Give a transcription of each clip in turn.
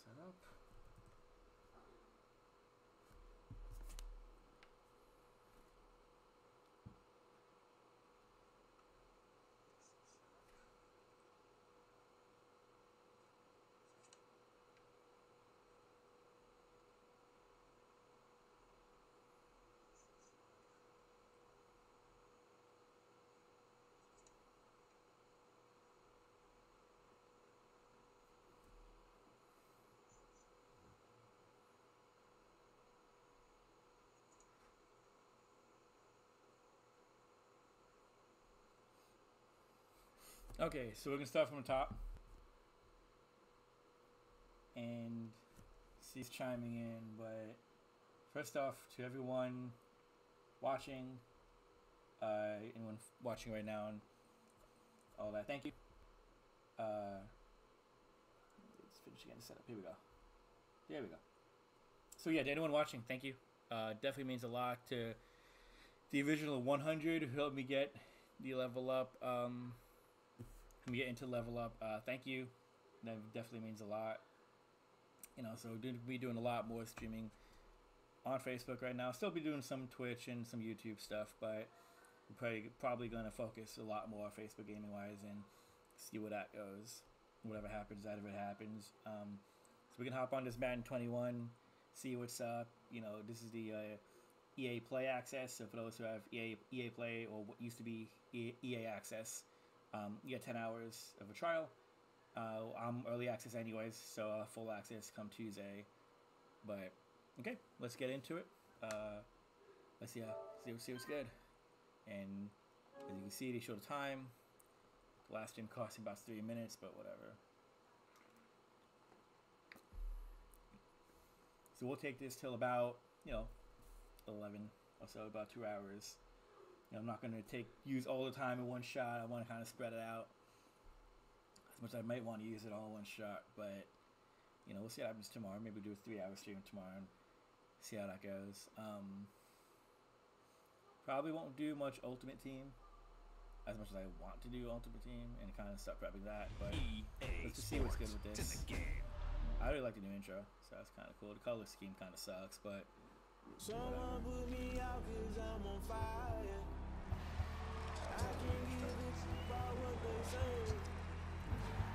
set up. Okay, so we're gonna start from the top, and Steve's chiming in. But first off, to everyone watching, anyone watching right now, and all that, thank you. Let's finish getting set up. Here we go. There we go. So yeah, to anyone watching, thank you. Definitely means a lot to the original 100 who helped me get the level up. Me get into level up. Thank you. That definitely means a lot. You know, so be doing a lot more streaming on Facebook right now. Still be doing some Twitch and some YouTube stuff, but we're probably going to focus a lot more Facebook gaming wise and see where that goes. Whatever happens, out of it happens. So we can hop on this Madden 21, see what's up. You know, this is the EA Play access. So for those who have EA Play or what used to be EA Access, you get 10 hours of a trial. I'm early access anyways, so full access come Tuesday. But okay, let's get into it. Let's see what's good. And as you can see, they show the time. The last stream cost about 3 minutes, but whatever. So we'll take this till about 11 or so, about 2 hours. I'm not going to use all the time in one shot. I want to kind of spread it out as much as I might want to use it all in one shot. But, we'll see what happens tomorrow. Maybe do a 3-hour stream tomorrow and see how that goes. Probably won't do much Ultimate Team as much as I want to do Ultimate Team and kind of start prepping that. But let's just see what's good with this. I really like the new intro, so that's kind of cool. The color scheme kind of sucks, but someone put me out 'cause I'm on fire. I can't give a shit about what they say.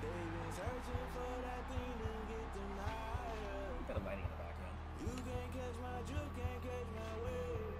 They've been searching for that thing to get them higher. got a lighting in the background. You can't catch my drift, can't catch my wave.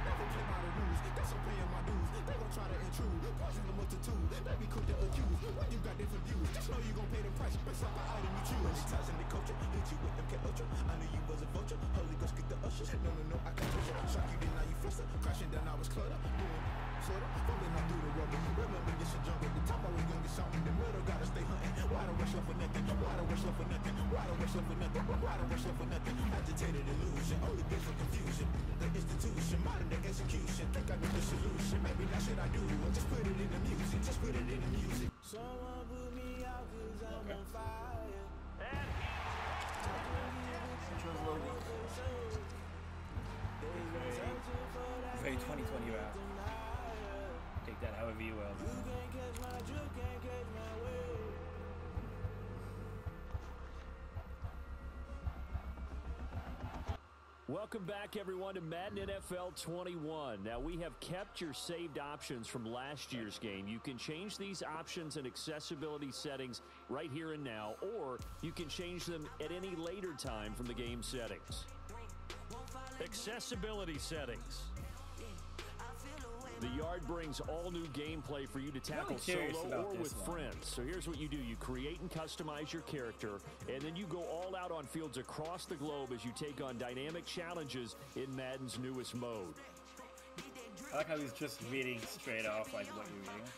Never play by the rules, that's I'm paying my dues. They gon' try to intrude, poison the multitude. Let me cook the accused, when you got different views. Just know you gon' pay the price, based off the item you choose. Many ties in the culture, hit you with MK Ultra. I knew you was a vulture, Holy Ghost get the ushers. No, I can't touch you. Shock you, then now you fluster. Crashing down, I was cluttered. Doing sorta, fumbling all through the rubber. Remember, it's a jungle. The top always gonna get something. The middle gotta stay hunting. Why don't rush love for nothing? Why don't rush love for nothing? Why don't rush love for nothing? Why don't rush love for nothing? Agitated illusion, only been for confusion. The institution, modern day execution. Think I know the solution. Maybe that's what I do. Just put it in the music. Just put it in the music. Someone put me out 'cause I'm on fire. Very 2020 rap. Take that however you will. You can't catch my drift, can't catch my wave. Welcome back, everyone, to Madden NFL 21. Now, we have kept your saved options from last year's game. You can change these options and accessibility settings right here and now, or you can change them at any later time from the game settings. Accessibility settings. The yard brings all new gameplay for you to tackle solo or with friends. So here's what you do. You create and customize your character, and then you go all out on fields across the globe as you take on dynamic challenges in Madden's newest mode. I like how he's just reading straight off like what you're reading.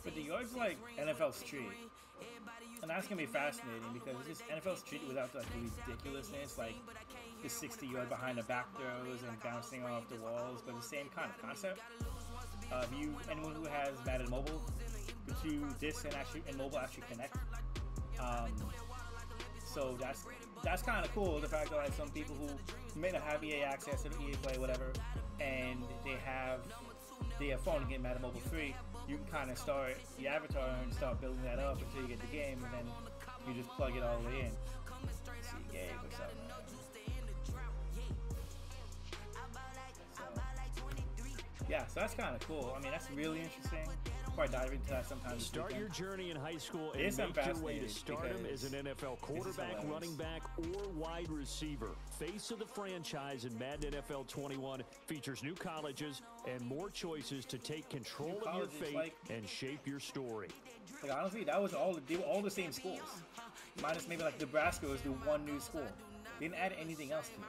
But the yard's like NFL Street. And that's going to be fascinating because it's just NFL Street without like the ridiculousness, like the 60-yard behind the back throws and bouncing off the walls, but the same kind of concept. Anyone who has Madden Mobile, this and mobile actually connect. So that's kind of cool. The fact that like some people who may not have EA access to EA Play, whatever, and they have the phone and get Madden Mobile free, you can kind of start the avatar and start building that up until you get the game, and then you just plug it all the way in. Let's see, Gabe, what's up, man? Yeah, so that's kind of cool. I mean, that's really interesting. Probably dive into that sometime. Start your journey in high school and make your way to stardom as an NFL quarterback, running back, or wide receiver. Face of the franchise in Madden NFL 21 features new colleges and more choices to take control of your fate and shape your story. Like, honestly, that was they were all the same schools. Minus maybe like Nebraska was the one new school. They didn't add anything else to it.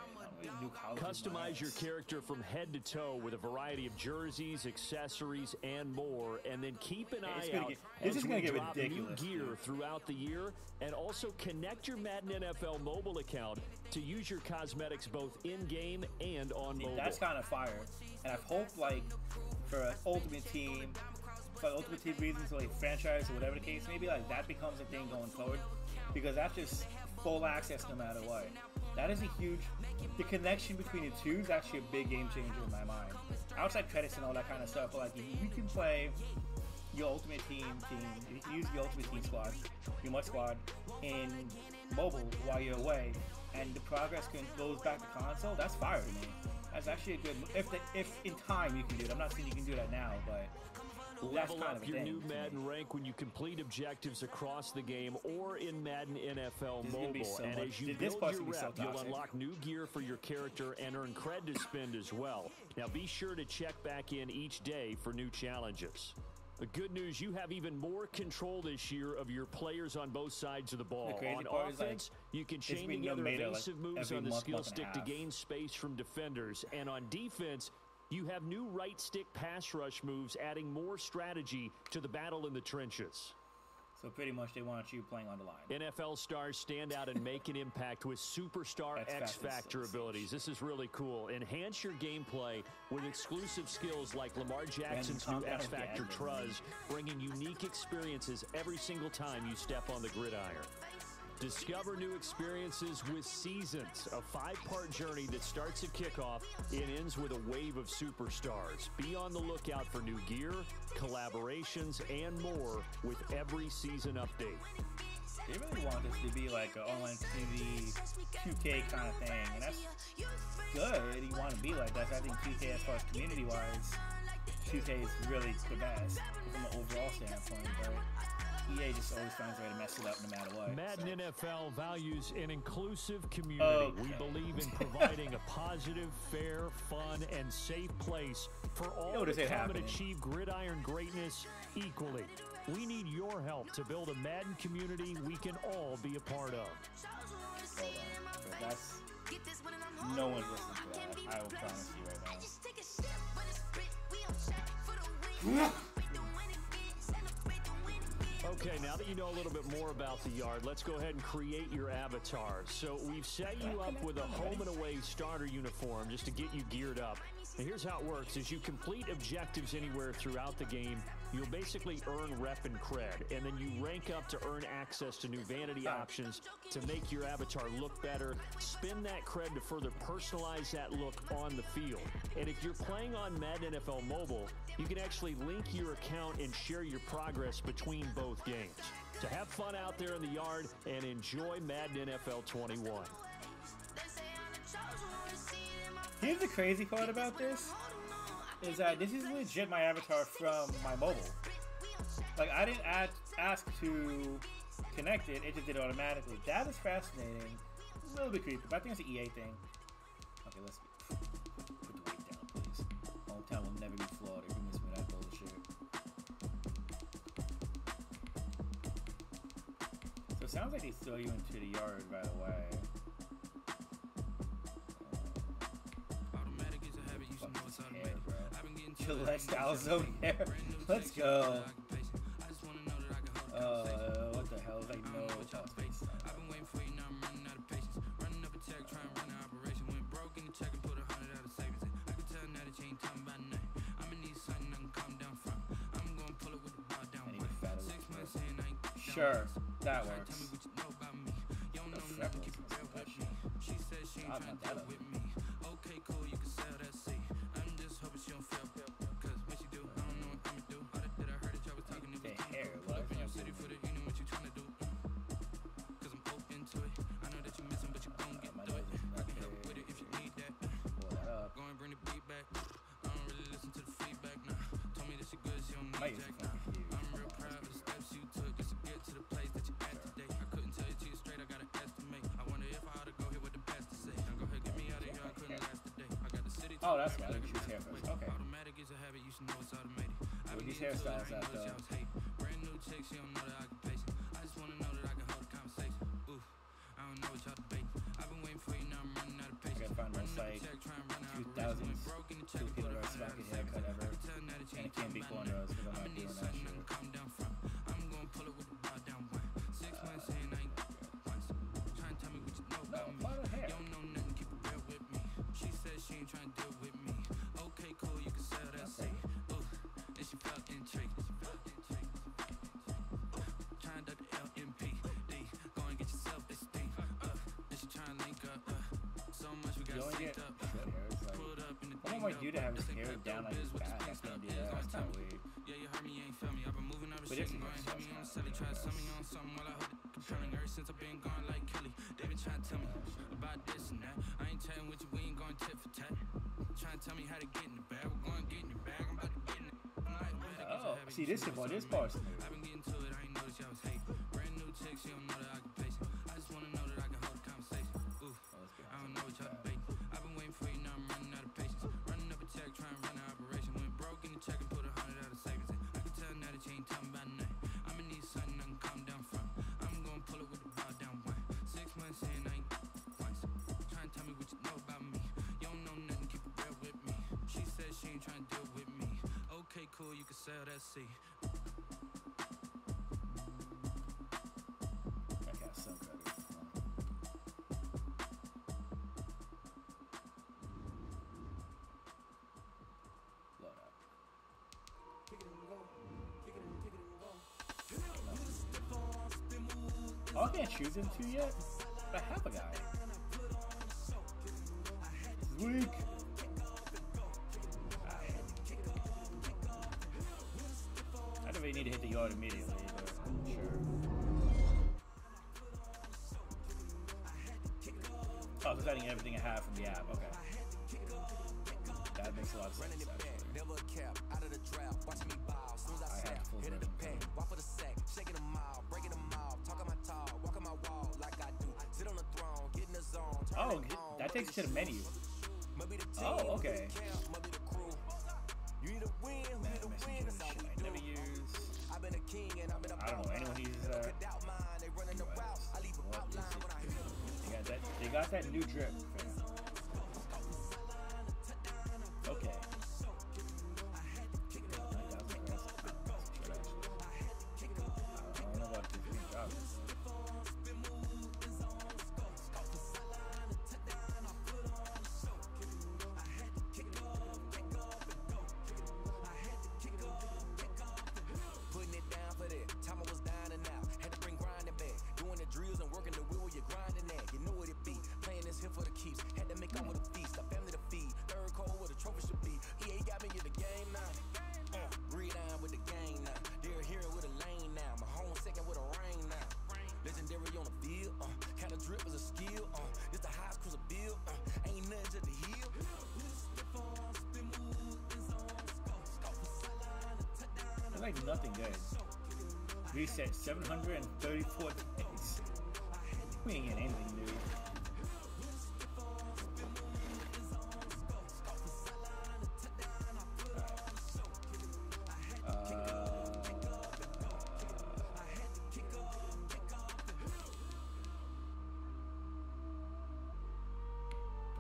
Customize your character from head to toe with a variety of jerseys, accessories, and more. And then keep an eye out as we drop new gear throughout the year. And also connect your Madden NFL mobile account to use your cosmetics both in-game and on mobile. That's kind of fire. And I hope, like, for an Ultimate Team, for Ultimate Team reasons, like franchise or whatever the case, maybe like that becomes a thing going forward. Because that's just full access no matter what. That is a huge... The connection between the two is actually a big game changer in my mind. Outside credits and all that kind of stuff, but like if you can play your Ultimate Team, if you can use your Ultimate Team squad, your MUT squad, in mobile while you're away, and the progress goes back to console, that's fire to me. That's actually a good... If in time you can do it. I'm not saying you can do that now, but... Level up your new Madden rank when you complete objectives across the game or in Madden NFL Mobile. And as you build your rep, you'll unlock new gear for your character and earn cred to spend as well. Now be sure to check back in each day for new challenges. The good news, you have even more control this year of your players on both sides of the ball. On offense, you can chain together evasive moves on the skill stick to gain space from defenders. And on defense, you have new right stick pass rush moves, adding more strategy to the battle in the trenches. So pretty much they want you playing on the line. NFL stars stand out and make an impact with superstar X Factor abilities. This is really cool. Enhance your gameplay with exclusive skills like Lamar Jackson's new X Factor Truz, bringing unique experiences every single time you step on the gridiron. Discover new experiences with Seasons, a 5-part journey that starts at kickoff and ends with a wave of superstars. Be on the lookout for new gear, collaborations, and more with every season update. They really want this to be like an online TV 2K kind of thing, and that's good. You want to be like that. I think 2K, as far as community-wise, 2K is really the best from an overall standpoint, but EA just always finds a way to mess it up no matter what. Madden NFL values an inclusive community. We believe in providing a positive, fair, fun, and safe place for all to come and achieve gridiron greatness equally. We need your help to build a Madden community we can all be a part of. Hold on. That's... No one's listening to that. I will promise you right now. Okay, now that you know a little bit more about the yard, let's go ahead and create your avatar. So we've set you up with a home and away starter uniform just to get you geared up. And here's how it works. As you complete objectives anywhere throughout the game, you'll basically earn rep and cred, and then you rank up to earn access to new vanity options to make your avatar look better, spend that cred to further personalize that look on the field. And if you're playing on Madden NFL Mobile, you can actually link your account and share your progress between both games. So have fun out there in the yard and enjoy Madden NFL 21. Here's the crazy part about this, is that this is legit my avatar from my mobile. Like, I didn't ask to connect it, it just did it automatically. That is fascinating. It's a little bit creepy, but I think it's an EA thing. Okay, let's put the weight down, please. Hometown will never be flawed if you miss me that bullshit. So it sounds like they throw you into the yard right away. Gillette style zone hair. Let's go. What the hell? Like, no. I've been waiting for you, now I'm running out of patience. Running up a check, trying to run an operation. Went broke in the check and put 100 out of savings in. I can tell now that you ain't talking about nothing. I'ma need something I can calm down from. I'm gonna pull it with the bar down. 6 months in, I ain't sure, that works. tell me what you know about me. You don't know nothing, keep it real with me. She said she ain't trying to deal with me. Okay, cool, you can sell that seat. I'm just hoping she don't feel, cause when she Might use the phone confused. I'm real proud of the steps you took just to get to the place that you're at today. I couldn't tell you to you straight, I gotta estimate. I wonder if I ought to go here with the best to say. Now go ahead, get me out of here, I couldn't last the day. I got the city. Oh, that's why I choose hair first. Okay. Automatic is a habit, you should know it's automated. With these hairstyles at brand new chick, she don't know the occupation. I just wanna know that I can hold a conversation. Ooh, I don't know what y'all debating. I've been waiting for you, now I'm running out of patience. I gotta find most like 2000s Filipino roast rocket haircut ever, and it can't be cornrows because I'm not doing that shit. I'm gonna pull it with the bow down one. 6 months in, I ain't once. Trying to tell me what you know about me. You don't know nothing, keep it real with me. She said she ain't trying to deal with me. Okay, cool, you can sell that seat. Ooh, and she felt intrigued. Trying to duck the LMP. D, go and get yourself this thing. And she trying to link up. So much we got synced up. Pulled up in the I want you to have his hair down like his back. I can't do that. That's kind of weird. Yeah, you heard me, you ain't feel me. I've been moving out of shit and going heavy on the celly. Try to sell me on something while I hold it compelling. Ever since I've been gone like Kelly, they been trying to tell me about this and that. I ain't chatting with you, we ain't going tit for tat. Trying to tell me how to get in the bag. We're going to get in your bag. I'm about to get in it. I'm like, oh, see this is what this part's new. I've been getting to it, I ain't noticed y'all was hate. Brand new chick, she don't know the occupation. I just wanna know that I can hold a conversation. Ooh, I don't know what y'all debating. I've been waiting for you, now I'm running out of patience. Running up a check, trying to run an operation. Went broke in the check and put 100 out of savings in. I can tell now that you ain't talking about nothing. I'ma need something I can calm down from. I'm gonna pull it with the bow down one. 6 months in, I ain't once. Trying to tell me what you know about me. You don't know nothing, keep it real with me. She said she ain't trying to deal with me. Okay, cool, you can sell that seat. That guy's so good. Load up. Oh, I can't choose him two yet? But I have a guy. This is weak. I don't really need to hit the yard immediately, but sure. Oh, so adding everything I have from the app, okay. That makes a lot of sense, actually. Never a cap, out of the trap, watching me bow. Soon as I snap, hit the pen, walk for the sack, shaking them out, breaking them out, talking my talk, walking my wall like I do. Sit on the throne, get in the zone. Oh, that takes you to the menu. Oh, okay. You need a win, we need a win, that's all we do. I never use. I've been a king and I've been a I don't know anyone who uses that. They running the route, I leave a outline when I hit them. They got that new drip, fam. Okay. I don't know about this green job. Putting it down for that. Time I was dying and out. Had to bring grinding back. Doing the drills and working the wheel where you're grinding at. You know what it be. Playing this here for the keeps. Had to make out with a feast. A family to feed. Third cold where the trophy should be. EA got me in the game now. Read on with the game now. They're here with a lane now. My home second with a rain now. Legendary on the field. Kind of drip is a skill. It's the highest cruiser bill. Ain't nothing to the hill. It's like nothing good. Reset 734 days. We ain't getting anything new.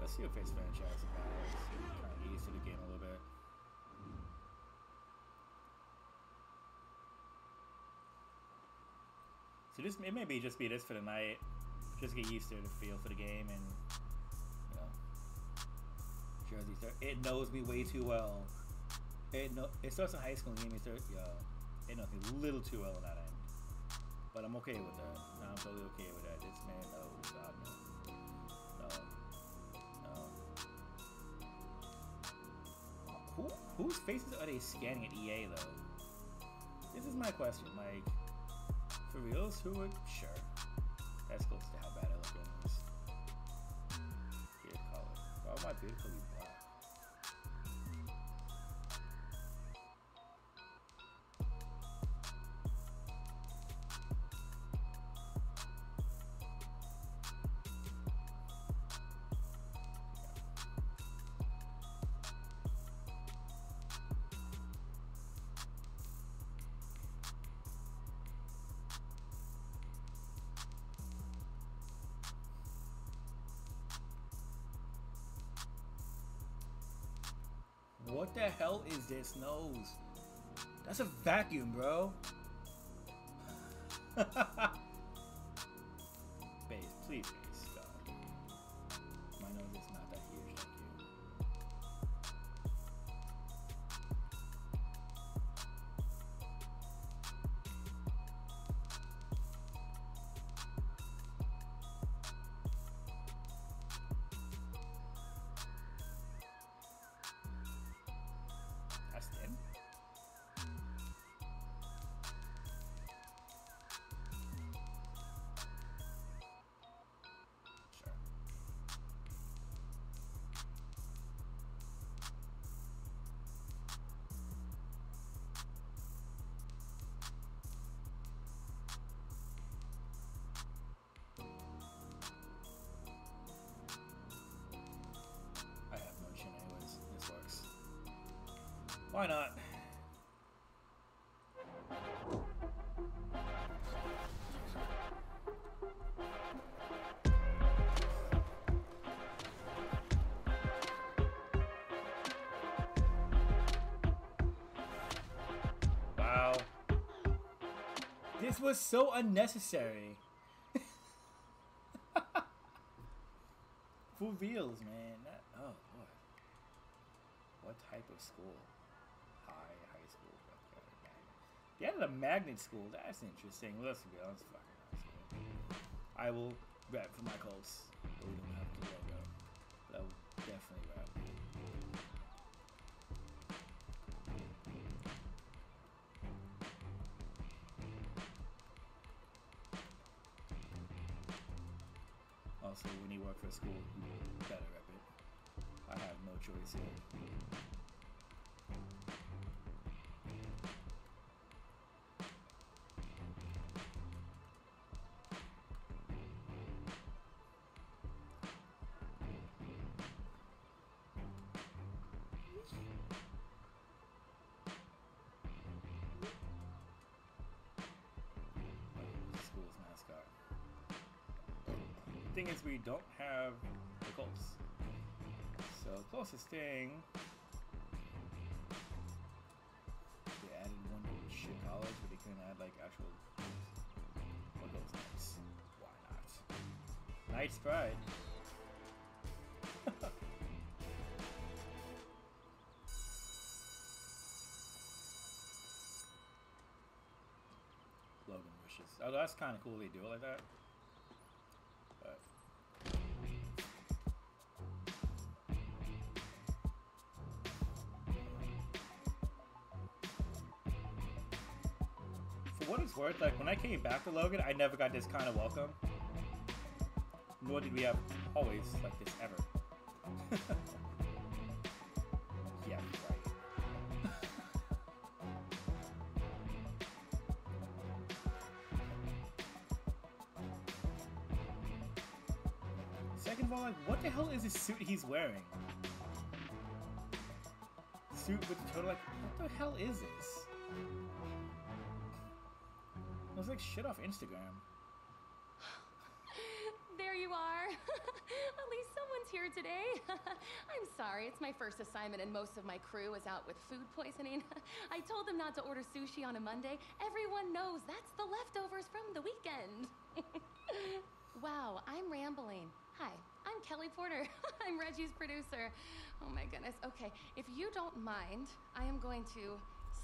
Let's see what face franchise is about. Kind of ease to the game a little bit. So this it may be just be this for the night, just get used to the feel for the game, and you know, Jersey it knows me way too well. It starts in high school and it knows me a little too well on that end, but I'm okay with that. I'm totally okay with that. This man knows, God knows. No. Whose faces are they scanning at EA though? This is my question. Like, for reals, who would? Sure. That's close to how bad I look in this. Beard color. Why would my beard color be black? What the hell is this nose? That's a vacuum, bro. Base, please base. Stop. My nose is not that huge, thank you. That's him. Sure. I have no chin anyways. This works. Why not? Wow. This was so unnecessary. For reals, man. Oh, boy. What type of school? High school. Okay. They added a magnet school. That's interesting. Well, let's be honest. Fucking high school. I will rep for my Colts. But we don't have the logo. But I will definitely rep. Also, when you work for a school, you better rep it. I have no choice here. School's mascot. The thing is, we don't have the Colts. So closest thing, they added one to shit college, but they couldn't add like actual. What goes Knights? Why not? Knight's pride. Logan wishes. Oh, that's kind of cool. They do it like that. But for what it's worth, like when I came back to Logan, I never got this kind of welcome. Nor did we have always like this ever. Yeah, right. Second of all, like, what the hell is this suit he's wearing? Suit with the total, like, what the hell is this? It looks like shit off Instagram. There you are. At least someone's here today. I'm sorry, it's my first assignment and most of my crew is out with food poisoning. I told them not to order sushi on a Monday. Everyone knows that's the leftovers from the weekend. Wow, I'm rambling. Hi, I'm Kelly Porter. I'm Reggie's producer. Oh my goodness. Okay, if you don't mind, I am going to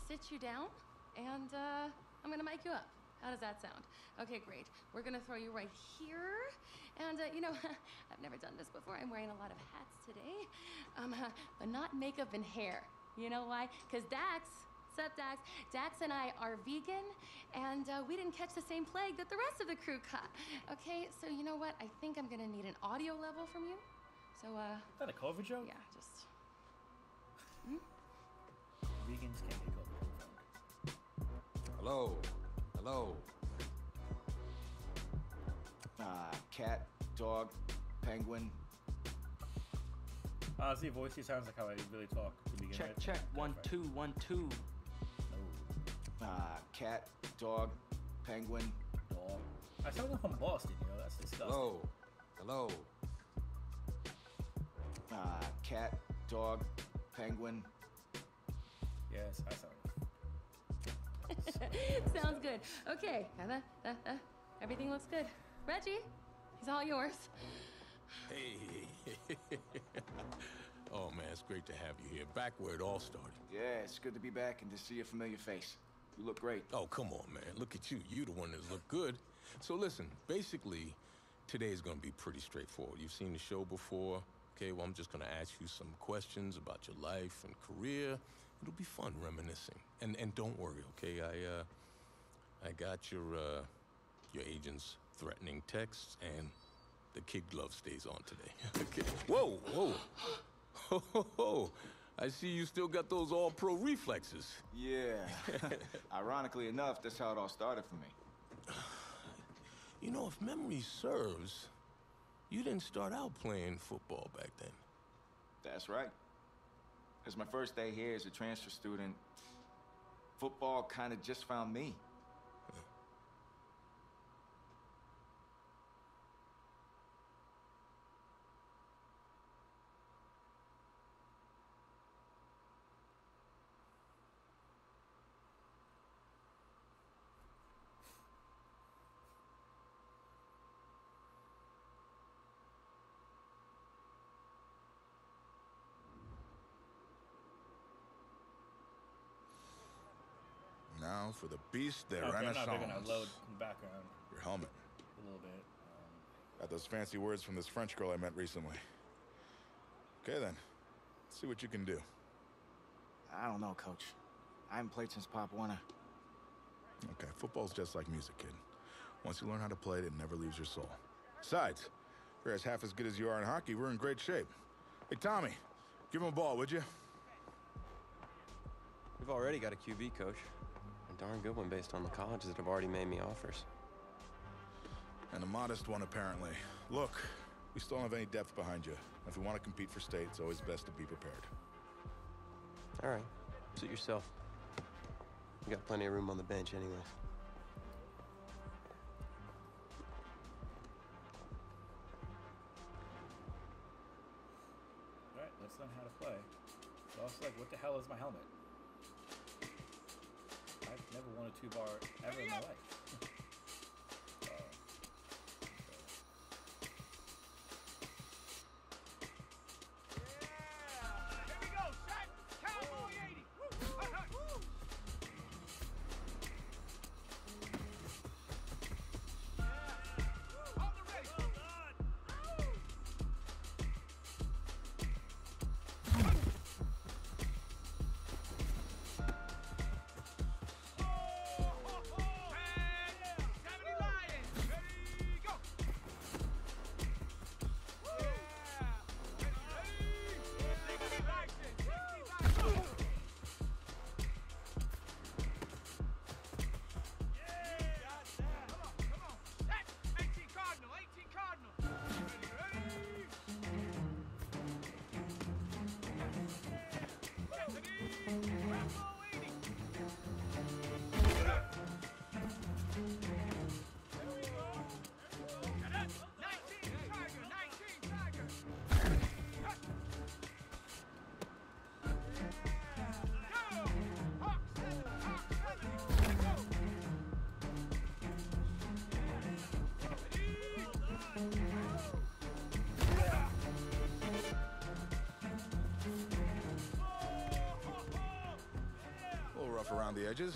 sit you down and I'm gonna mic you up. How does that sound? Okay, great. We're gonna throw you right here. And you know, I've never done this before. I'm wearing a lot of hats today. But not makeup and hair. You know why? Because Dax, sup Dax? Dax and I are vegan and we didn't catch the same plague that the rest of the crew caught. Okay, so you know what? I think I'm gonna need an audio level from you. So Is that a COVID joke? yeah, just Vegans can't get COVID. Hello. Hello. Cat, dog, penguin. Honestly, voice sounds like how I really talk to begin Check, with. check. 1, 2, 1, 2. No. Cat, dog, penguin. Dog. I sound like I'm from Boston, you know, that's disgusting. Hello. Hello. Cat, dog, penguin. Yes, I saw it. Sounds good. Okay, everything looks good. Reggie, he's all yours. Hey. Oh, man, it's great to have you here. Back where it all started. Yeah, it's good to be back and to see a familiar face. You look great. Oh, come on, man. Look at you. You the one that look good. So listen, basically, today's gonna be pretty straightforward. You've seen the show before. Okay, well, I'm just gonna ask you some questions about your life and career. It'll be fun reminiscing. And don't worry, okay? I got your agent's threatening texts, and the kid glove stays on today. Okay. Whoa. Ho. I see you still got those all-pro reflexes. Yeah. Ironically enough, that's how it all started for me. You know, if memory serves, you didn't start out playing football back then. That's right. It's my first day here as a transfer student. Football kind of just found me. Now for the beast, the Okay, Renaissance. now they're gonna load in the background Your helmet. a little bit. Got those fancy words from this French girl I met recently. Okay then, let's see what you can do. I don't know, Coach. I haven't played since Pop Warner. Okay, football's just like music, kid. Once you learn how to play it, it never leaves your soul. Besides, if you're as half as good as you are in hockey, we're in great shape. Hey, Tommy, give him a ball, would you? We've already got a QB, Coach. A darn good one based on the colleges that have already made me offers. And a modest one, apparently. Look, we still don't have any depth behind you. If we want to compete for state, it's always best to be prepared. All right, suit yourself. You got plenty of room on the bench anyways. Alright, let's learn how to play. So I was like, what the hell is my helmet? I've never won a 2-bar ever in my life. Around the edges,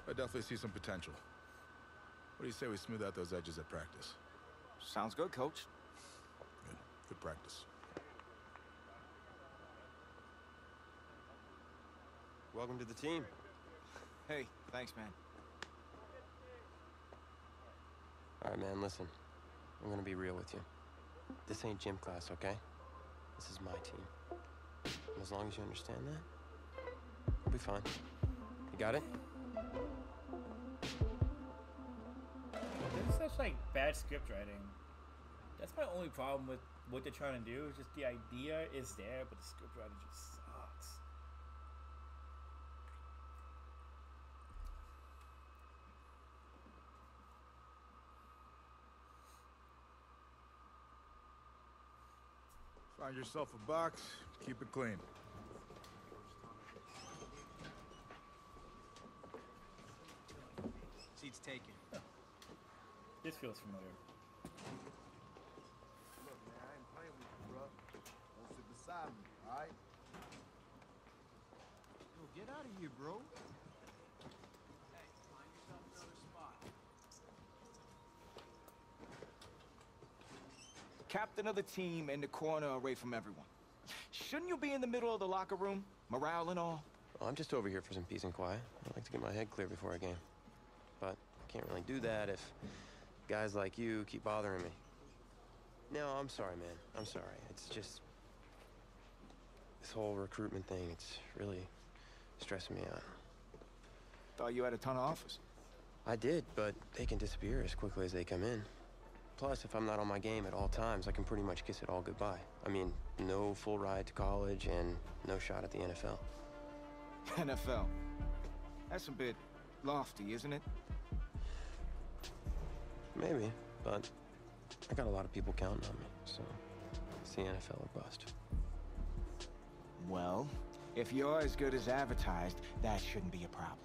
I definitely see some potential. What do you say we smooth out those edges at practice? Sounds good, Coach. Good practice. Welcome to the team. Hey, thanks, man. All right, man, listen. I'm gonna be real with you. This ain't gym class, okay? This is my team. And as long as you understand that, we'll be fine. You got it? This is such like bad script writing. That's my only problem with what they're trying to do. Is just the idea is there, but the script writing just sucks. Find yourself a box, keep it clean. Seats taken. This feels familiar. Look, man, I ain't playing with you, bro. Don't sit beside me, all right? Yo, get out of here, bro. Hey, find yourself another spot. Captain of the team in the corner away from everyone. Shouldn't you be in the middle of the locker room? Morale and all? Well, I'm just over here for some peace and quiet. I like to get my head clear before a game. But I can't really do that if guys like you keep bothering me. No, I'm sorry, man. I'm sorry. It's just... this whole recruitment thing, it's really stressing me out. Thought you had a ton of offers. I did, but they can disappear as quickly as they come in. Plus, if I'm not on my game at all times, I can pretty much kiss it all goodbye. I mean, no full ride to college and no shot at the NFL. NFL. That's a bit lofty, isn't it? Maybe, but I got a lot of people counting on me, so it's the NFL or bust. Well, if you're as good as advertised, that shouldn't be a problem.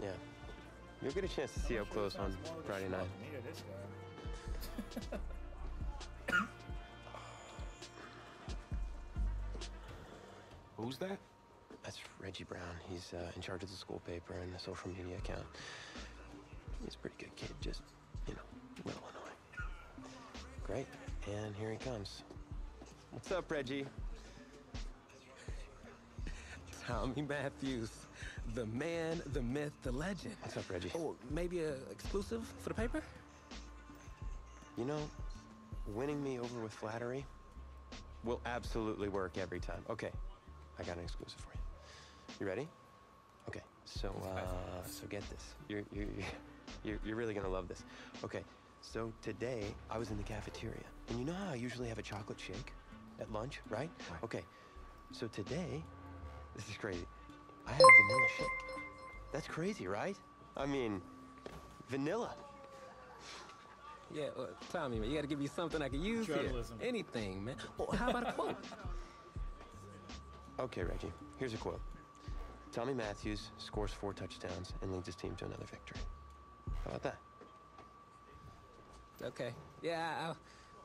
Yeah. You'll get a chance to see up close on Friday night. Me or this guy. Who's that? That's Reggie Brown. He's in charge of the school paper and the social media account. He's a pretty good kid, just, you know, a little annoying. Great, and here he comes. What's up, Reggie? Tommy Matthews, the man, the myth, the legend. What's up, Reggie? Oh, maybe a exclusive for the paper? You know, winning me over with flattery will absolutely work every time. Okay, I got an exclusive for you. You ready? Okay, so get this. You're really gonna love this. Okay, so today I was in the cafeteria, and you know how I usually have a chocolate shake at lunch, right? Okay, so today, this is crazy. I had a vanilla shake. That's crazy, right? I mean, vanilla. Yeah, Tommy, man, you gotta give me something I can use Journalism. here. Anything, man. Well, how about a quote? Okay, Reggie, here's a quote. Tommy Matthews scores 4 touchdowns and leads his team to another victory. How about that? Okay. Yeah, I'm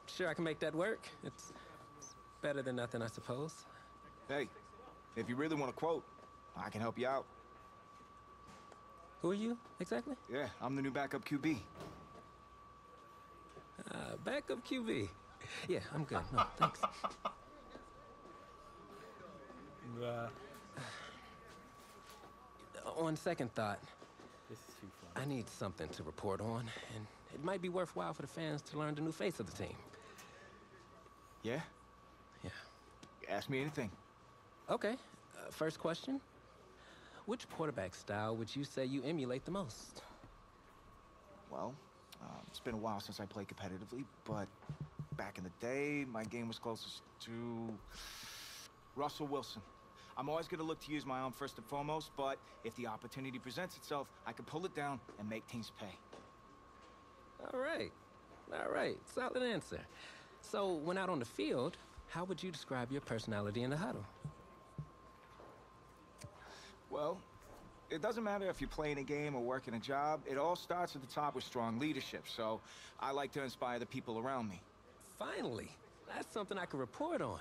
sure I can make that work. It's better than nothing, I suppose. Hey, if you really want to quote, I can help you out. Who are you, exactly? Yeah, I'm the new backup QB. Backup QB. Yeah, I'm good. No, thanks. On second thought, This is too fun. I need something to report on, and it might be worthwhile for the fans to learn the new face of the team. Yeah? Yeah. Ask me anything. Okay, first question. Which quarterback style would you say you emulate the most? Well, it's been a while since I played competitively, but back in the day, my game was closest to Russell Wilson. I'm always going to look to use my arm first and foremost, but if the opportunity presents itself, I can pull it down and make teams pay. All right. Solid answer. So, when out on the field, how would you describe your personality in the huddle? Well, it doesn't matter if you're playing a game or working a job. It all starts at the top with strong leadership, so I like to inspire the people around me. Finally. That's something I can report on.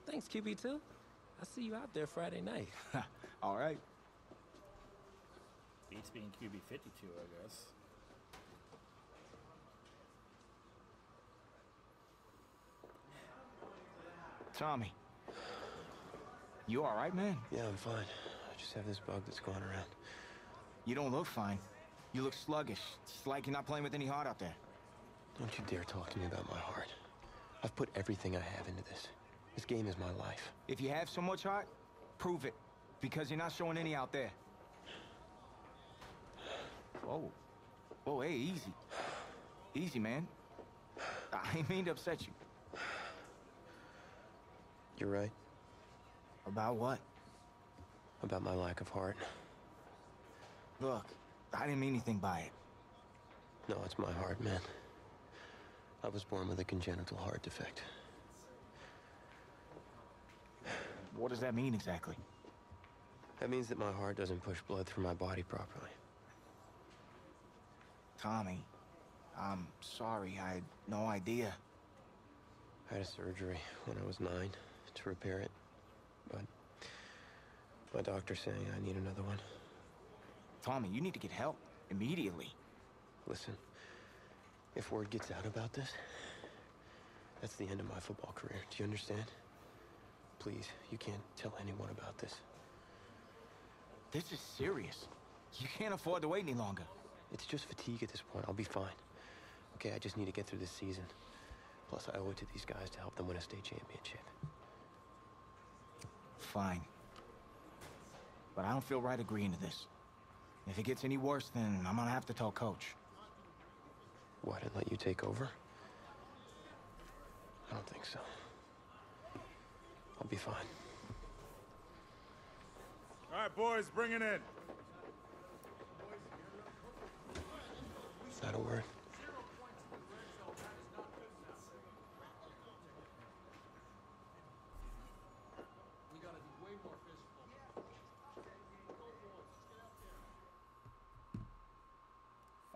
Thanks, QB2. I'll see you out there Friday night. All right. Beats being QB 52, I guess. Tommy. You all right, man? Yeah, I'm fine. I just have this bug that's going around. You don't look fine. You look sluggish. It's like you're not playing with any heart out there. Don't you dare talk to me about my heart. I've put everything I have into this. This game is my life. If you have so much heart, prove it. Because you're not showing any out there. Whoa. Whoa, hey, easy. Easy, man. I ain't mean to upset you. You're right. About what? About my lack of heart. Look, I didn't mean anything by it. No, it's my heart, man. I was born with a congenital heart defect. What does that mean exactly? That means that my heart doesn't push blood through my body properly. Tommy, I'm sorry. I had no idea. I had a surgery when I was 9 to repair it, but my doctor's saying I need another one. Tommy, you need to get help immediately. Listen, if word gets out about this, that's the end of my football career. Do you understand? Please, you can't tell anyone about this. This is serious. You can't afford to wait any longer. It's just fatigue at this point. I'll be fine. Okay, I just need to get through this season. Plus, I owe it to these guys to help them win a state championship. Fine. But I don't feel right agreeing to this. If it gets any worse, then I'm gonna have to tell Coach. What, and let you take over? I don't think so. I'll be fine. All right, boys, bring it in. Not a word.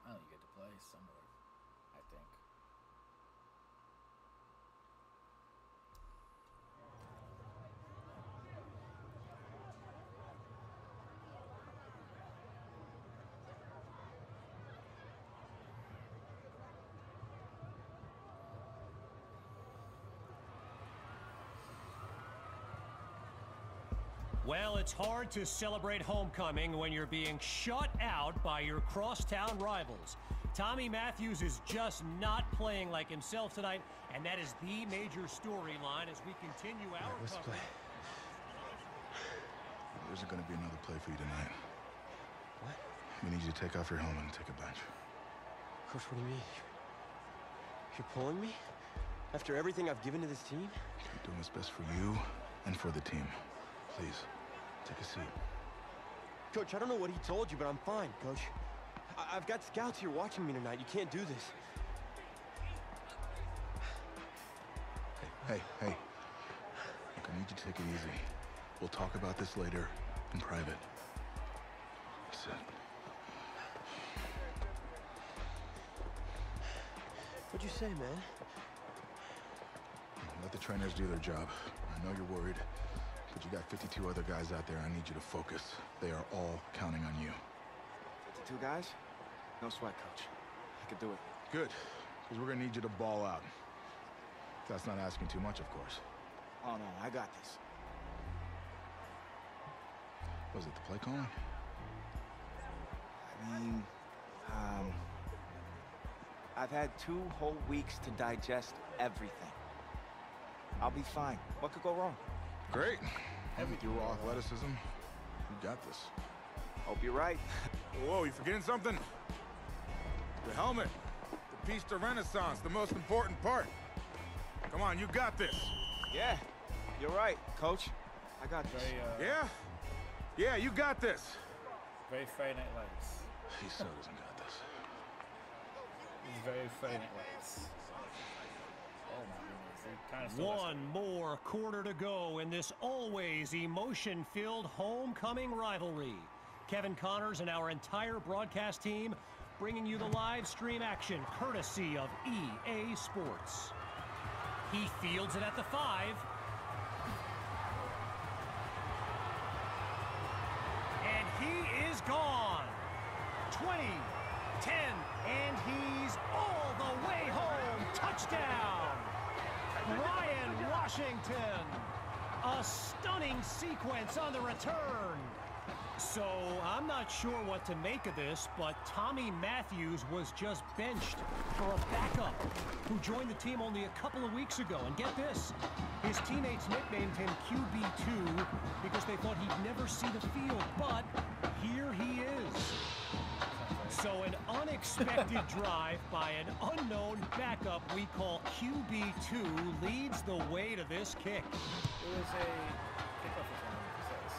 Finally get to play somewhere, I think. Well, it's hard to celebrate homecoming when you're being shut out by your crosstown rivals. Tommy Matthews is just not playing like himself tonight, and that is the major storyline as we continue our coverage. There's going to be another play for you tonight. What? We need you to take off your helmet and take a bench. Coach, what do you mean? You're pulling me? After everything I've given to this team? I'm doing what's best for you and for the team. Please, take a seat. Coach, I don't know what he told you, but I'm fine, Coach. I've got scouts here watching me tonight. You can't do this. Hey. Look, I need you to take it easy. We'll talk about this later in private. Sit. What'd you say, man? Let the trainers do their job. I know you're worried, but you got 52 other guys out there. I need you to focus. They are all counting on you. 52 guys? No sweat, Coach. I could do it. Good, because we're going to need you to ball out. That's not asking too much, of course. Oh, no, I got this. Was it the play calling? I mean, I've had 2 whole weeks to digest everything. I'll be fine. What could go wrong? Great. With your raw athleticism, you got this. Hope you're right. Whoa, you forgetting something? The helmet. The piece de renaissance, the most important part. Come on, you got this. Yeah, you're right, Coach. I got this. Yeah, you got this. Very Friday Night Lights. He so doesn't got this. Very Friday Night Lights. Oh my goodness. One more quarter to go in this always emotion-filled homecoming rivalry. Kevin Connors and our entire broadcast team bringing you the live stream action courtesy of EA Sports. He fields it at the 5. And he is gone. 20, 10, and he's all the way home. Touchdown! Ryan Washington. A stunning sequence on the return. So, I'm not sure what to make of this, but Tommy Matthews was just benched for a backup who joined the team only a couple of weeks ago. And get this, his teammates nicknamed him QB2 because they thought he'd never see the field, but here he is. So an unexpected drive by an unknown backup we call QB2 leads the way to this kick. It was a kickoff return, it says.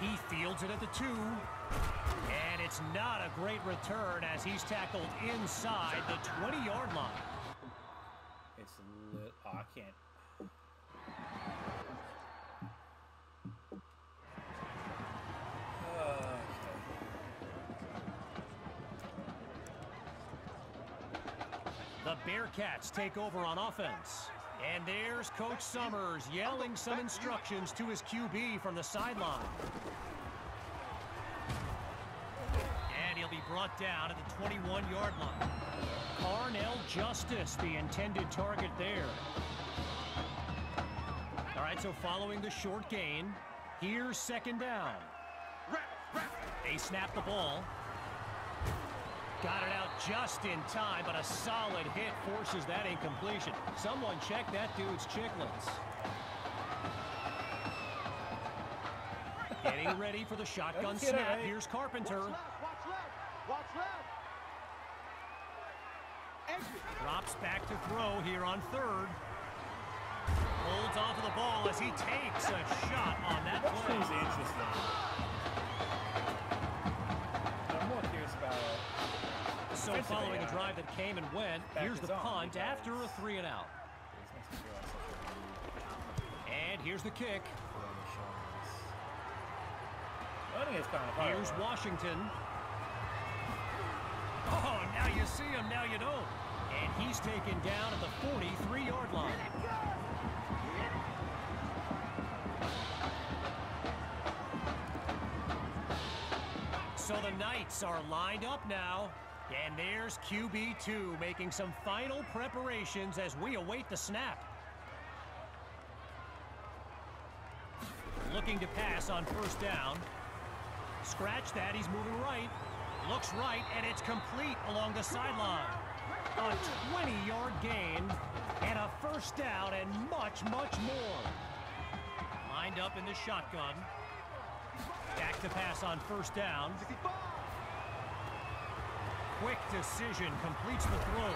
He fields it at the 2, and it's not a great return as he's tackled inside the 20-yard line. It's lit. Oh, I can't. Bearcats take over on offense. And there's Coach Summers yelling some instructions to his QB from the sideline. And he'll be brought down at the 21-yard line. Carnell Justice, the intended target there. All right, so following the short gain, here's second down. They snap the ball. Got it out just in time, but a solid hit forces that incompletion. Someone check that dude's chiclets. Getting ready for the shotgun snap. Here's Carpenter. Watch left. Drops back to throw here on third. Holds onto the ball as he takes a shot on that play. That's interesting. I'm more curious about it. So following a drive that came and went, here's the punt after a 3-and-out. And here's the kick. Here's Washington. Oh, now you see him, now you don't. And he's taken down at the 43-yard line. So the Knights are lined up now. And there's QB2 making some final preparations as we await the snap. Looking to pass on first down. Scratch that, he's moving right. Looks right, and it's complete along the sideline. A 20-yard gain, and a first down, and much, much more. Lined up in the shotgun. Back to pass on first down. Quick decision, completes the throw.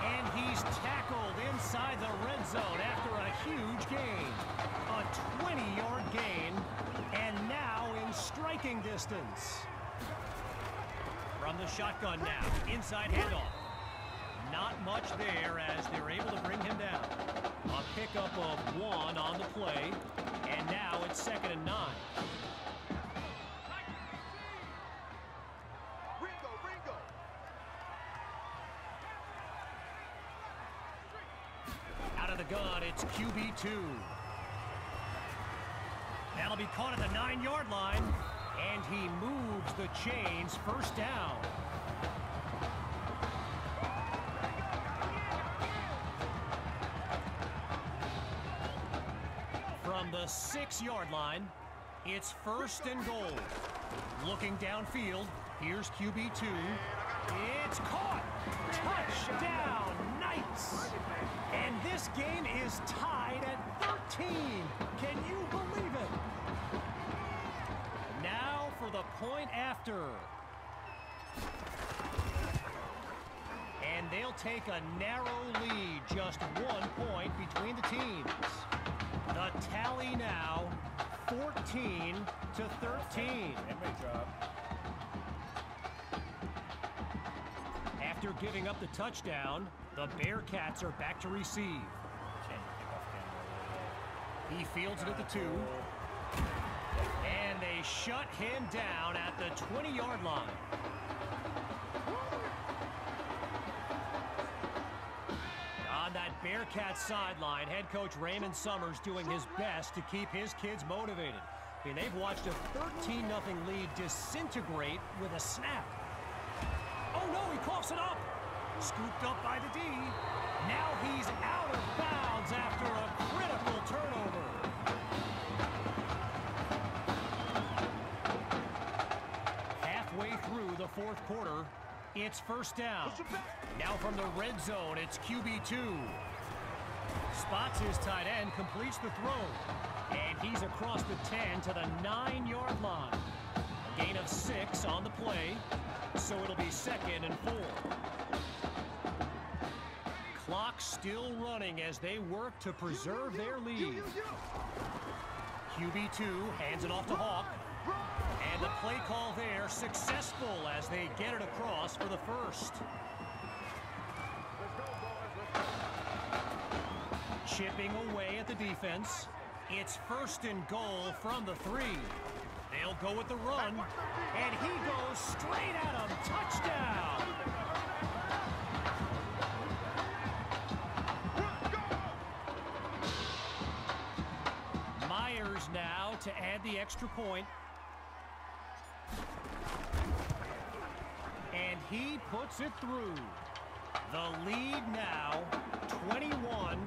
And he's tackled inside the red zone after a huge gain. A 20-yard gain, and now in striking distance. From the shotgun now, inside handoff. Not much there as they're able to bring him down. A pickup of 1 on the play, and now it's 2nd and 9. Out of the gun, it's QB2. That'll be caught at the 9-yard line, and he moves the chains, first down. From the 6-yard line, it's 1st and goal. Looking downfield, here's QB2. It's caught! Touchdown, Knights! And this game is tied at 13. Can you believe it? Now for the point after. And they'll take a narrow lead, just 1 point between the teams. The tally now, 14-13. After giving up the touchdown, the Bearcats are back to receive. He fields it at the 2. And they shut him down at the 20-yard line. On that Bearcats sideline, head coach Raymond Summers doing his best to keep his kids motivated. I mean, they've watched a 13-0 lead disintegrate with a snap. Oh no, he coughs it up. Scooped up by the D. Now he's out of bounds after a critical turnover. Halfway through the 4th quarter, it's first down. Now from the red zone, it's QB2. Spots his tight end, completes the throw. And he's across the 10 to the 9-yard line. A gain of 6 on the play, so it'll be 2nd and 4. Clock still running as they work to preserve their lead. QB2 hands it off to Hawk. And the play call there successful as they get it across for the first. Chipping away at the defense. It's 1st and goal from the 3. They'll go with the run. And he goes straight at him. Touchdown! now to add the extra point. And he puts it through. The lead now, 21-13.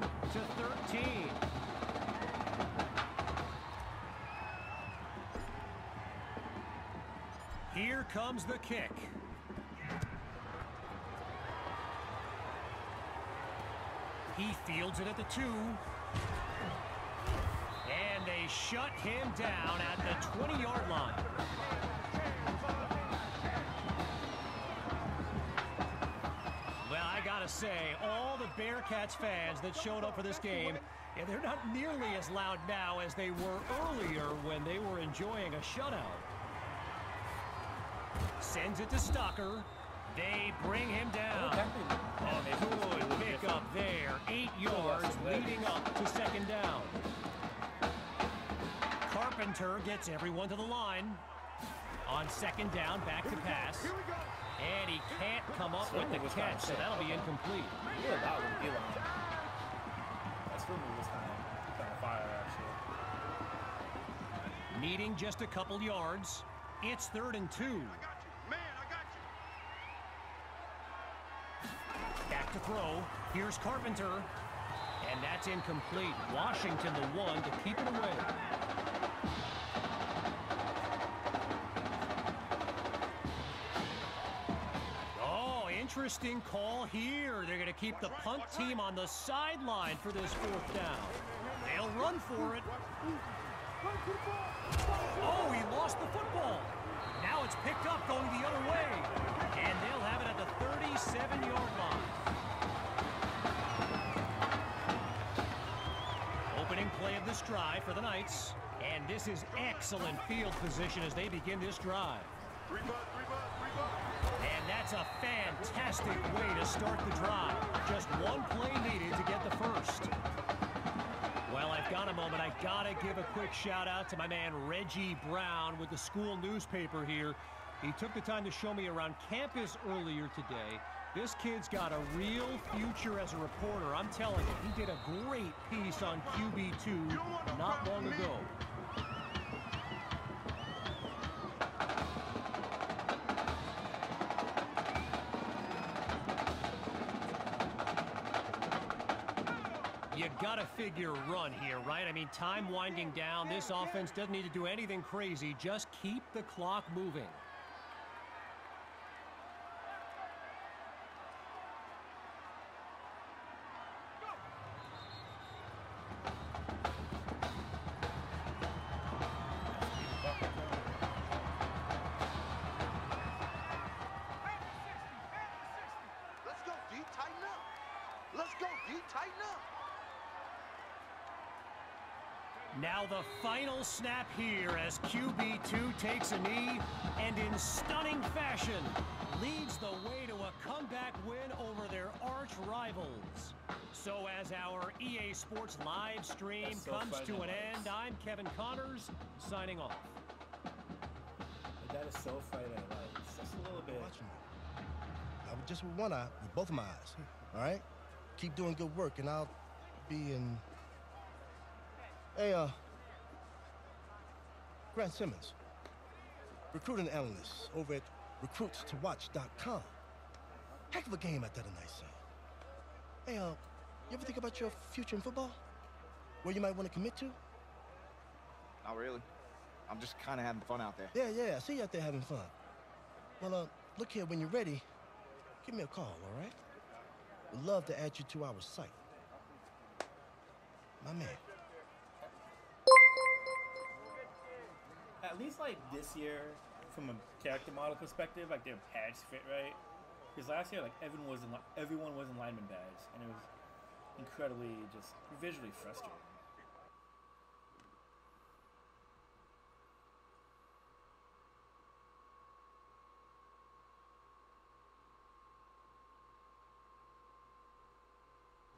Here comes the kick. He fields it at the 2. And they shut him down at the 20-yard line. Well, I gotta say, all the Bearcats fans that showed up for this game, and they're not nearly as loud now as they were earlier when they were enjoying a shutout. Sends it to Stocker. They bring him down. A good pickup there. 8 yards leading up to second down. Carpenter gets everyone to the line. On second down, back to pass. And he can't come up with the catch, so that'll be incomplete. Yeah, that would be like that swimmer was kind of fire, actually. Needing just a couple yards. It's 3rd and 2. Back to throw. Here's Carpenter. And that's incomplete. Washington the one to keep it away. Oh, interesting call here. They're going to keep the punt team on the sideline for this 4th down. They'll run for it. Oh, he lost the football. Now it's picked up going the other way. And they'll have it at the 37-yard line. Opening play of this drive for the Knights. And this is excellent field position as they begin this drive. And that's a fantastic way to start the drive. Just one play needed to get the first. Well, I've got a moment. I gotta give a quick shout out to my man Reggie Brown with the school newspaper here. He took the time to show me around campus earlier today. This kid's got a real future as a reporter. I'm telling you, he did a great piece on QB2 not long ago. You gotta figure run here, right? I mean, time winding down. This offense doesn't need to do anything crazy. Just keep the clock moving. Let's go, D. Tighten up. Let's go, D. Tighten up. Now the final snap here as QB2 takes a knee and in stunning fashion leads the way to a comeback win over their arch rivals. So as our EA Sports live stream comes to an end, I'm Kevin Connors signing off. That is so fighting. Like, just a little bit. Just with one eye, with both of my eyes. All right? Keep doing good work, and I'll be in... Hey, Grant Simmons, recruiting analyst over at recruitstowatch.com. Heck of a game at that tonight, son. Hey, you ever think about your future in football? Where you might want to commit to? Not really. I'm just kind of having fun out there. Yeah, I see you out there having fun. Well, look here, when you're ready, give me a call, all right? We'd love to add you to our site. My man. At least like this year, from a character model perspective, like their pads fit right. Because last year, like everyone was in lineman pads, and it was incredibly just visually frustrating.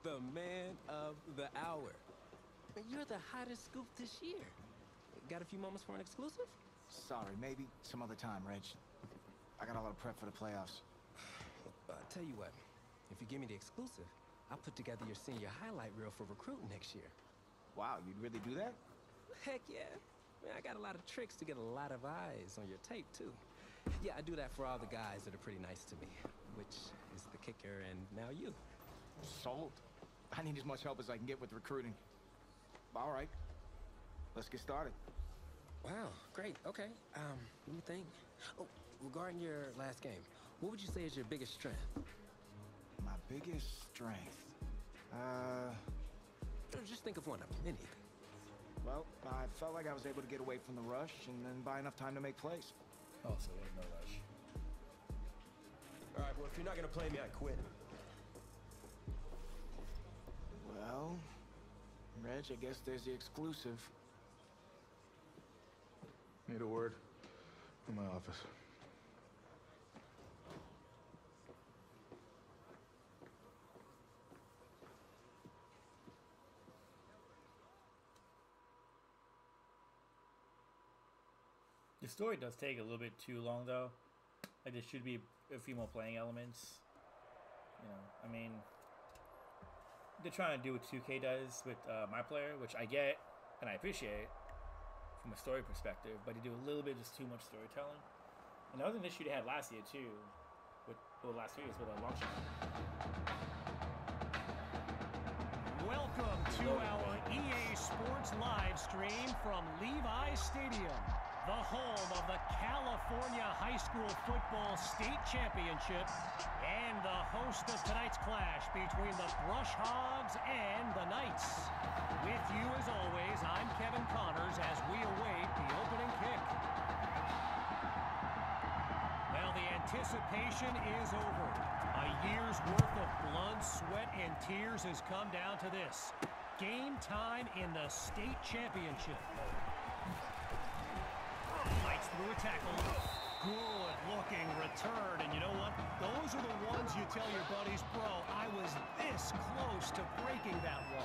The man of the hour. You're the hottest scoop this year. Got a few moments for an exclusive? Sorry, maybe some other time, Reg. I got a lot of prep for the playoffs. Tell you what, if you give me the exclusive, I'll put together your senior highlight reel for recruiting next year. Wow, you'd really do that? Heck yeah. Man, I got a lot of tricks to get a lot of eyes on your tape, too. Yeah, I do that for all the guys that are pretty nice to me, which is the kicker and now you. Sold. I need as much help as I can get with recruiting. All right. Let's get started. Wow, great. Okay. Let me think. Oh, regarding your last game, what would you say is your biggest strength? My biggest strength? Just think of one of them, anything. Well, I felt like I was able to get away from the rush and then buy enough time to make plays. Oh, so there's no rush. All right, well, if you're not going to play me, I quit. Well, Reg, I guess there's the exclusive. Need a word? In my office. The story does take a little bit too long, though. Like, there should be a few more playing elements. You know, I mean, they're trying to do what 2K does with My Player, which I get and I appreciate from a story perspective, but they do a little bit just too much storytelling. And that was an issue they had last year, too. Last 2 years with a launch. Welcome to our EA Sports live stream from Levi's Stadium, the home of the California High School Football State Championship and the host of tonight's clash between the Brush Hogs and the Knights. With you as always, I'm Kevin Connors as we await the opening kick. Well, the anticipation is over. A year's worth of blood, sweat, and tears has come down to this. Game time in the state championship. Fights through a tackle. Good looking return. And you know what? Those are the ones you tell your buddies, bro, I was this close to breaking that one.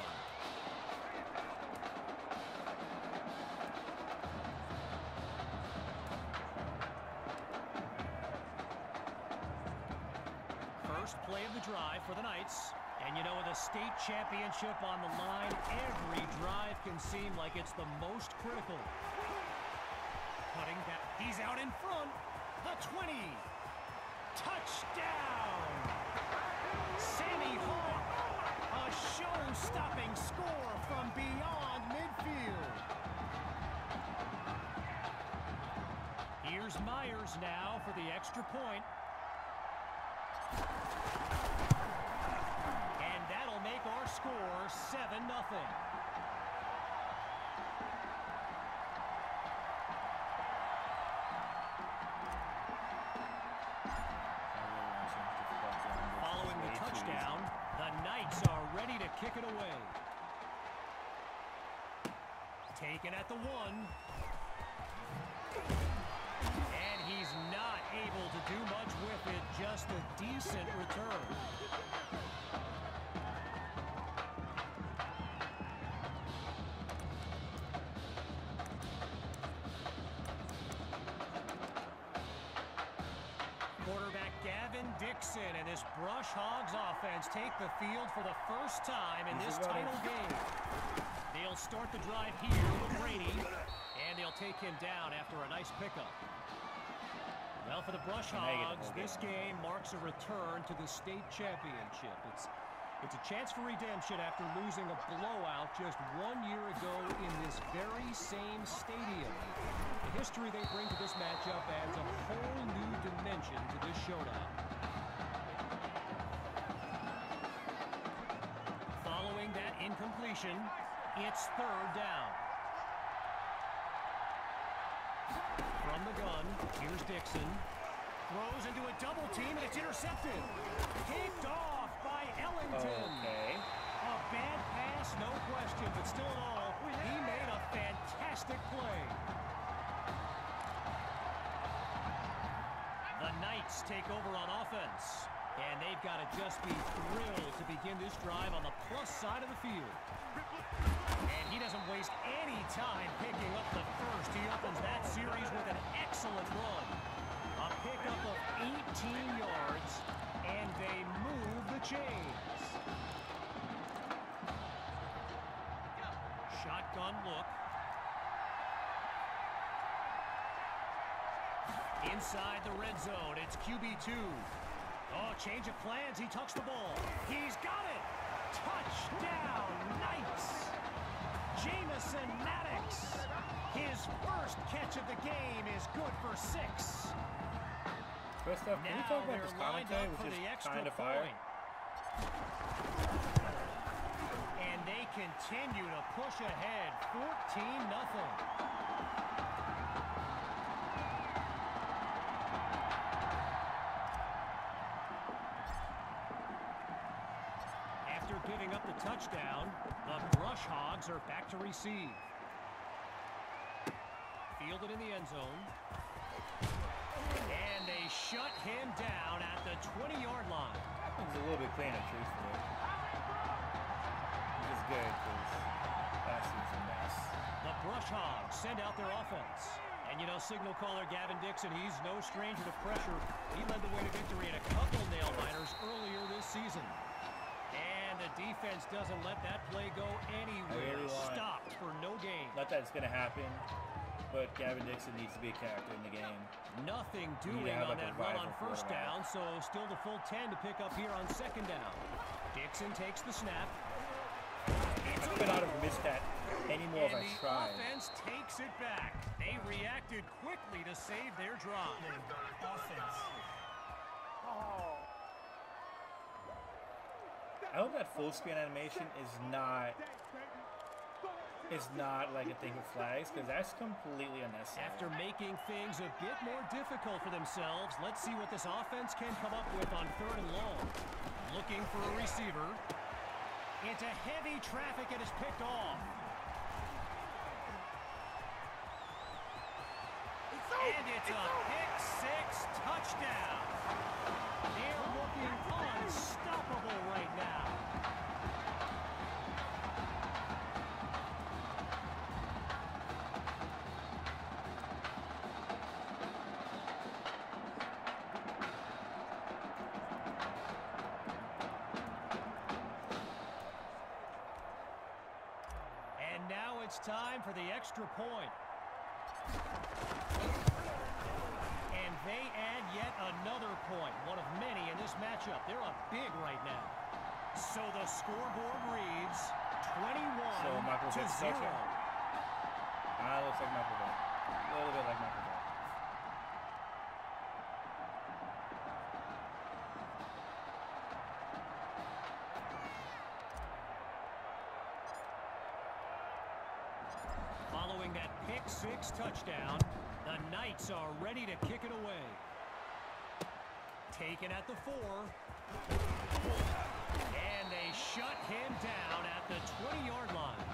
First play of the drive for the Knights. And you know, with a state championship on the line, every drive can seem like it's the most critical. Cutting back. He's out in front. The 20. Touchdown! Sammy Hawk. A show-stopping score from beyond midfield. Here's Myers now for the extra point. And that'll make our score 7-0. Following the touchdown, the Knights are ready to kick it away. Taken at the 1. And he's not able to do much with it, just a decent return. Quarterback Gavin Dixon and this Brush Hogs offense take the field for the first time in this title game. They'll start the drive here with Brady, and they'll take him down after a nice pickup. Well, for the Brush Hogs, this game marks a return to the state championship. It's a chance for redemption after losing a blowout just 1 year ago in this very same stadium. The history they bring to this matchup adds a whole new dimension to this showdown. Following that incompletion, it's 3rd down. From the gun, here's Dixon. Throws into a double team, and it's intercepted. Picked off by Ellington. Okay. A bad pass, no question, but still in all, he made a fantastic play. The Knights take over on offense, and they've got to just be thrilled to begin this drive on the plus side of the field. And he doesn't waste any time picking up the first. He opens that series with an excellent run. A pickup of 18 yards, and they move the chains. Shotgun look. Inside the red zone, it's QB2. Oh, change of plans. He tucks the ball. He's got it. Touchdown, Knights. Jamison Maddox. His first catch of the game is good for 6. First off, can we talk about this commentary, which is kind of fire? And they continue to push ahead, 14-0. After giving up the touchdown, the Brush Hogs are back to receive. Fielded in the end zone. And they shut him down at the 20-yard line. It was a little bit cleaner, truthfully. Which is good, because last season's a mess. The Brush Hogs send out their offense. And you know, signal caller Gavin Dixon, he's no stranger to pressure. He led the way to victory in a couple nail-biters earlier this season. And the defense doesn't let that play go anywhere. Stopped for no gain. Not that it's going to happen, but Gavin Dixon needs to be a character in the game. Nothing doing on that run on first down, so still the full 10 to pick up here on second down. Dixon takes the snap. I could not have missed that anymore if I tried. The offense takes it back. They reacted quickly to save their drive. Offense. I hope that full screen animation is not like a thing of flags, because that's completely unnecessary. After making things a bit more difficult for themselves, let's see what this offense can come up with on 3rd and long. Looking for a receiver. Into heavy traffic, and is picked off. And it's a pick-6 touchdown. They're looking unstoppable right now. And now it's time for the extra point. And they add yet another point, one of many in this matchup. They're up big right now. So the scoreboard reads 21-0. Looks like Michael Vick. A little bit like Michael Vick. Following that pick-6 touchdown, the Knights are ready to kick it away. Taken at the 4. And they shut him down at the 20-yard line.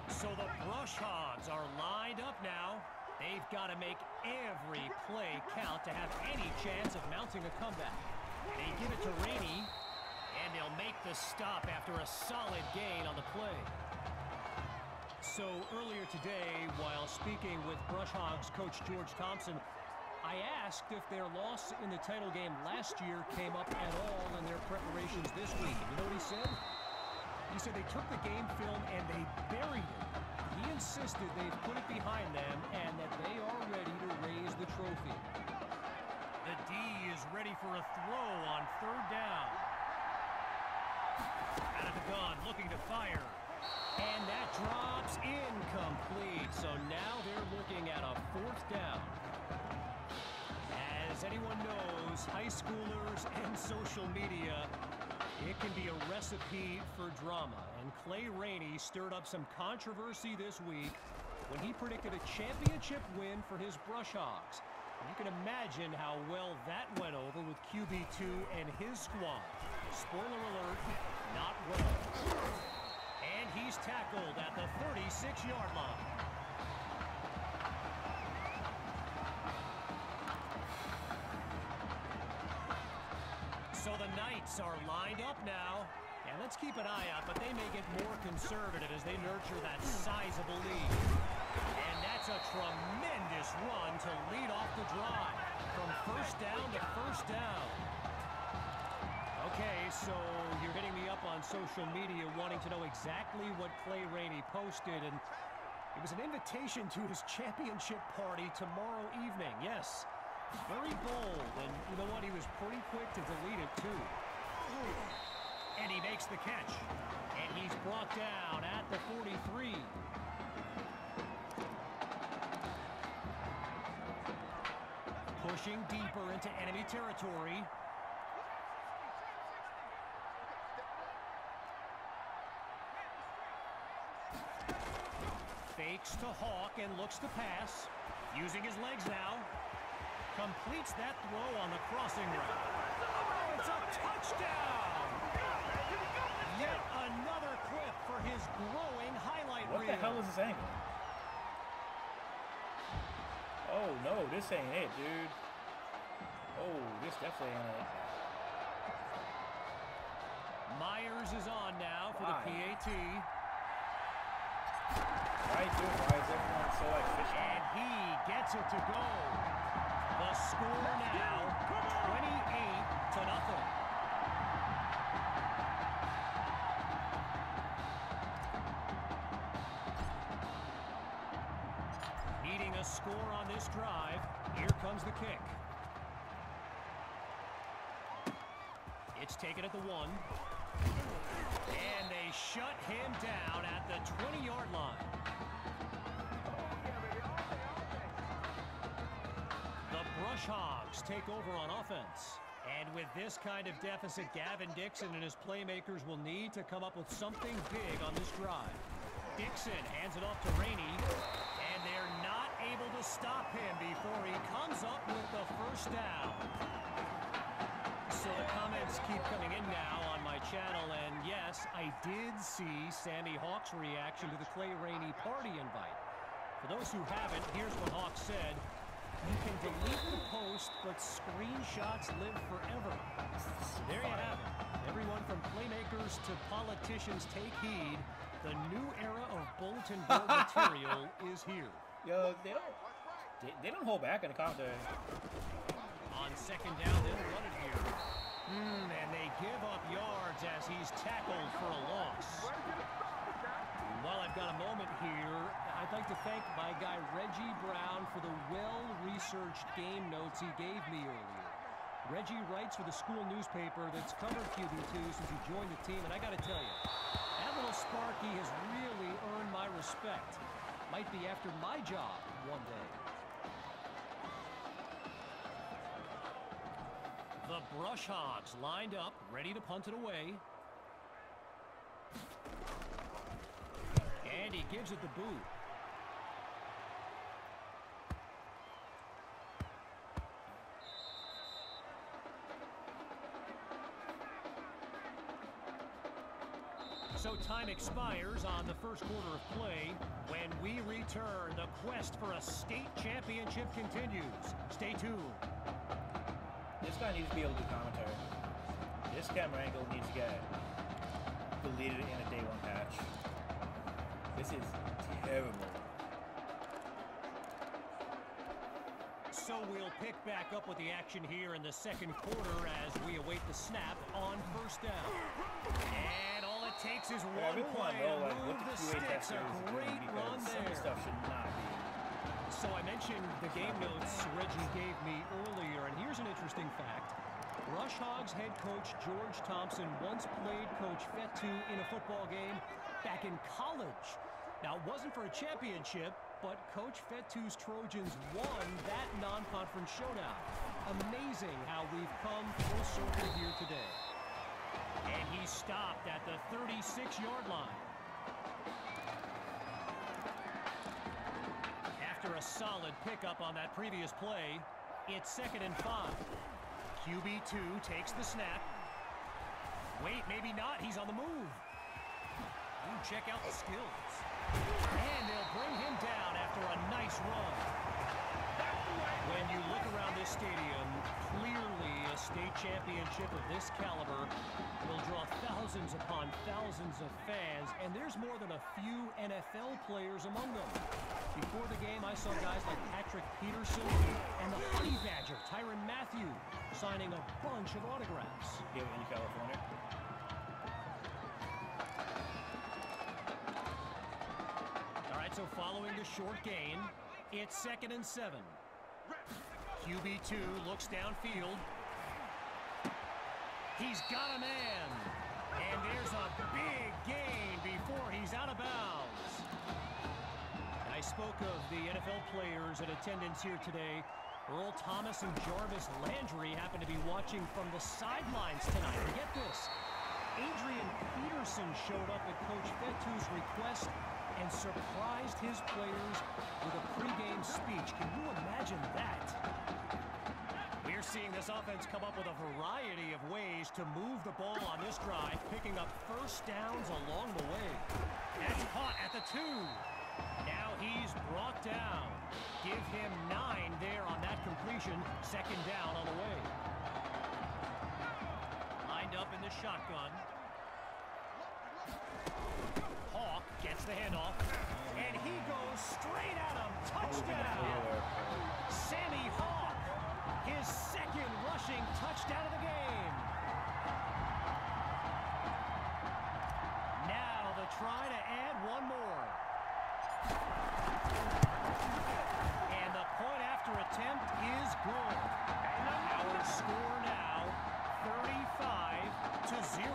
So the Brush Hogs are lined up now. They've got to make every play count to have any chance of mounting a comeback. They give it to Rainey. And they'll make the stop after a solid gain on the play. So earlier today, while speaking with Brush Hogs coach George Thompson, I asked if their loss in the title game last year came up at all in their preparations this week. And you know what he said? He said they took the game film and they buried it. He insisted they've put it behind them and that they are ready to raise the trophy. The D is ready for a throw on 3rd down. Out of the gun, looking to fire. And that drops incomplete. So now they're looking at a 4th down. As anyone knows, high schoolers and social media, it can be a recipe for drama. And Clay Rainey stirred up some controversy this week when he predicted a championship win for his Brush Hogs. You can imagine how well that went over with QB2 and his squad. Spoiler alert, not well. And he's tackled at the 36-yard line. So the Knights are lined up now. And let's keep an eye out, but they may get more conservative as they nurture that sizable lead. And that's a tremendous run to lead off the drive. From 1st down to 1st down. Okay, so you're hitting me up on social media wanting to know exactly what Clay Rainey posted, and it was an invitation to his championship party tomorrow evening. Yes, very bold, and you know what? He was pretty quick to delete it, too. And he makes the catch, and he's brought down at the 43. Pushing deeper into enemy territory. Fakes to Hawk and looks to pass. Using his legs now. Completes that throw on the crossing route. Oh, it's a touchdown! Yet another clip for his growing highlight reel. What the hell is this angle? Oh, no, this ain't it, dude. Oh, this definitely ain't it. Myers is on now for the PAT. Why is everyone so like fishing? And he gets it to go. The score now, 28-0. Needing a score on this drive. Here comes the kick. It's taken at the 1. And they shut him down at the 20-yard line. The Brush Hogs take over on offense. And with this kind of deficit, Gavin Dixon and his playmakers will need to come up with something big on this drive. Dixon hands it off to Rainey, and they're not able to stop him before he comes up with the first down. So the comments keep coming in now on my channel, and yes, I did see Sammy Hawk's reaction to the Clay Rainey party invite. For those who haven't, here's what Hawk said. You can delete the post, but screenshots live forever. There you have it. Everyone from playmakers to politicians, take heed. The new era of bulletin board material is here. Yo, they don't hold back in the commentary. On second down, they'll run it here. And they give up yards as he's tackled for a loss. While I've got a moment here, I'd like to thank my guy Reggie Brown for the well-researched game notes he gave me earlier. Reggie writes for the school newspaper that's covered QB2 since he joined the team, and I got to tell you, that little Sparky has really earned my respect. Might be after my job one day. The Brush Hogs lined up, ready to punt it away. And he gives it the boot. So time expires on the first quarter of play. When we return, the quest for a state championship continues. Stay tuned. This guy needs to be able to do commentary. This camera angle needs to get deleted in a day 1 patch. This is terrible. So we'll pick back up with the action here in the second quarter as we await the snap on first down. And all it takes is one play to move the sticks. A great run there. Stuff should not be. So I mentioned the game notes Reggie gave me earlier, and here's an interesting fact. Brush Hogs head coach George Thompson once played Coach Fetu in a football game back in college. Now, it wasn't for a championship, but Coach Fetu's Trojans won that non-conference showdown. Amazing how we've come full circle here today. And he stopped at the 36-yard line. After a solid pickup on that previous play, it's 2nd and 5. QB2 takes the snap. Wait, maybe not. He's on the move. Ooh, check out the skills. And they'll bring him down after a nice run. When you look around this stadium, clearly a state championship of this caliber will draw thousands upon thousands of fans, and there's more than a few NFL players among them. Before the game, I saw guys like Patrick Peterson and the Honey Badger, Tyrann Mathieu, signing a bunch of autographs. Here in California. right, so following the short gain, it's 2nd and 7. QB2 looks downfield. He's got a man. And there's a big gain before he's out of bounds. I spoke of the NFL players in attendance here today. Earl Thomas and Jarvis Landry happen to be watching from the sidelines tonight. And get this, Adrian Peterson showed up at Coach Fetu's request and surprised his players with a pregame speech. Can you imagine that? We're seeing this offense come up with a variety of ways to move the ball on this drive, picking up first downs along the way. That's caught at the 2. Now he's brought down. Give him 9 there on that completion. 2nd down on the way. Lined up in the shotgun. Hawk gets the handoff, and he goes straight at him. Touchdown! Sammy Hawk, his 2nd rushing touchdown of the game. Now the try to add one more. And the point after attempt is good. Our score now 35-0.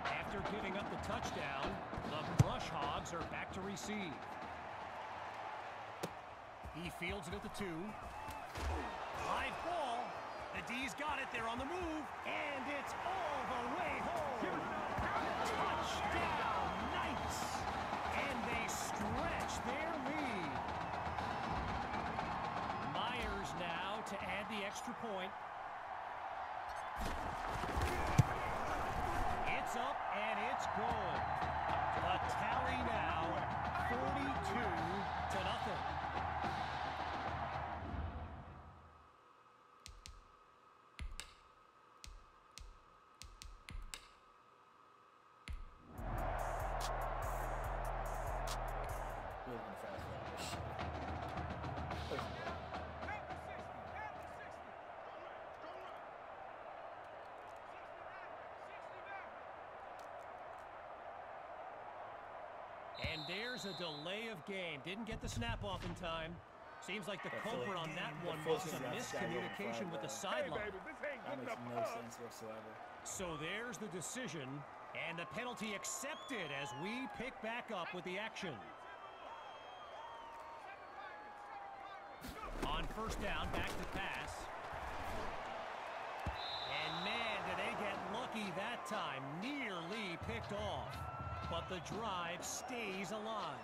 After giving up the touchdown, the Brush Hogs are back to receive. He fields it at the 2. Live ball. The D's got it. They're on the move. And it's all the way home. Touchdown, Knights. And they stretch their lead. Myers now to add the extra point. It's up and it's good. The tally now 42-0. And there's a delay of game. Didn't get the snap off in time. Seems like the culprit on that one was some miscommunication with the sideline. That makes no sense whatsoever. So there's the decision, and the penalty accepted as we pick back up with the action. On 1st down, back to pass. And man, did they get lucky that time. Nearly picked off. But the drive stays alive.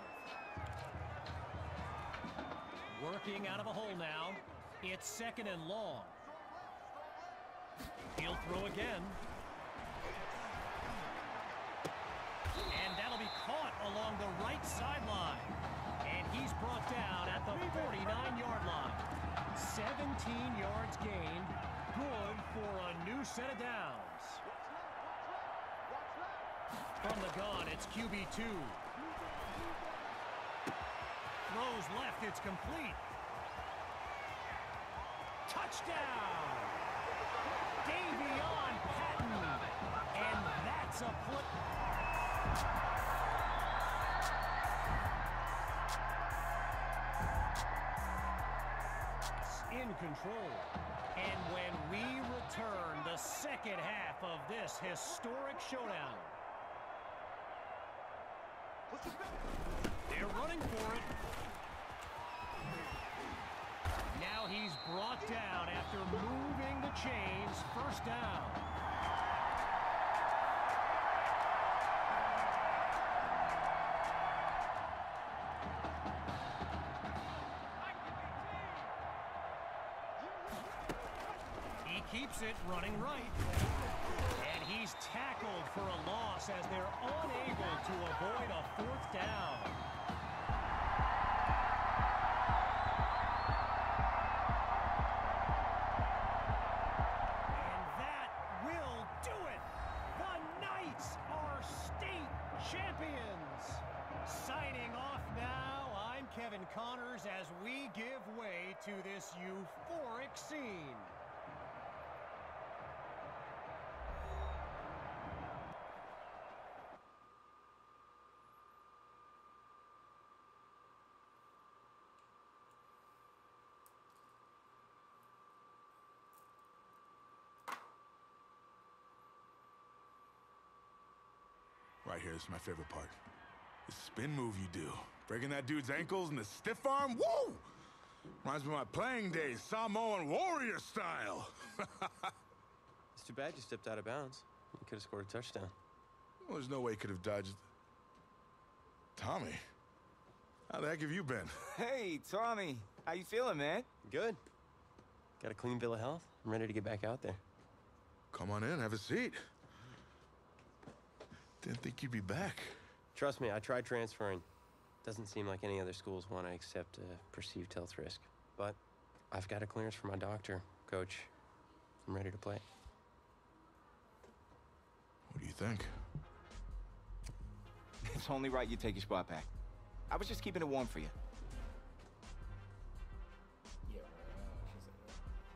Working out of a hole now. It's 2nd and long. He'll throw again. And that'll be caught along the right sideline. And he's brought down at the 49-yard line. 17 yards gained. Good for a new set of downs. From the gun, it's QB2. Throws left, it's complete. Touchdown! Davion Patton. And that's a put. In control. And when we return, the 2nd half of this historic showdown. They're running for it. Now he's brought down after moving the chains. 1st down. He keeps it running right. And he's tackled for a loss as they're unable to avoid a 4th down. And that will do it. The Knights are state champions. Signing off now, I'm Kevin Connors as we give way to this euphoric scene. right here. This is my favorite part. The spin move you do. Breaking that dude's ankles and the stiff arm. Woo! Reminds me of my playing days, Samoan warrior style. It's too bad you stepped out of bounds. You could have scored a touchdown. Well, there's no way he could have dodged. Tommy, how the heck have you been? Hey, Tommy. How you feeling, man? Good. Got a clean bill of health. I'm ready to get back out there. Come on in, have a seat. Didn't think you'd be back. Trust me, I tried transferring. Doesn't seem like any other schools want to accept a perceived health risk. But I've got a clearance from my doctor, Coach. I'm ready to play. What do you think? It's only right you take your spot back. I was just keeping it warm for you.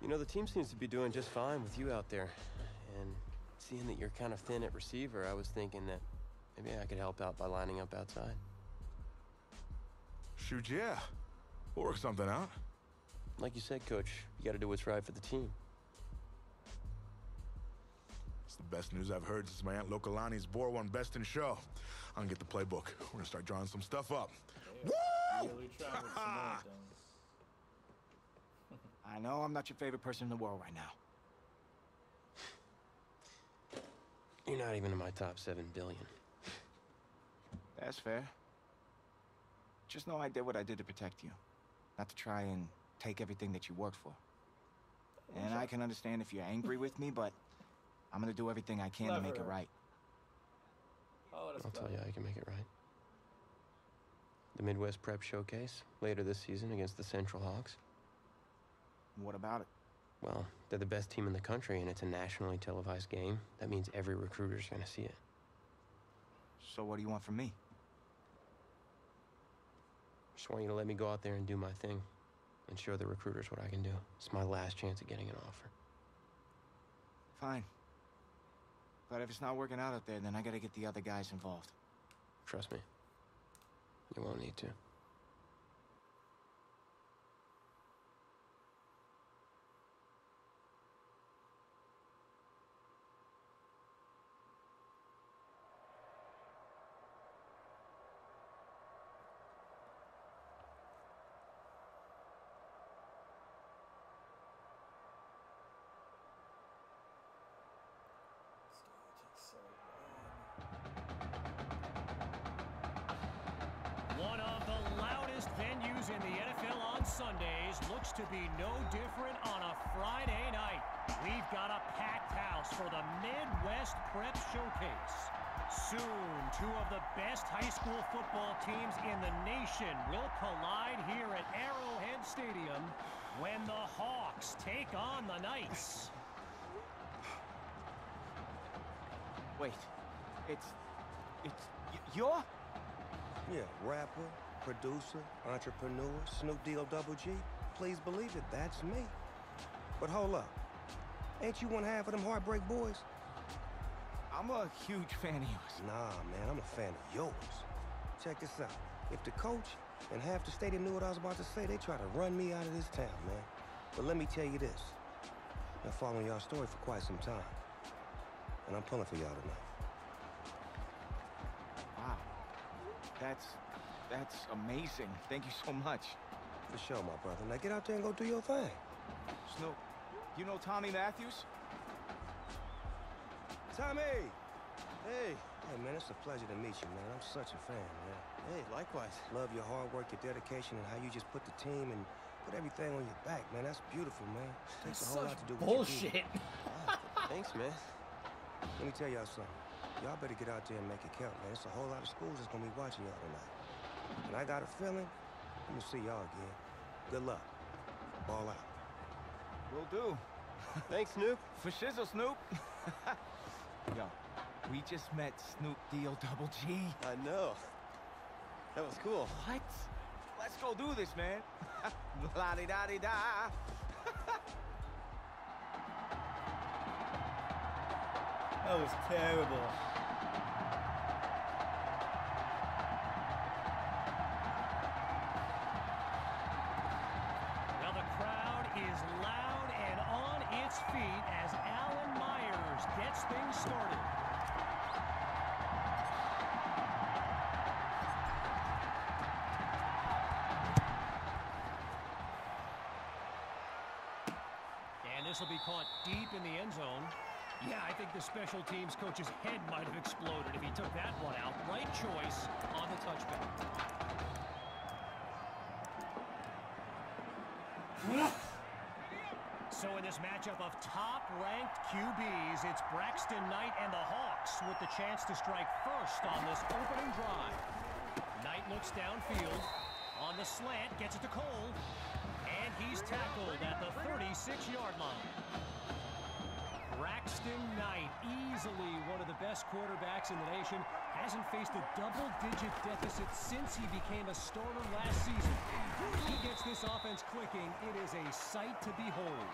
You know, the team seems to be doing just fine with you out there. And seeing that you're kind of thin at receiver, I was thinking that maybe I could help out by lining up outside. Shoot, yeah. We'll work something out. Like you said, Coach, you got to do what's right for the team. It's the best news I've heard since my Aunt Lokalani's Boar won Best in Show. I'm gonna get the playbook. We're gonna start drawing some stuff up. Woo! Really trying with some more things. I know I'm not your favorite person in the world right now. You're not even in my top 7 billion. That's fair. Just know I did what I did to protect you. Not to try and take everything that you worked for. And I can understand if you're angry with me, but I'm gonna do everything I can to make it right. I'll tell you how you can make it right. The Midwest Prep Showcase, later this season against the Central Hawks. What about it? Well, they're the best team in the country, and it's a nationally televised game. That means every recruiter's gonna see it. So what do you want from me? Just want you to let me go out there and do my thing. And show the recruiters what I can do. It's my last chance at getting an offer. Fine. But if it's not working out there, then I gotta get the other guys involved. Trust me. You won't need to. One of the loudest venues in the NFL on Sundays looks to be no different on a Friday night. We've got a packed house for the Midwest Prep Showcase. Soon, 2 of the best high school football teams in the nation will collide here at Arrowhead Stadium when the Hawks take on the Knights. Wait, you're? Yeah, rapper, producer, entrepreneur, Snoop D-O double G. Please believe it, that's me. But hold up, ain't you one half of them Heartbreak Boys? I'm a huge fan of yours. Nah, man, I'm a fan of yours. Check this out. If the coach and half the stadium knew what I was about to say, they try to run me out of this town, man. But let me tell you this. I've been following y'all story for quite some time. And I'm pulling for y'all tonight. Wow. That's amazing. Thank you so much. For sure, my brother. Now get out there and go do your thing. Snoop, you know Tommy Matthews? Tommy! Hey, man, it's a pleasure to meet you, man. I'm such a fan, man. Hey, likewise. Love your hard work, your dedication, and how you just put the team and put everything on your back, man. That's beautiful, man. Takes a whole lot to do what bullshit. you do. Thanks, man. Let me tell y'all something. Y'all better get out there and make it count, man. It's a whole lot of schools that's gonna be watching y'all tonight. And I got a feeling I'm gonna see y'all again. Good luck. Ball out. Will do. Thanks, Snoop. For shizzle, Snoop. Yo, we just met Snoop D-O double G. I know. That was cool. What? Let's go do this, man. La-di-da-di-da. That was terrible. Well, the crowd is loud and on its feet as Alan Myers gets things started. this will be caught deep in the end zone. Yeah, I think the special teams coach's head might have exploded if he took that one out. Right choice on the touchback. So in this matchup of top-ranked QBs, it's Braxton Knight and the Hawks with the chance to strike first on this opening drive. Knight looks downfield. On the slant, gets it to Cole. And he's tackled at the 36-yard line. Braxton Knight, easily one of the best quarterbacks in the nation, hasn't faced a double-digit deficit since he became a starter last season. He gets this offense clicking. It is a sight to behold.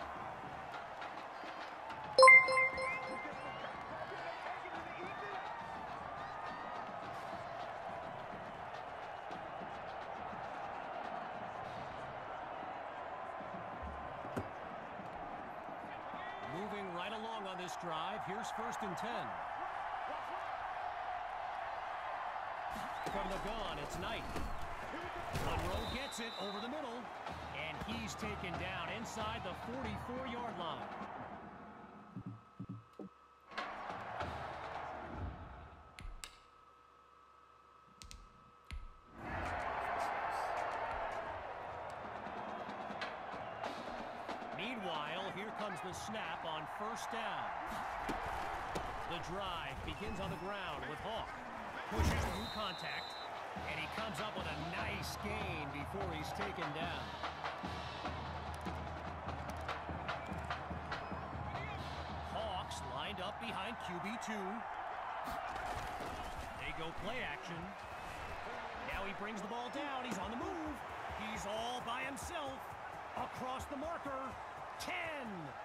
Moving right along on this drive. Here's 1st and 10. From the gun, it's Knight. Monroe gets it over the middle, and he's taken down inside the 44-yard line. Meanwhile, here comes the snap on 1st down. The drive begins on the ground with Hawk. Pushes through contact, and he comes up with a nice gain before he's taken down. Hawks lined up behind QB2. They go play action. Now he brings the ball down. He's on the move. He's all by himself. Across the marker. 10.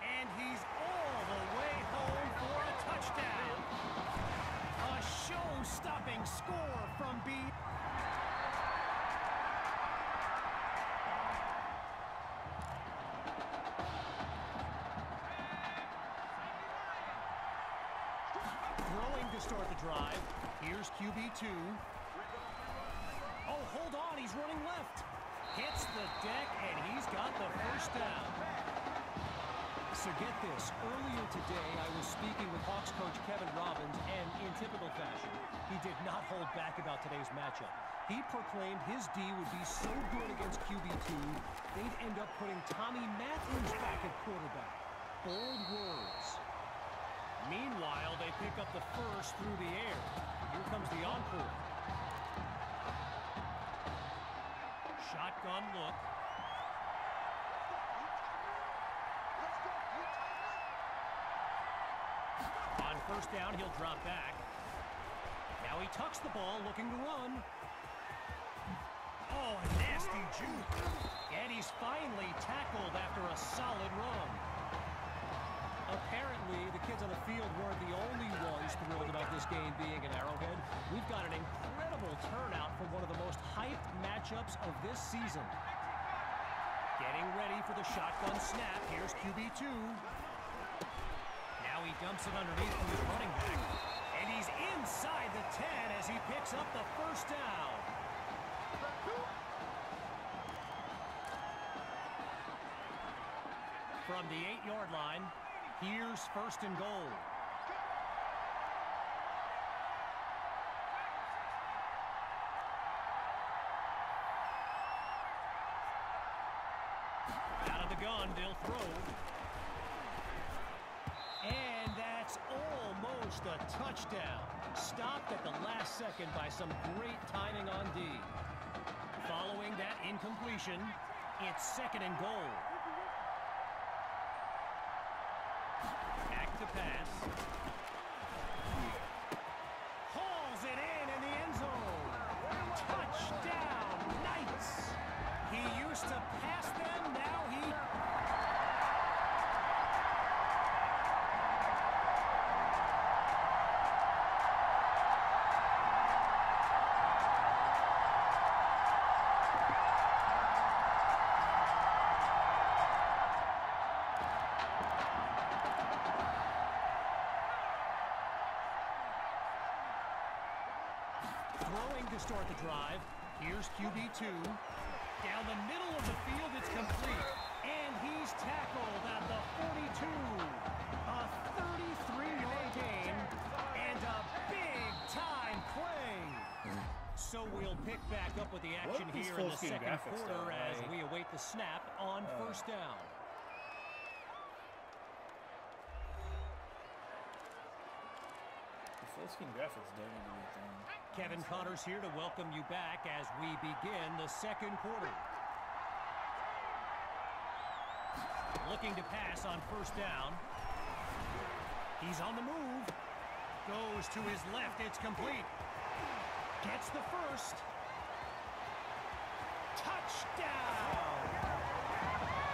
And he's all the way home for a touchdown. A show-stopping score from B. Throwing to start the drive. Here's QB2. Oh, hold on. He's running left. Hits the deck, and he's got the 1st down. So get this, earlier today I was speaking with Hawks coach Kevin Robbins, and in typical fashion, he did not hold back about today's matchup. He proclaimed his D would be so good against QB2, they'd end up putting Tommy Matthews back at quarterback. Bold words. Meanwhile, they pick up the 1st through the air. Here comes the encore. Shotgun look. On 1st down, he'll drop back. Now he tucks the ball, looking to run. Oh, a nasty juke. And he's finally tackled after a solid run. Apparently, the kids on the field weren't the only ones thrilled about this game being at Arrowhead. We've got an incredible turnout for one of the most hyped matchups of this season. Getting ready for the shotgun snap. Here's QB2. Now he dumps it underneath from his running back. And he's inside the 10 as he picks up the 1st down. From the 8-yard line, here's 1st and goal. Out of the gun, they'll throw. And that's almost a touchdown. Stopped at the last second by some great timing on D. Following that incompletion, it's 2nd and goal. Back to pass. Hauls it in the end zone. Touchdown, Knights. He used to pass them, now he... Throwing to start the drive. Here's QB2. Down the middle of the field, it's complete. And he's tackled at the 42 So we'll pick back up with the action here in the second quarter as we await the snap on first down. The full screen graphics don't need to be a thing. Kevin Connors here to welcome you back as we begin the second quarter. Looking to pass on first down. He's on the move. Goes to his left. It's complete. Gets the first. Touchdown!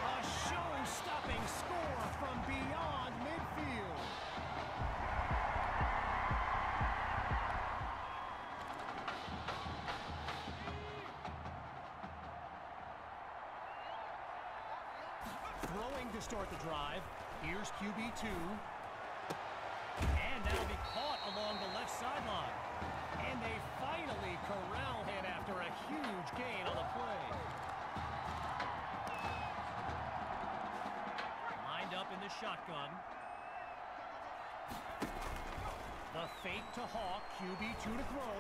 A show-stopping score from beyond midfield. Throwing to start the drive. Here's QB2. And that'll be caught along the left sideline. And they finally corral him after a huge gain on the play. Lined up in the shotgun. The fake to Hawk. QB2 to throw.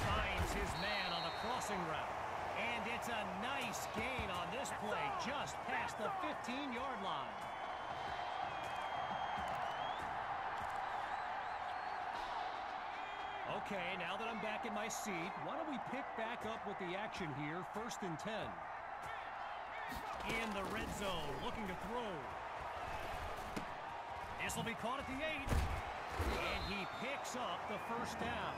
Finds his man on the crossing route. And it's a nice gain on this play, just past the 15-yard line. Okay, now that I'm back in my seat, why don't we pick back up with the action here, 1st and 10. In the red zone, looking to throw. This will be caught at the 8. And he picks up the first down.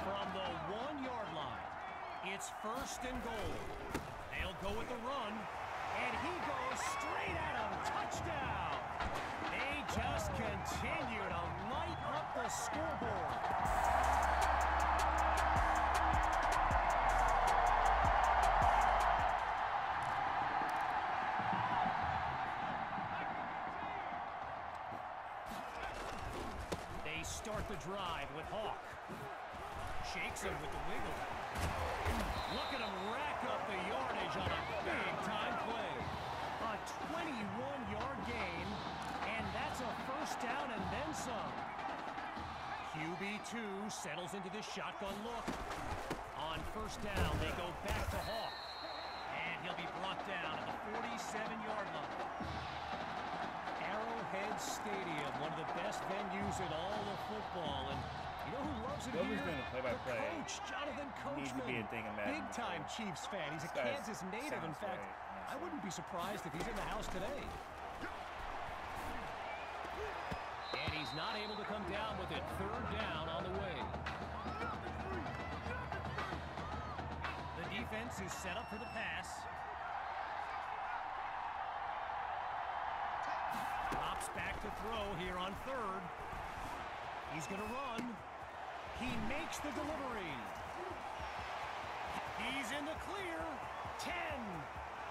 From the 1-yard line, it's 1st and goal. They'll go with the run, and he goes straight at him. Touchdown! They just continue to light up the scoreboard. They start the drive with Hawk. Shakes him with the wiggle. Look at him rack up the yardage on a big-time play. A 21-yard gain, and that's a first down and then some. QB2 settles into the shotgun look. On first down, they go back to Hawk. And he'll be brought down at the 47-yard line. Arrowhead Stadium, one of the best venues in all of football, and you know who loves it here? Doing the play-by-play. The coach, Jonathan Coachman. Needs to be a thing in Madden. Big-time Chiefs fan. He's a Kansas native. In fact, I wouldn't be surprised if he's in the house today. And he's not able to come down with it. 3rd down on the way. The defense is set up for the pass. Drops back to throw here on 3rd. He's going to run. He makes the delivery. He's in the clear. 10.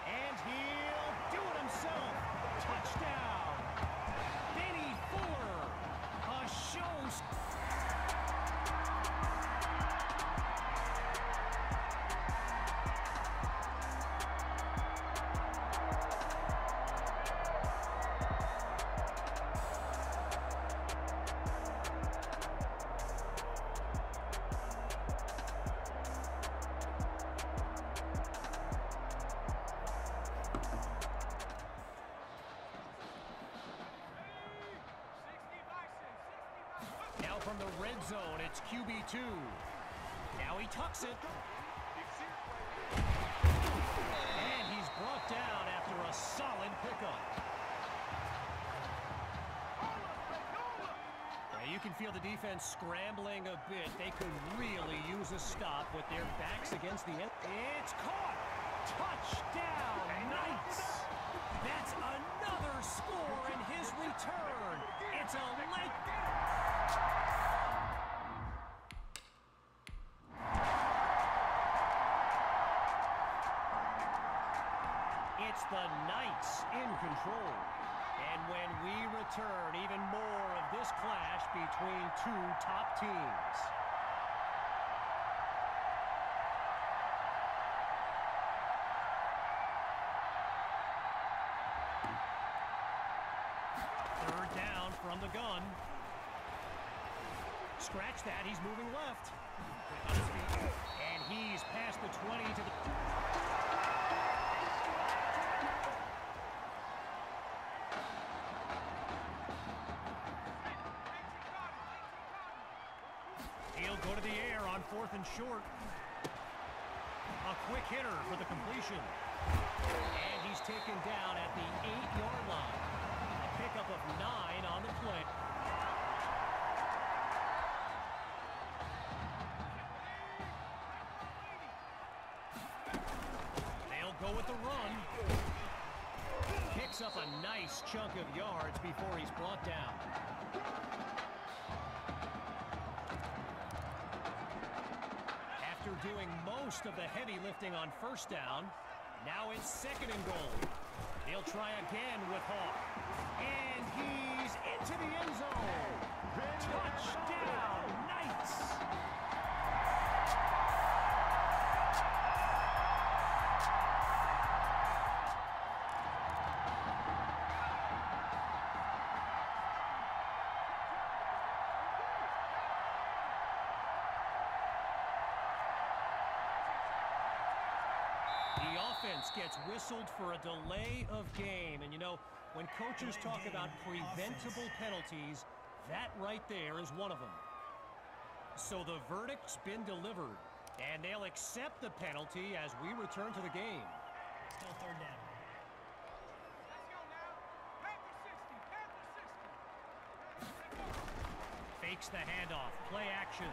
And he'll do it himself. Touchdown. Benny Fuller. A show. From the red zone, it's QB2. Now he tucks it. And he's brought down after a solid pickup. Now you can feel the defense scrambling a bit. They could really use a stop with their backs against the end. It's caught! Touchdown, Knights! That's another score in his return. It's a late... It's the Knights in control. And when we return, even more of this clash between two top teams. Third down. from the gun. Scratch that. He's moving left. Quick on his feet. And he's past the 20 to the... He'll go to the air on 4th and short. A quick hitter for the completion. And he's taken down at the 8-yard line. A pickup of 9 on the play. They'll go with the run. Picks up a nice chunk of yards before he's brought down. After doing most of the heavy lifting on 1st down, now it's 2nd and goal. He'll try again with Hawk. And he's into the end zone. Touchdown, Knights! The offense gets whistled for a delay of game. And, you know, when coaches talk about preventable penalties, that right there is one of them. So the verdict's been delivered, and they'll accept the penalty as we return to the game. Still 3rd down. Fakes the handoff. Play action.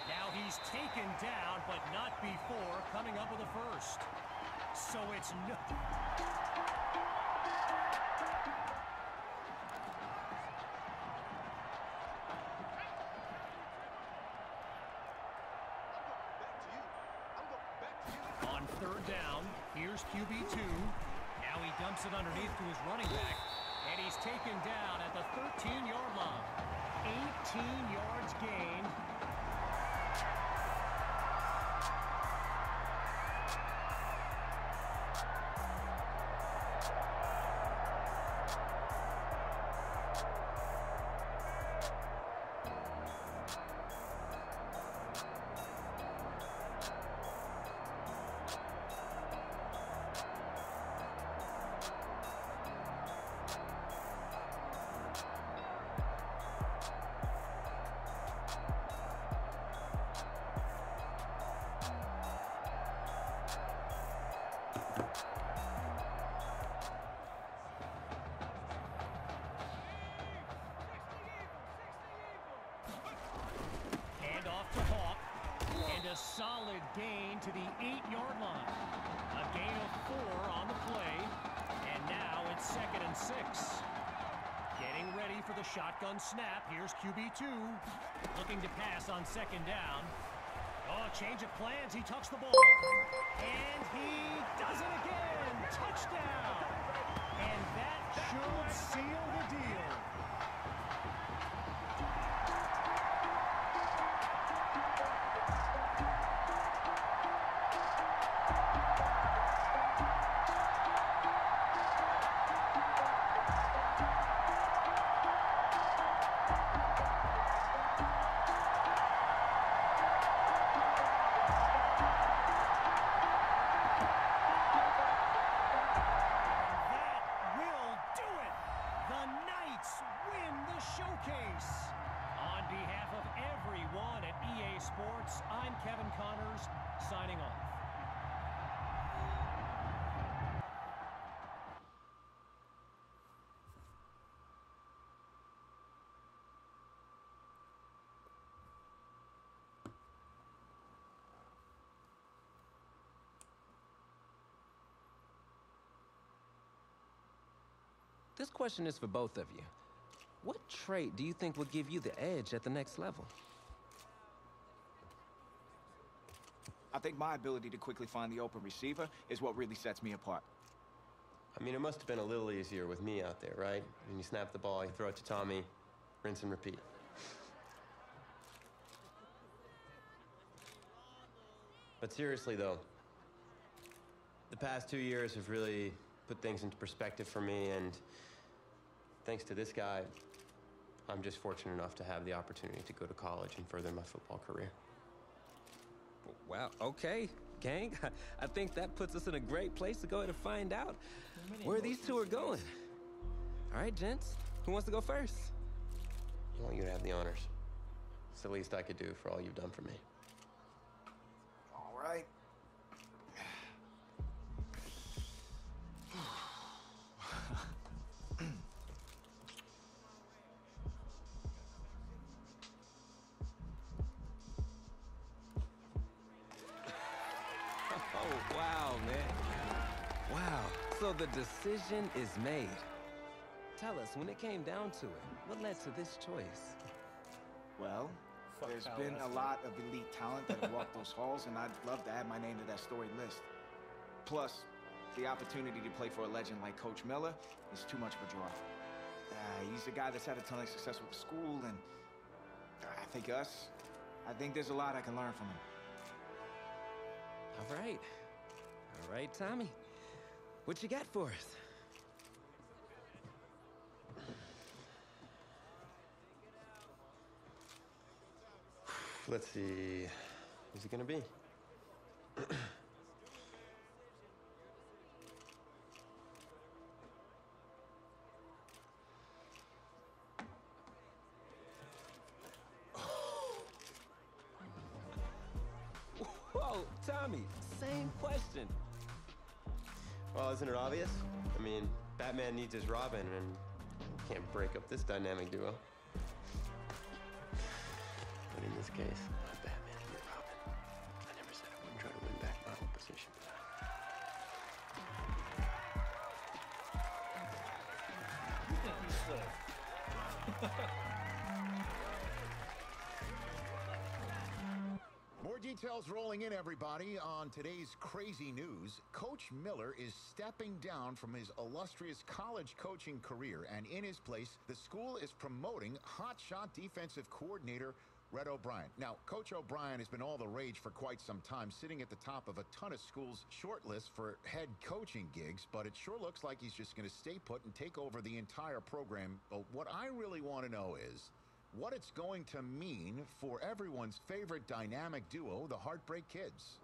Now he's taken down, but not before coming up with a 1st. So it's no... On 3rd down, here's QB2. Now he dumps it underneath to his running back, and he's taken down at the 13-yard line. 18 yards gained. Solid gain to the 8-yard line. A gain of 4 on the play. And now it's 2nd and 6. Getting ready for the shotgun snap. Here's QB2. Looking to pass on 2nd down. Oh, change of plans. He tucks the ball. And he does it again. Touchdown. And that should seal the deal. Signing off. This question is for both of you. What trait do you think will give you the edge at the next level? I think my ability to quickly find the open receiver is what really sets me apart. I mean, it must have been a little easier with me out there, right? When you snap the ball, you throw it to Tommy, rinse and repeat. But seriously, though, the past 2 years have really put things into perspective for me, and thanks to this guy, I'm just fortunate enough to have the opportunity to go to college and further my football career. Wow, okay, gang. I think that puts us in a great place to go ahead and find out where these two are going. All right, gents, who wants to go first? I want you to have the honors. It's the least I could do for all you've done for me. All right. Oh, wow, man. Wow. So the decision is made. Tell us, when it came down to it, what led to this choice? Well, there's been a lot of elite talent that have walked those halls, and I'd love to add my name to that storied list. Plus, the opportunity to play for a legend like Coach Miller is too much of a draw. He's a guy that's had a ton of success with the school, and I think there's a lot I can learn from him. All right. All right, Tommy. What you got for us? Let's see. Who's it gonna be? Whoa, Tommy, same question. Well, isn't it obvious? I mean, Batman needs his Robin, and you can't break up this dynamic duo. But in this case, I'm Batman and you're Robin. I never said I wouldn't try to win back my own position. You think he's slow? More details rolling in, everybody. On today's crazy news, Coach Miller is stepping down from his illustrious college coaching career, and in his place, the school is promoting hotshot defensive coordinator Red O'Brien. Now, Coach O'Brien has been all the rage for quite some time, sitting at the top of a ton of schools' shortlists for head coaching gigs, but it sure looks like he's just going to stay put and take over the entire program. But what I really want to know is what it's going to mean for everyone's favorite dynamic duo, the Heartbreak Kids.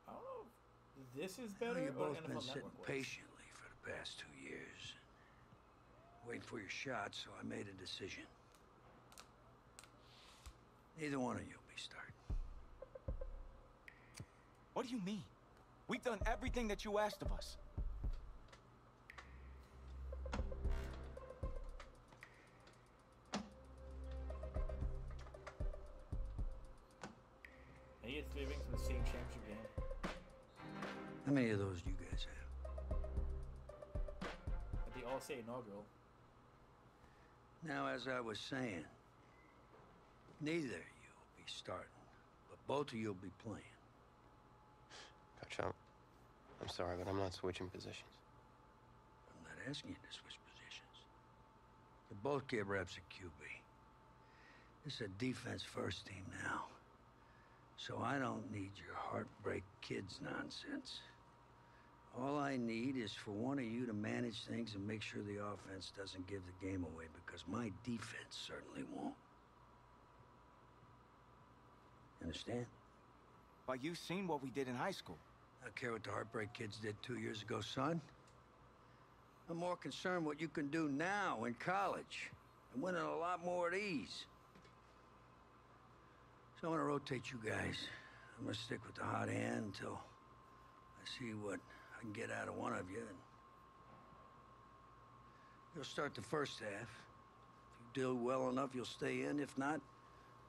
I don't know if this is better. You've or both been NFL sitting Network patiently for the past 2 years, waiting for your shot, so I made a decision. Neither one of you will be starting. What do you mean? We've done everything that you asked of us. And he gets 3 rings from the same championship game. How many of those do you guys have? At the All-State inaugural. Now, as I was saying, neither of you will be starting, but both of you will be playing. Coach, I'm sorry, but I'm not switching positions. I'm not asking you to switch positions. You both get reps at QB. This is a defense-first team now. So I don't need your Heartbreak Kids nonsense. All I need is for one of you to manage things and make sure the offense doesn't give the game away, because my defense certainly won't. Understand? But you've seen what we did in high school. I don't care what the Heartbreak Kids did 2 years ago, son. I'm more concerned what you can do now in college and winning a lot more at ease. So I'm gonna rotate you guys. I'm gonna stick with the hot hand until I see what I can get out of one of you. And you'll start the first half. If you do well enough, you'll stay in. If not,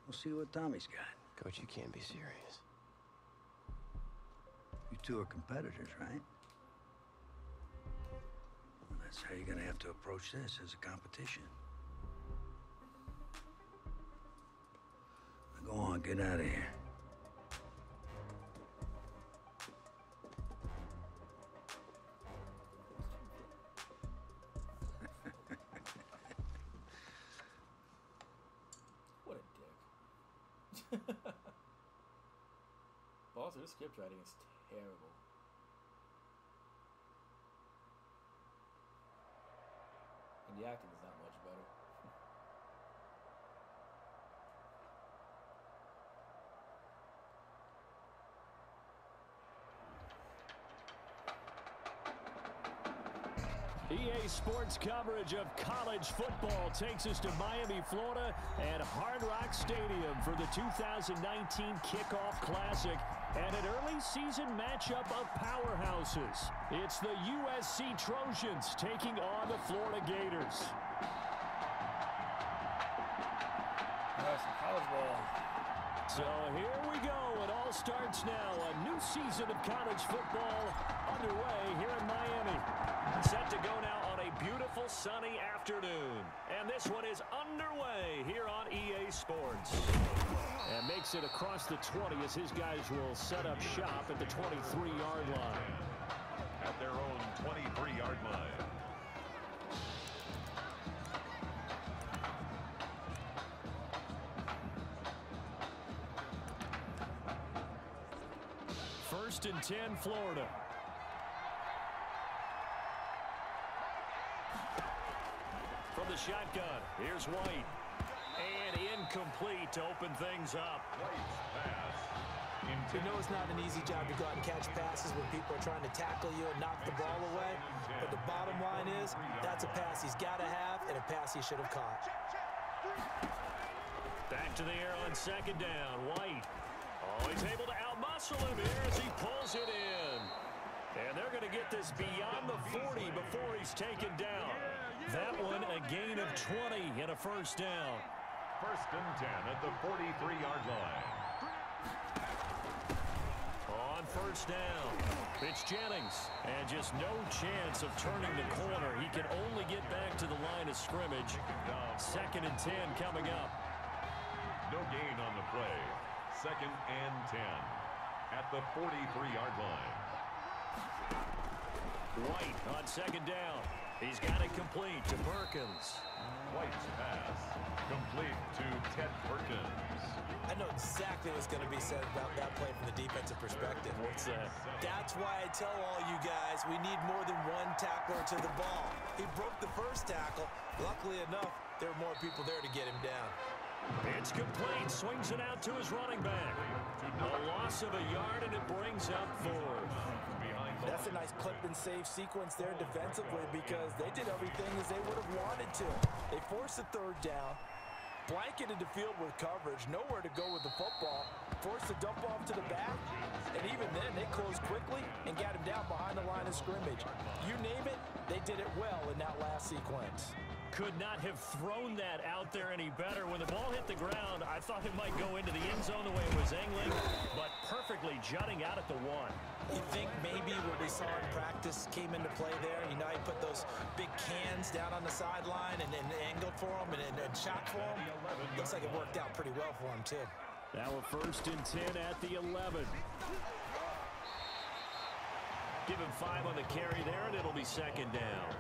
we'll see what Tommy's got. Coach, you can't be serious. You two are competitors, right? Well, that's how you're gonna have to approach this, as a competition. Now go on, get out of here. What a dick. Boss, this script writing is terrible. the acting is not much better. EA Sports coverage of college football takes us to Miami, Florida, and Hard Rock Stadium for the 2019 Kickoff Classic and an early season matchup of powerhouses. It's the USC Trojans taking on the Florida Gators. Some college ball. So here we go. It all starts now. A new season of college football underway here in Miami. Set to go now on a beautiful sunny afternoon. And this one is underway here on EA Sports. And makes it across the 20 as his guys will set up shop at the 23-yard line. At their own 23-yard line. First and 10, Florida. From the shotgun, here's White. And incomplete to open things up. White's pass. You know it's not an easy job to go out and catch passes when people are trying to tackle you and knock the ball away. But the bottom line is, that's a pass he's got to have and a pass he should have caught. Back to the air on second down. White. Oh, he's able to outmuscle him here as he pulls it in. And they're going to get this beyond the 40 before he's taken down. That one a gain of 20 and a first down. First and 10 at the 43-yard line. On first down, it's Jennings. And just no chance of turning the corner. He can only get back to the line of scrimmage. Second and 10 coming up. No gain on the play. Second and 10 at the 43-yard line. White on second down. He's got it complete to Perkins. White's pass complete to Ted Perkins. I know exactly what's going to be said about that play from the defensive perspective. What's that? That's why I tell all you guys we need more than one tackler to the ball. He broke the first tackle. Luckily enough, there were more people there to get him down. It's complete. Swings it out to his running back. A loss of a yard, and it brings up fourth. That's a nice clip and save sequence there defensively because they did everything as they would have wanted to. They forced the third down, blanketed the field with coverage, nowhere to go with the football, forced the dump off to the back, and even then they closed quickly and got him down behind the line of scrimmage. You name it, they did it well in that last sequence. Could not have thrown that out there any better. When the ball hit the ground, I thought it might go into the end zone the way it was angling, but perfectly jutting out at the one. You think maybe what we saw in practice came into play there? You know, he put those big cans down on the sideline and angled for him and shot for him. Looks like it worked out pretty well for him, too. Now a first and 10 at the 11. Give him 5 on the carry there, and it'll be second down.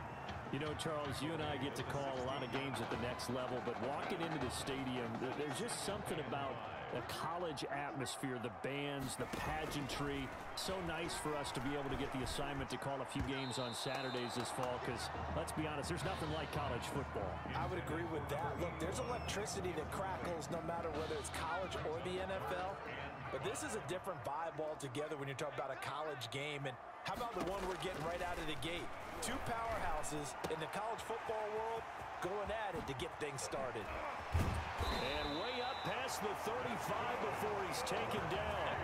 You know, Charles, you and I get to call a lot of games at the next level, but walking into the stadium, there's just something about the college atmosphere, the bands, the pageantry. So nice for us to be able to get the assignment to call a few games on Saturdays this fall because, let's be honest, there's nothing like college football. I would agree with that. Look, there's electricity that crackles no matter whether it's college or the NFL. But this is a different vibe altogether when you're talking about a college game. And how about the one we're getting right out of the gate? 2 powerhouses in the college football world going at it to get things started. And way up past the 35 before he's taken down.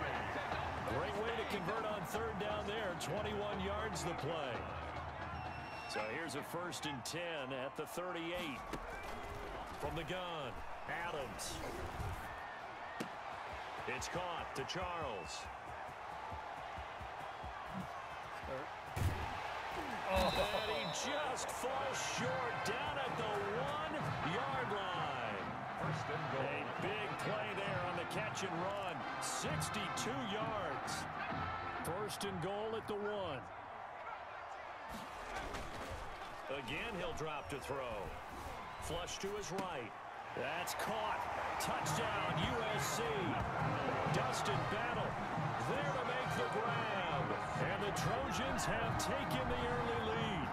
Great way to convert on third down there. 21 yards the play. So here's a first and 10 at the 38. From the gun, Adams. It's caught to Charles. And he just falls short down at the 1-yard line. First and goal. A big play there on the catch and run. 62 yards. First and goal at the 1. Again, he'll drop to throw. Flush to his right. That's caught. Touchdown, USC. Dustin Battle there to make the grab. And the Trojans have taken the early lead.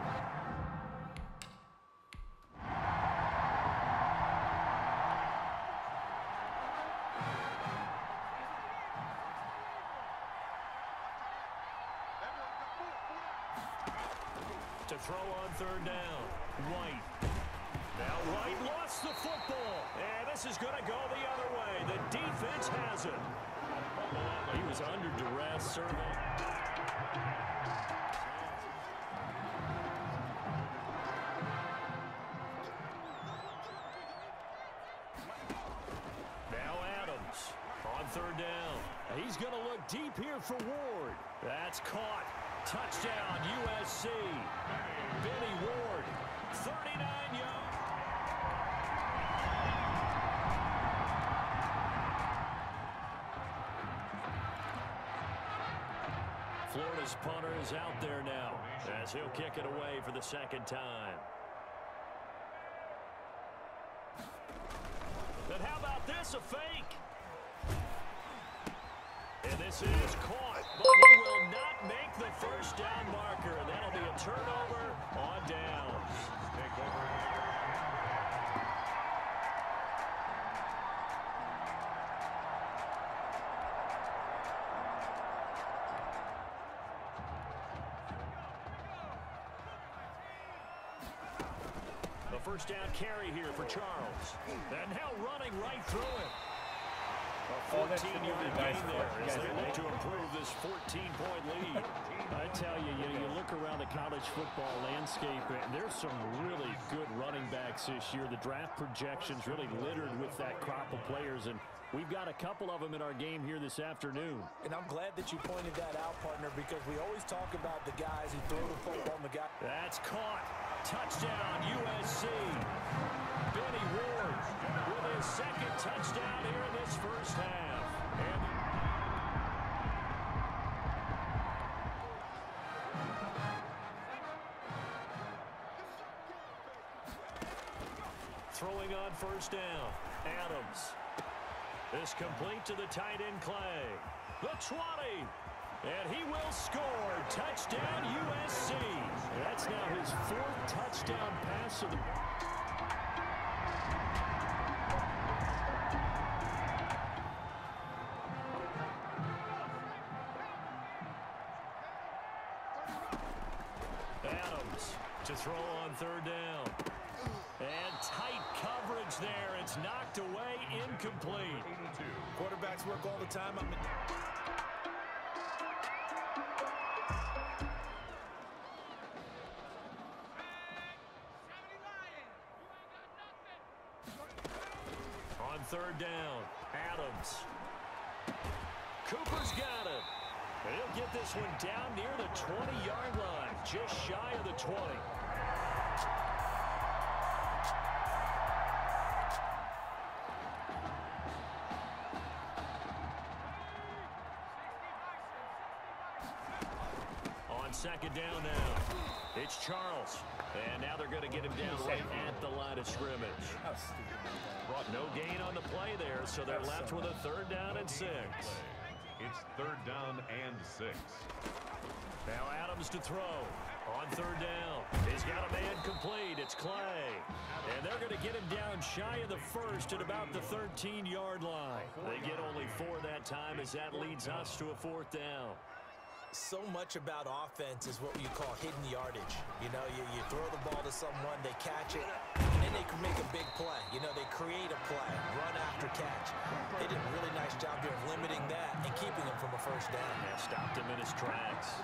to throw on third down. White. Now White lost the football. And this is going to go the other way. The defense has it. He was under duress, serving. Now Adams on third down. He's going to look deep here for Ward. That's caught. Touchdown, USC. Benny Ward, 39 yards. Florida's punter is out there now as he'll kick it away for the second time. And how about this, a fake? And this is caught, but he will not make the first down marker. And that'll be a turnover on downs. The first down carry here for Charles. And now running right through it. A 14-yard gain there as they look to improve this 14-point lead. I tell you, you look around the college football landscape, and there's some really good running backs this year. The draft projections really littered with that crop of players, and we've got a couple of them in our game here this afternoon. And I'm glad that you pointed that out, partner, because we always talk about the guys who throw the football on the guy. That's caught. Touchdown, USC. Benny Ward with his second touchdown here in this first half. And throwing on first down, Adams. This complete to the tight end, Clay. The 20. And he will score. Touchdown, USC. That's now his fourth touchdown pass of the... Adams to throw on third down. And tight coverage there. It's knocked away, incomplete. Quarterbacks work all the time. On third down, Adams. Cooper's got it. And he'll get this one down near the 20-yard line, just shy of the 20. On second down now, it's Charles. And now they're going to get him down right at the line of scrimmage. No gain on the play there, so they're left with a third down and 6. It's third down and 6. Now Adams to throw. On third down, he's got a man complete. It's Clay. And they're going to get him down shy of the first at about the 13-yard line. They get only 4 that time as that leads us to a fourth down. So much about offense is what you call hidden yardage. You know, you throw the ball to someone, they catch it, and then they can make a big play. You know, they create a play, run after catch. They did a really nice job here of limiting that and keeping him from a first down. Yeah, stopped him in his tracks.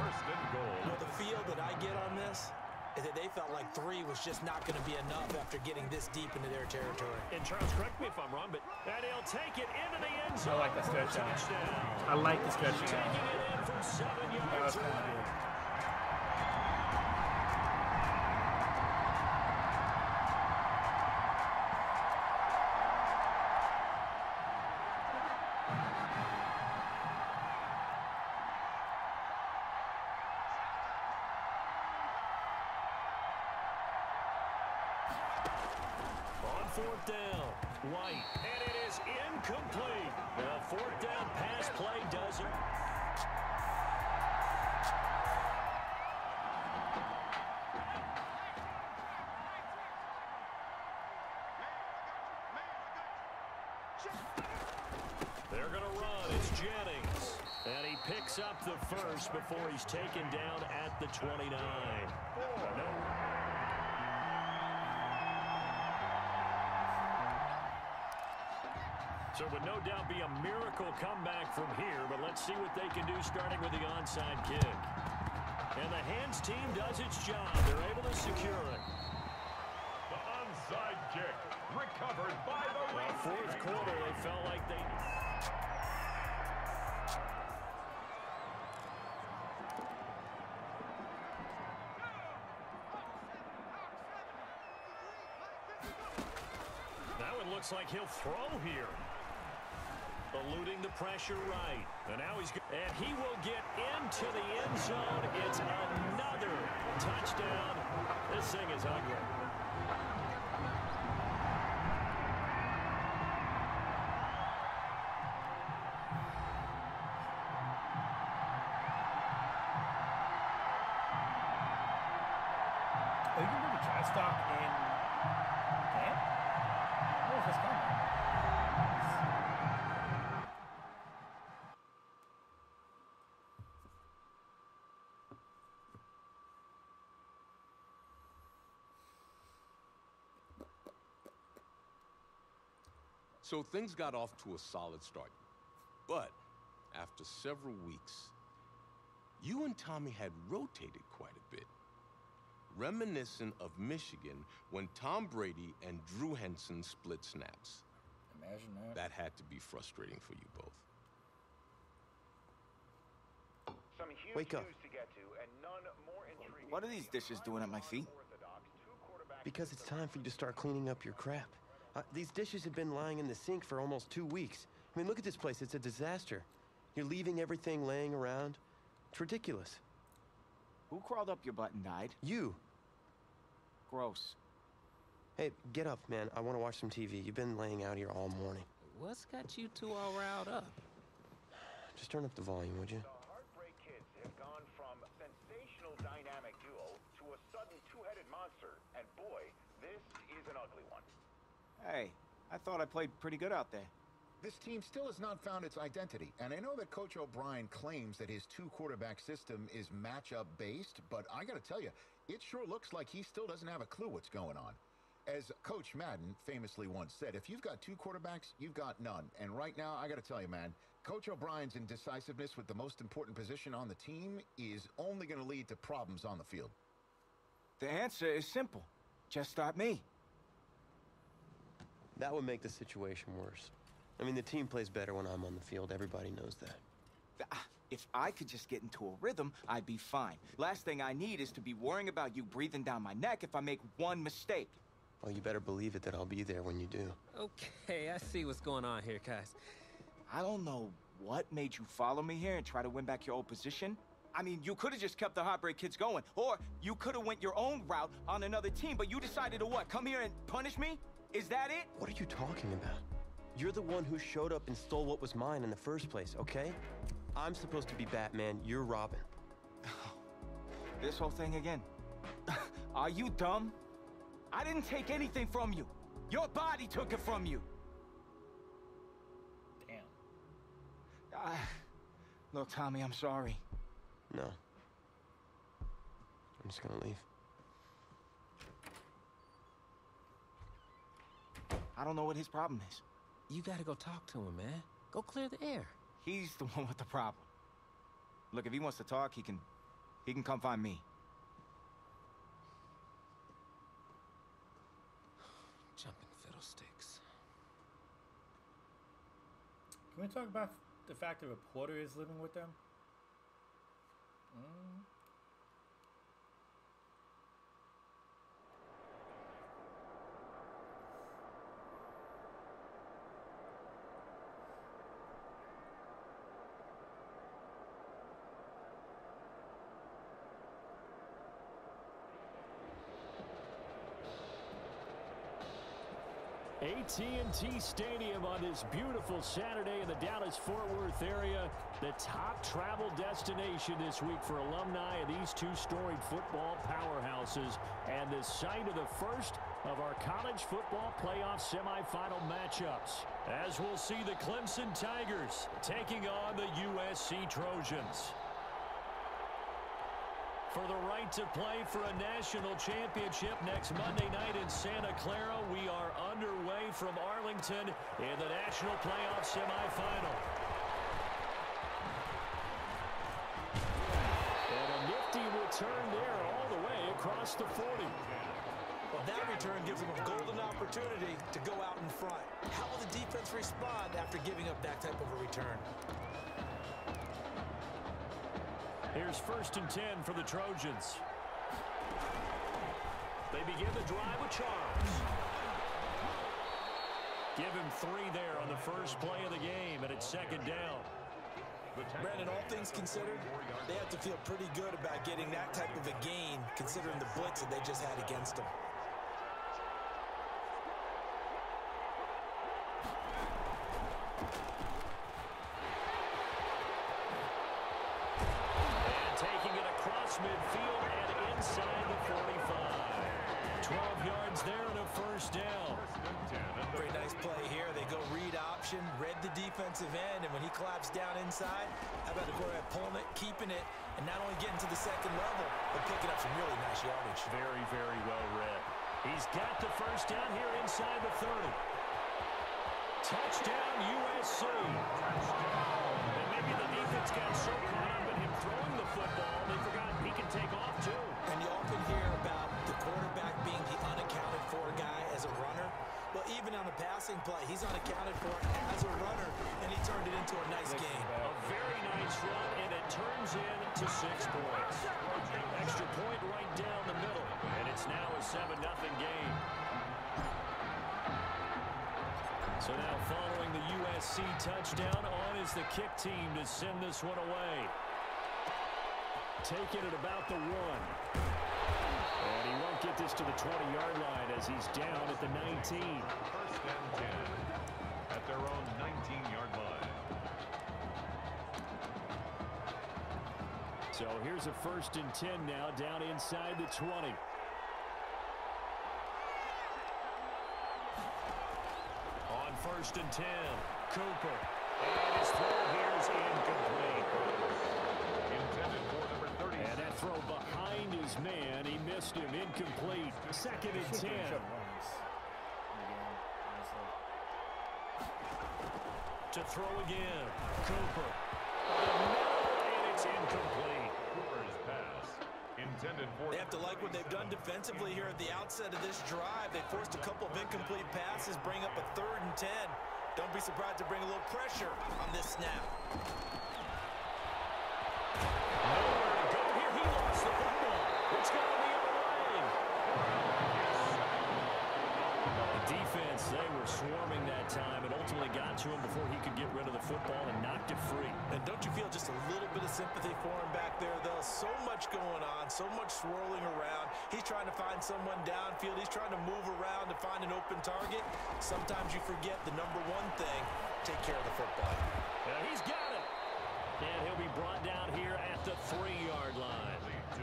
First and goal. You know, the feel that I get on this is that they felt like 3 was just not going to be enough after getting this deep into their territory. And Charles, correct me if I'm wrong, but he'll take it into the end zone. I like the stretch out. I like the stretch out. Taking it in from 7 yards away. Fourth down, White, and it is incomplete. The fourth down pass play does it. They're going to run. It's Jennings, and he picks up the first before he's taken down at the 29. No. So it would no doubt be a miracle comeback from here, but let's see what they can do starting with the onside kick. And the hands team does its job. They're able to secure it. The onside kick recovered by the fourth quarter, they felt like they... Now it looks like he'll throw here. Eluding the pressure right. And now he's... And he will get into the end zone. It's another touchdown. This thing is ugly. Oh, you can move a dry stock in camp? Where is this coming? So things got off to a solid start. But after several weeks, you and Tommy had rotated quite a bit. Reminiscent of Michigan when Tom Brady and Drew Henson split snaps. Imagine that. That had to be frustrating for you both. Some huge Wake up. news to get to, and none more intriguing. What are these dishes doing at my feet? Because it's time for you to start cleaning up your crap. These dishes have been lying in the sink for almost 2 weeks. I mean, look at this place. It's a disaster. You're leaving everything laying around. It's ridiculous. Who crawled up your butt and died? You. Gross. Hey, get up, man. I want to watch some TV. You've been laying out here all morning. What's got you two all riled up? Just turn up the volume, would you? The Heartbreak Kids have gone from sensational dynamic duo to a sudden two-headed monster. And boy, this is an ugly one. Hey, I thought I played pretty good out there. This team still has not found its identity, and I know that Coach O'Brien claims that his two-quarterback system is matchup-based, but I gotta tell you, it sure looks like he still doesn't have a clue what's going on. As Coach Madden famously once said, if you've got two quarterbacks, you've got none. And right now, I gotta tell you, man, Coach O'Brien's indecisiveness with the most important position on the team is only gonna lead to problems on the field. The answer is simple. Just start me. That would make the situation worse. I mean, the team plays better when I'm on the field. Everybody knows that. If I could just get into a rhythm, I'd be fine. Last thing I need is to be worrying about you breathing down my neck if I make one mistake. Well, you better believe it that I'll be there when you do. Okay, I see what's going on here, guys. I don't know what made you follow me here and try to win back your old position. I mean, you could have just kept the Heartbreak Kids going, or you could have went your own route on another team, but you decided to what? Come here and punish me? Is that it? What are you talking about? You're the one who showed up and stole what was mine in the first place, okay? I'm supposed to be Batman, you're Robin. This whole thing again. Are you dumb? I didn't take anything from you. Your body took it from you. Damn. Look, Tommy, I'm sorry. No. I'm just gonna leave. I don't know what his problem is. You gotta go talk to him, man. Go clear the air. He's the one with the problem. Look, if he wants to talk, he can come find me. Jumping fiddlesticks. Can we talk about the fact that a reporter is living with them? AT&T Stadium on this beautiful Saturday in the Dallas-Fort Worth area. The top travel destination this week for alumni of these two storied football powerhouses. And the site of the first of our college football playoff semifinal matchups. As we'll see the Clemson Tigers taking on the USC Trojans. For the right to play for a national championship next Monday night in Santa Clara, we are underway from Arlington in the national playoff semifinal. And a nifty return there all the way across the 40. Well, that return gives them a golden opportunity to go out in front. How will the defense respond after giving up that type of a return? Here's 1st and 10 for the Trojans. They begin the drive with Charles. Give him 3 there on the first play of the game, and it's 2nd down. Brandon, all things considered, they have to feel pretty good about getting that type of a gain, considering the blitz that they just had against them. Midfield and inside the 45. 12 yards there and a 1st down. Very nice play here. They go read option, read the defensive end, and when he collapsed down inside, how about the quarterback pulling it, keeping it, and not only getting to the 2nd level, but picking up some really nice yardage. Very, very well read. He's got the 1st down here inside the 30. Touchdown USC. And maybe the defense got so caught up in him throwing the football, they forgot he can take off too. And you often hear about the quarterback being the unaccounted for guy as a runner. Well, even on a passing play, he's unaccounted for as a runner, and he turned it into a nice game. A very nice run, and it turns into 6 points. Extra point right down the middle, and it's now a 7-0 game. So now following the USC touchdown, on is the kick team to send this one away. Taking it about the 1. And he won't get this to the 20-yard line as he's down at the 19. 1st and 10 at their own 19-yard line. So here's a 1st and 10 now down inside the 20. On 1st and 10, Cooper. And his throw here is incomplete. Intended for number 30. And that throw behind his man. He missed him. Incomplete. 2nd and 10. To throw again. Cooper. And it's incomplete. Cooper's pass. Intended for. They have to like what they've done defensively here at the outset of this drive. They forced a couple of incomplete passes, bring up a 3rd and 10. Don't be surprised to bring a little pressure on this snap. Nowhere to go here. He lost the football. It's gone the other way. The defense, they were swarming that time and ultimately got to him before he could get rid of the football and knocked it free. And don't you feel just a little bit of sympathy for him back there, though? So much going on, so much swirling around. He's trying to find someone downfield. He's trying to move around to find an open target. Sometimes you forget the number 1 thing, take care of the football. He's got it. And he'll be brought down here at the 3-yard line.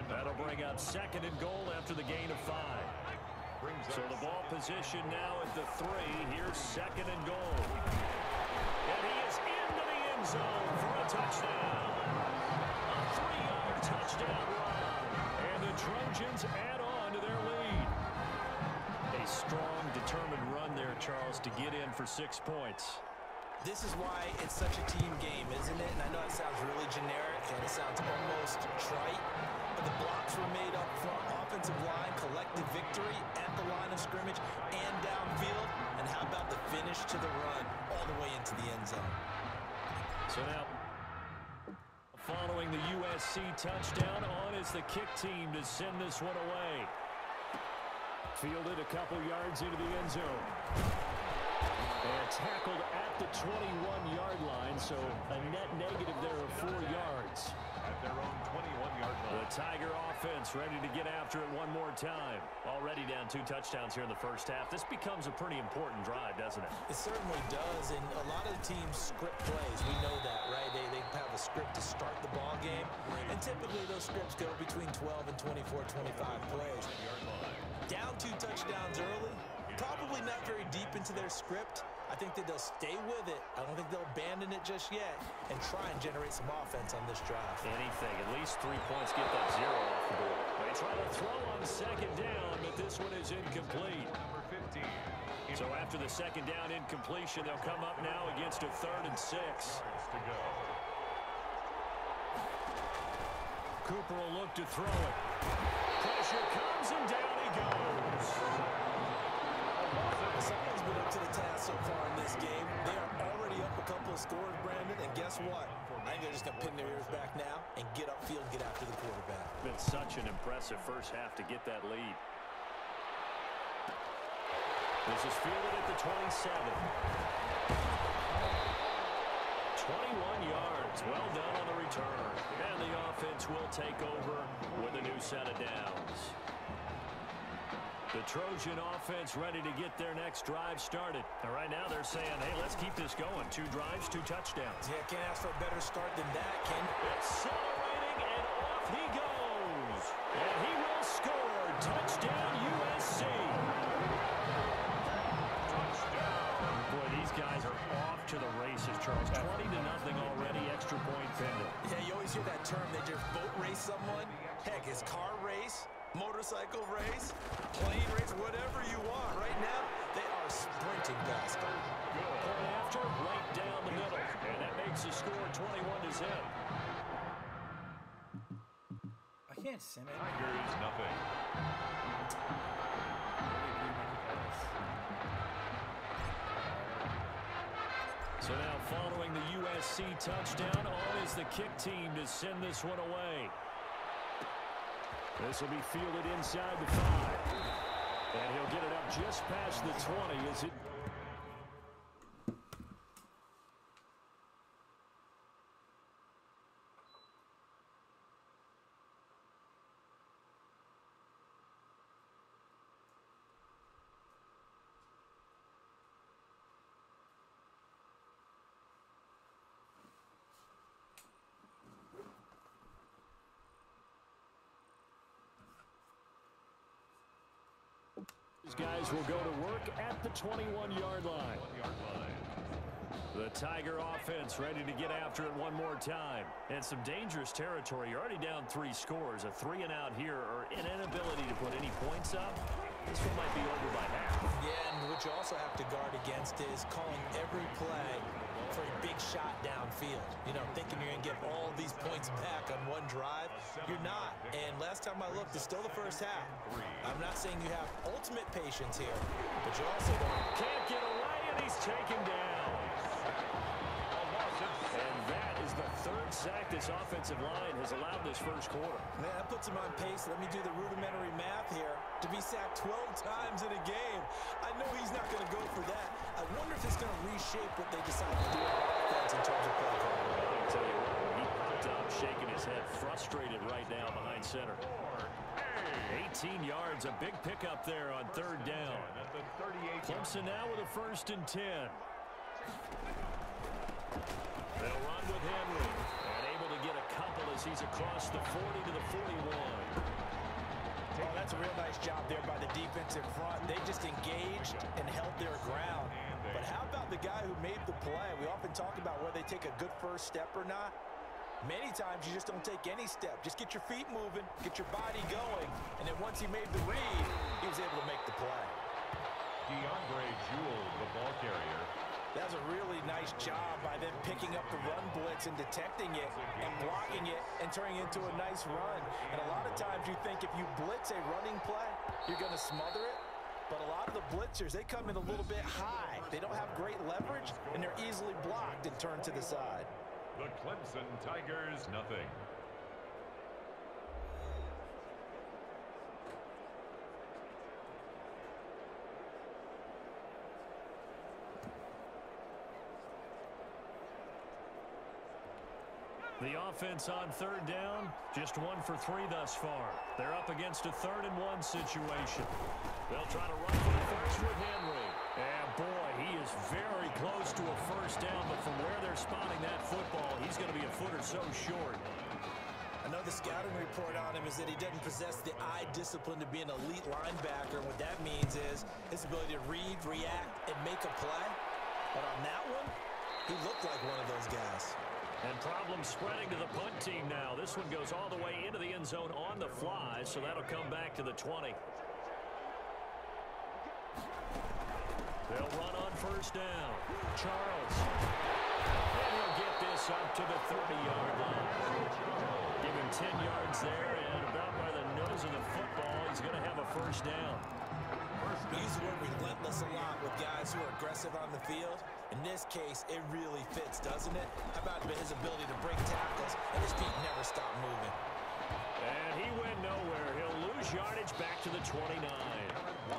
That'll bring up 2nd and goal after the gain of 5. So the ball position now at the 3. Here's 2nd and goal. And he is into the end zone for a touchdown. A 3-yard touchdown run. And the Trojans add on to their lead. A strong, determined run there, Charles, to get in for 6 points. This is why it's such a team game, isn't it? And I know it sounds really generic and it sounds almost trite, but the blocks were made up front, offensive line, collective victory at the line of scrimmage and downfield. And how about the finish to the run all the way into the end zone? So now, following the USC touchdown, on is the kick team to send this one away. Fielded a couple yards into the end zone. And tackled at the 21-yard line, so a net negative there of 4 yards. At their own 21-yard line. The Tiger offense ready to get after it one more time. Already down 2 touchdowns here in the first half. This becomes a pretty important drive, doesn't it? It certainly does, and a lot of the teams script plays. We know that, right? They have a script to start the ball game, and typically those scripts go between 12 and 24, 25 plays. Down 2 touchdowns early, probably not very deep into their script. I think that they'll stay with it. I don't think they'll abandon it just yet and try and generate some offense on this drive. Anything. At least 3 points get that 0 off the board. They try to throw on second down, but this one is incomplete. So after the second down incompletion, they'll come up now against a 3rd and 6. Cooper will look to throw it. Pressure comes, and down he goes. Someone's been up to the task so far in this game. They are already up a couple of scores, Brandon, and guess what? I think they're just going to pin their ears back now and get upfield, get after the quarterback. Been such an impressive first half to get that lead. This is fielded at the 27. 21 yards. Well done on the return. And the offense will take over with a new set of downs. The Trojan offense ready to get their next drive started. And right now they're saying, hey, let's keep this going. 2 drives, 2 touchdowns. Yeah, can't ask for a better start than that, Ken. Accelerating, and off he goes. And he will score. Touchdown, USC. Boy, these guys are off to the races, Charles. 20-0 already, extra point pending. Yeah, you always hear that term. They just boat race someone. Heck, it's car race, motorcycle race, plane race, whatever you want. Right now, they are sprinting past them. Point after, right down the middle. And that makes the score 21-0. I can't sim it. Tigers, nothing. So now following the USC touchdown, on is the kick team to send this one away. This will be fielded inside the 5. And he'll get it up just past the 20 as it... Guys will go to work at the 21-yard line. The Tiger offense ready to get after it one more time. And some dangerous territory. You're already down 3 scores. A 3 and out here, or an inability to put any points up. This one might be over by half. Yeah, and what you also have to guard against is calling every play for a big shot downfield. You know, thinking you're going to get all these points back on one drive. You're not. And last time I looked, it's still the first half. I'm not saying you have ultimate patience here, but you also don't. Can't get away, and he's taken down. And that is the 3rd sack this offensive line has allowed this first quarter. Man, that puts him on pace. Let me do the rudimentary math here. To be sacked 12 times in a game, I know he's not going to go for that. I wonder if it's going to reshape what they decide to do on offense in terms of play calling. I'll tell you what, he popped up, shaking his head, frustrated right now behind center. 18 yards, a big pickup there on 3rd down. Clemson now with a 1st and 10. They'll run with Henry, and able to get a couple as he's across the 40 to the 41. Oh, that's a real nice job there by the defense in front. They just engaged and held their ground. But how about the guy who made the play? We often talk about whether they take a good first step or not. Many times you just don't take any step. Just get your feet moving, get your body going, and then once he made the read, he was able to make the play. DeAndre Jewell, the ball carrier. That was a really nice job by them picking up the run blitz and detecting it and blocking it and turning it into a nice run. And a lot of times you think if you blitz a running play, you're going to smother it. But a lot of the blitzers, they come in a little bit high. They don't have great leverage, and they're easily blocked and turned to the side. The Clemson Tigers, nothing. The offense on third down, just 1 for 3 thus far. They're up against a 3rd and 1 situation. They'll try to run for the first with Henry. And boy, he is very close to a first down, but from where they're spotting that football, he's going to be a foot or so short. Another scouting report on him is that he doesn't possess the eye discipline to be an elite linebacker. What that means is his ability to read, react, and make a play. But on that one, he looked like one of those guys. And problems spreading to the punt team now. This one goes all the way into the end zone on the fly, so that'll come back to the 20. They'll run on first down. Charles. And he'll get this up to the 30-yard line. Give him 10 yards there, and about by the nose of the football, he's going to have a first down. We use the word relentless a lot with guys who are aggressive on the field. In this case, it really fits, doesn't it? How about his ability to break tackles and his feet never stop moving? And he went nowhere. He'll lose yardage back to the 29.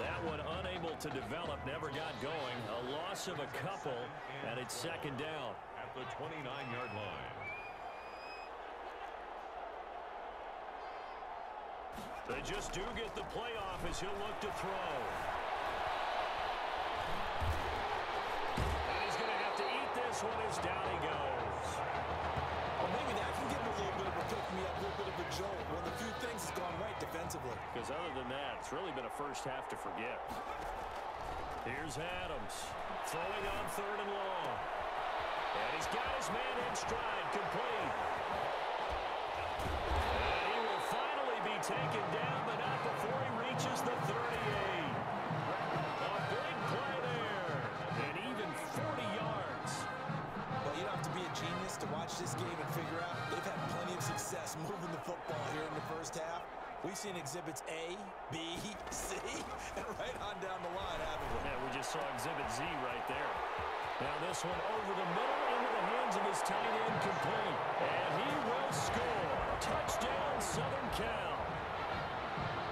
That one unable to develop, never got going. A loss of a couple, and it's second down. At the 29-yard line. They just do get the play off as he'll look to throw. And he's going to have to eat this one as down he goes. Well, maybe that can give him a little bit of a pick-me-up, a little bit of a jolt. One of the few things has gone right defensively. Because other than that, it's really been a first half to forget. Here's Adams, throwing on 3rd and long. And he's got his man in stride, complete. And he will finally be taken down, but not before he reaches the 38. A big play there, and even 40 yards. Well, you don't have to be a genius to watch this game and figure out they've had plenty of success moving the football here in the first half. We've seen exhibits A, B, C, and right on down the line, haven't we? Yeah, we just saw exhibit Z right there. Now this one over the middle into the hands of his tight end, complete. And he will score. Touchdown, Southern Cal.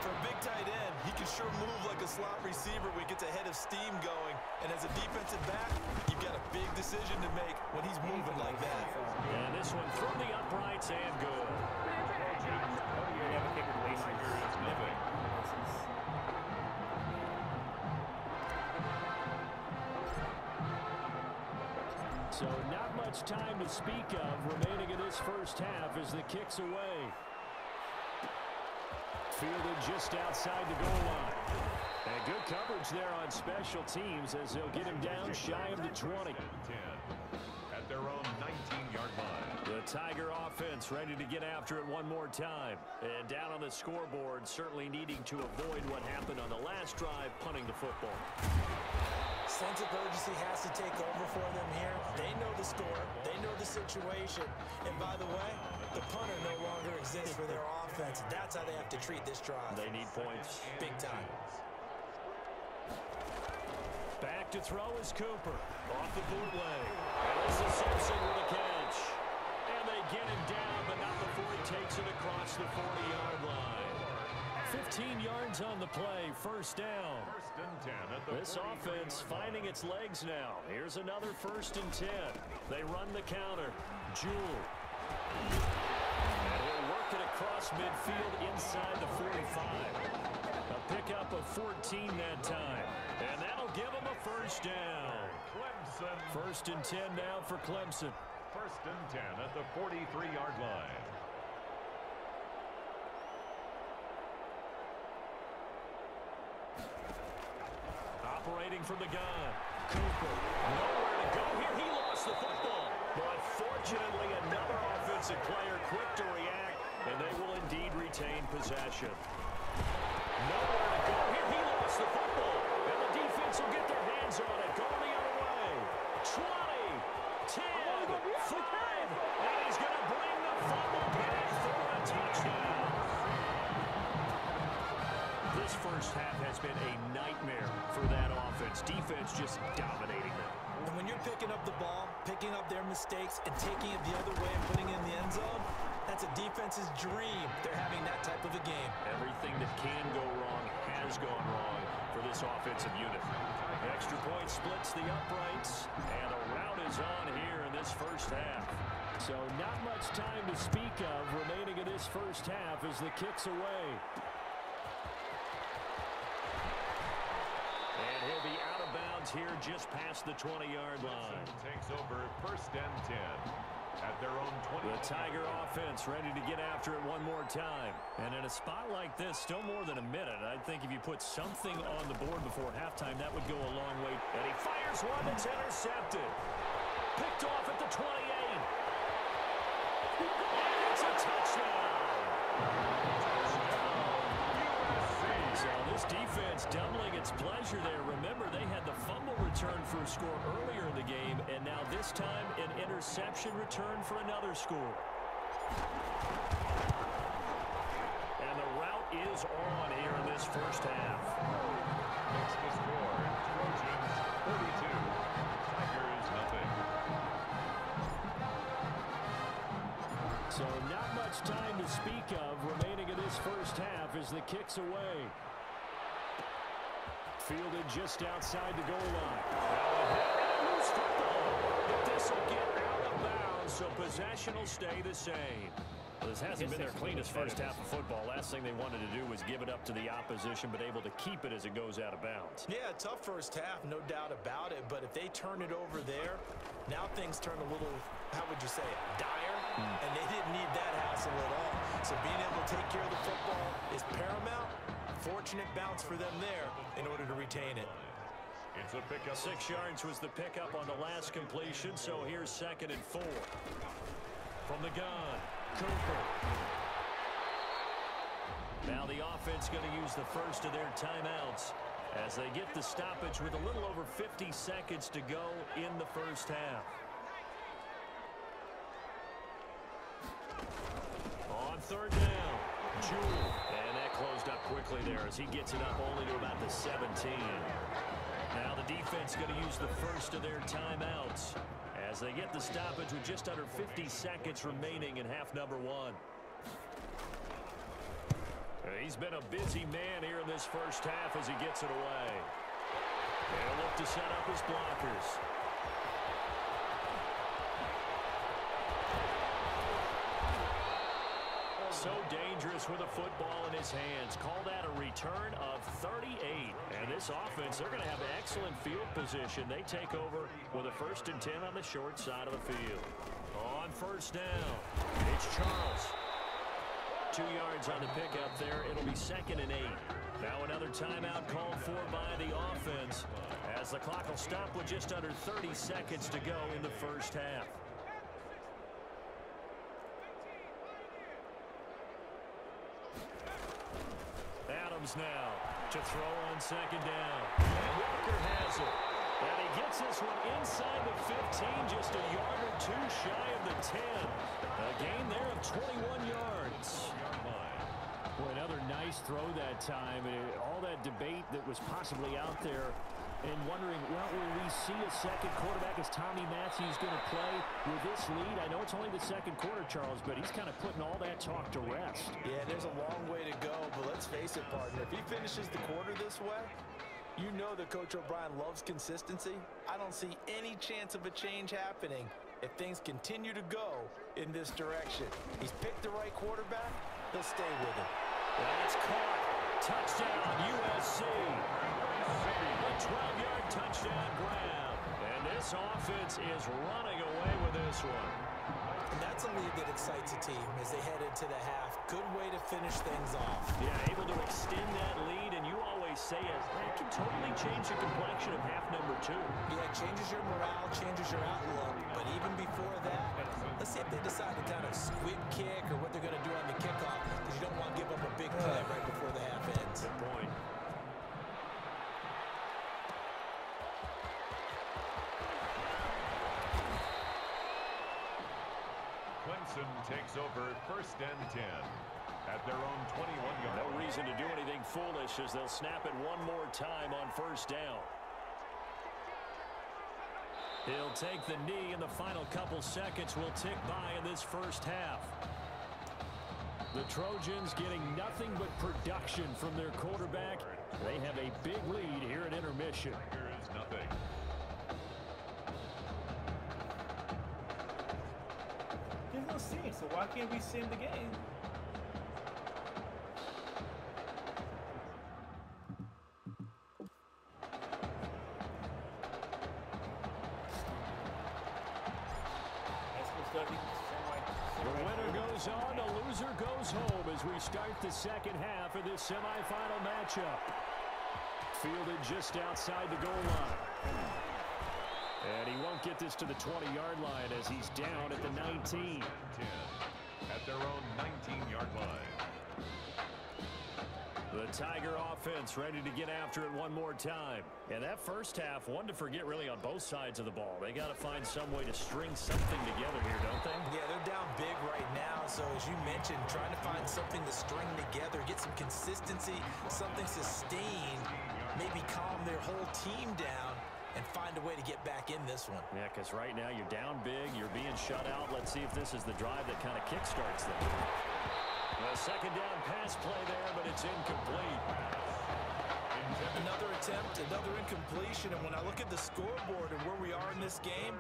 For a big tight end, he can sure move like a slot receiver when he gets a head of steam going. And as a defensive back, you've got a big decision to make when he's moving like that. And this one through the uprights and good. So not much time to speak of remaining in this first half as the kick's away. Fielded just outside the goal line. And good coverage there on special teams as they'll get him down shy of the 20. At their own 19-yard line. The Tiger offense ready to get after it one more time. And down on the scoreboard, certainly needing to avoid what happened on the last drive, punting the football. Sense of urgency has to take over for them here. They know the score. They know the situation. And by the way, the punter no longer exists for their offense. That's how they have to treat this drive. They need points. Big time. Back to throw is Cooper. Off the bootleg. And this is Simpson with a catch. And they get him down, but not before he takes it across the 40-yard line. 15 yards on the play, first down. First and 10 at the This offense finding its legs now. Here's another 1st and 10. They run the counter. Jewell. And he'll work it across midfield inside the 45. A pickup of 14 that time. And that'll give him a first down. Clemson. 1st and 10 now for Clemson. 1st and 10 at the 43-yard line. Operating from the gun. Cooper. Nowhere to go here. He lost the football. But fortunately, another offensive player quick to react, and they will indeed retain possession. Nowhere to go here. He lost the football. And the defense will get their hands on it. Going the other way. 20, 10, 5. And he's going to bring the fumble back for a touchdown. This first half has been a nightmare for that offense. Defense just dominating them. And when you're picking up the ball, picking up their mistakes, and taking it the other way and putting it in the end zone, that's a defense's dream. They're having that type of a game. Everything that can go wrong has gone wrong for this offensive unit. Extra point splits the uprights, and a rout is on here in this first half. So not much time to speak of remaining in this first half as the kick's away. And he'll be out of bounds here just past the 20-yard line. Takes over 1st and 10 at their own 20. The Tiger offense ready to get after it one more time. And in a spot like this, still more than a minute, I think if you put something on the board before halftime, that would go a long way. And he fires one that's intercepted. Picked off at the 28. And it's a touchdown. So this defense doubling its pleasure there. Remember, they had the fumble return for a score earlier in the game, and now this time an interception return for another score. And the route is on here in this first half. Makes the score. Trojans 42. Tigers nothing. So not much time to speak of remaining in this first half as the kick's away. Fielded just outside the goal line. And loose football. But this will get out of bounds, so possession will stay the same. Well, this hasn't been their cleanest first half of football. Last thing they wanted to do was give it up to the opposition, but able to keep it as it goes out of bounds. Yeah, tough first half, no doubt about it. But if they turn it over there, now things turn a little, how would you say it, dire? And they didn't need that hassle at all. So being able to take care of the football is paramount. Fortunate bounce for them there in order to retain it. It's a pickup. 6 yards was the pickup on the last completion, so here's 2nd and 4. From the gun, Cooper. Now the offense going to use the first of their timeouts as they get the stoppage with a little over 50 seconds to go in the first half. On 3rd down, Jewell. And that closed up quickly there as he gets it up only to about the 17. Now the defense going to use the first of their timeouts as they get the stoppage with just under 50 seconds remaining in half number 1. He's been a busy man here in this first half as he gets it away. They'll look to set up his blockers. So dangerous with a football in his hands. Call that a return of 38. And this offense, they're going to have excellent field position. They take over with a 1st and 10 on the short side of the field. On 1st down, it's Charles. 2 yards on the pickup there. It'll be 2nd and 8. Now another timeout called for by the offense as the clock will stop with just under 30 seconds to go in the first half. Now to throw on 2nd down. And Walker has it. And he gets this one inside the 15, just a yard or 2 shy of the 10. A gain there of 21 yards. Boy, another nice throw that time. All that debate that was possibly out there and wondering, well, will we see a second quarterback? Is Tommy Matthews going to play with this lead? I know it's only the 2nd quarter, Charles, but he's kind of putting all that talk to rest. Yeah, there's a long way to go, but let's face it, partner. If he finishes the quarter this way, you know that Coach O'Brien loves consistency. I don't see any chance of a change happening if things continue to go in this direction. He's picked the right quarterback. He'll stay with him. That's caught. Touchdown, USC. A 12-yard touchdown grab. And this offense is running away with this one. And that's a lead that excites a team as they head into the half. Good way to finish things off. Yeah, able to extend that lead, and you always say it can totally change the complexion of half number 2. Yeah, it changes your morale, changes your outlook. But even before that, let's see if they decide to kind of squib kick or what they're going to do on the kickoff, because you don't want to give up a big play right before the half ends. Good point. Clemson takes over 1st and 10 at their own 21-yard line. No reason to do anything foolish as they'll snap it one more time on 1st down. He'll take the knee, and the final couple seconds will tick by in this first half. The Trojans getting nothing but production from their quarterback. They have a big lead here at intermission. Tigers nothing. point, so why can't we sim the game? The winner goes on, the loser goes home as we start the second half of this semifinal matchup. Fielded just outside the goal line. And he won't get this to the 20-yard line as he's down at the 19. 10 at their own 19-yard line. The Tiger offense ready to get after it one more time. And that first half, one to forget really on both sides of the ball. They got to find some way to string something together here, don't they? Yeah, they're down big right now. So as you mentioned, trying to find something to string together, get some consistency, something sustained, maybe calm their whole team down and find a way to get back in this one. Yeah, because right now you're down big, you're being shut out. Let's see if this is the drive that kind of kickstarts them. A second down pass play there, but it's incomplete. Another attempt, another incompletion, and when I look at the scoreboard and where we are in this game,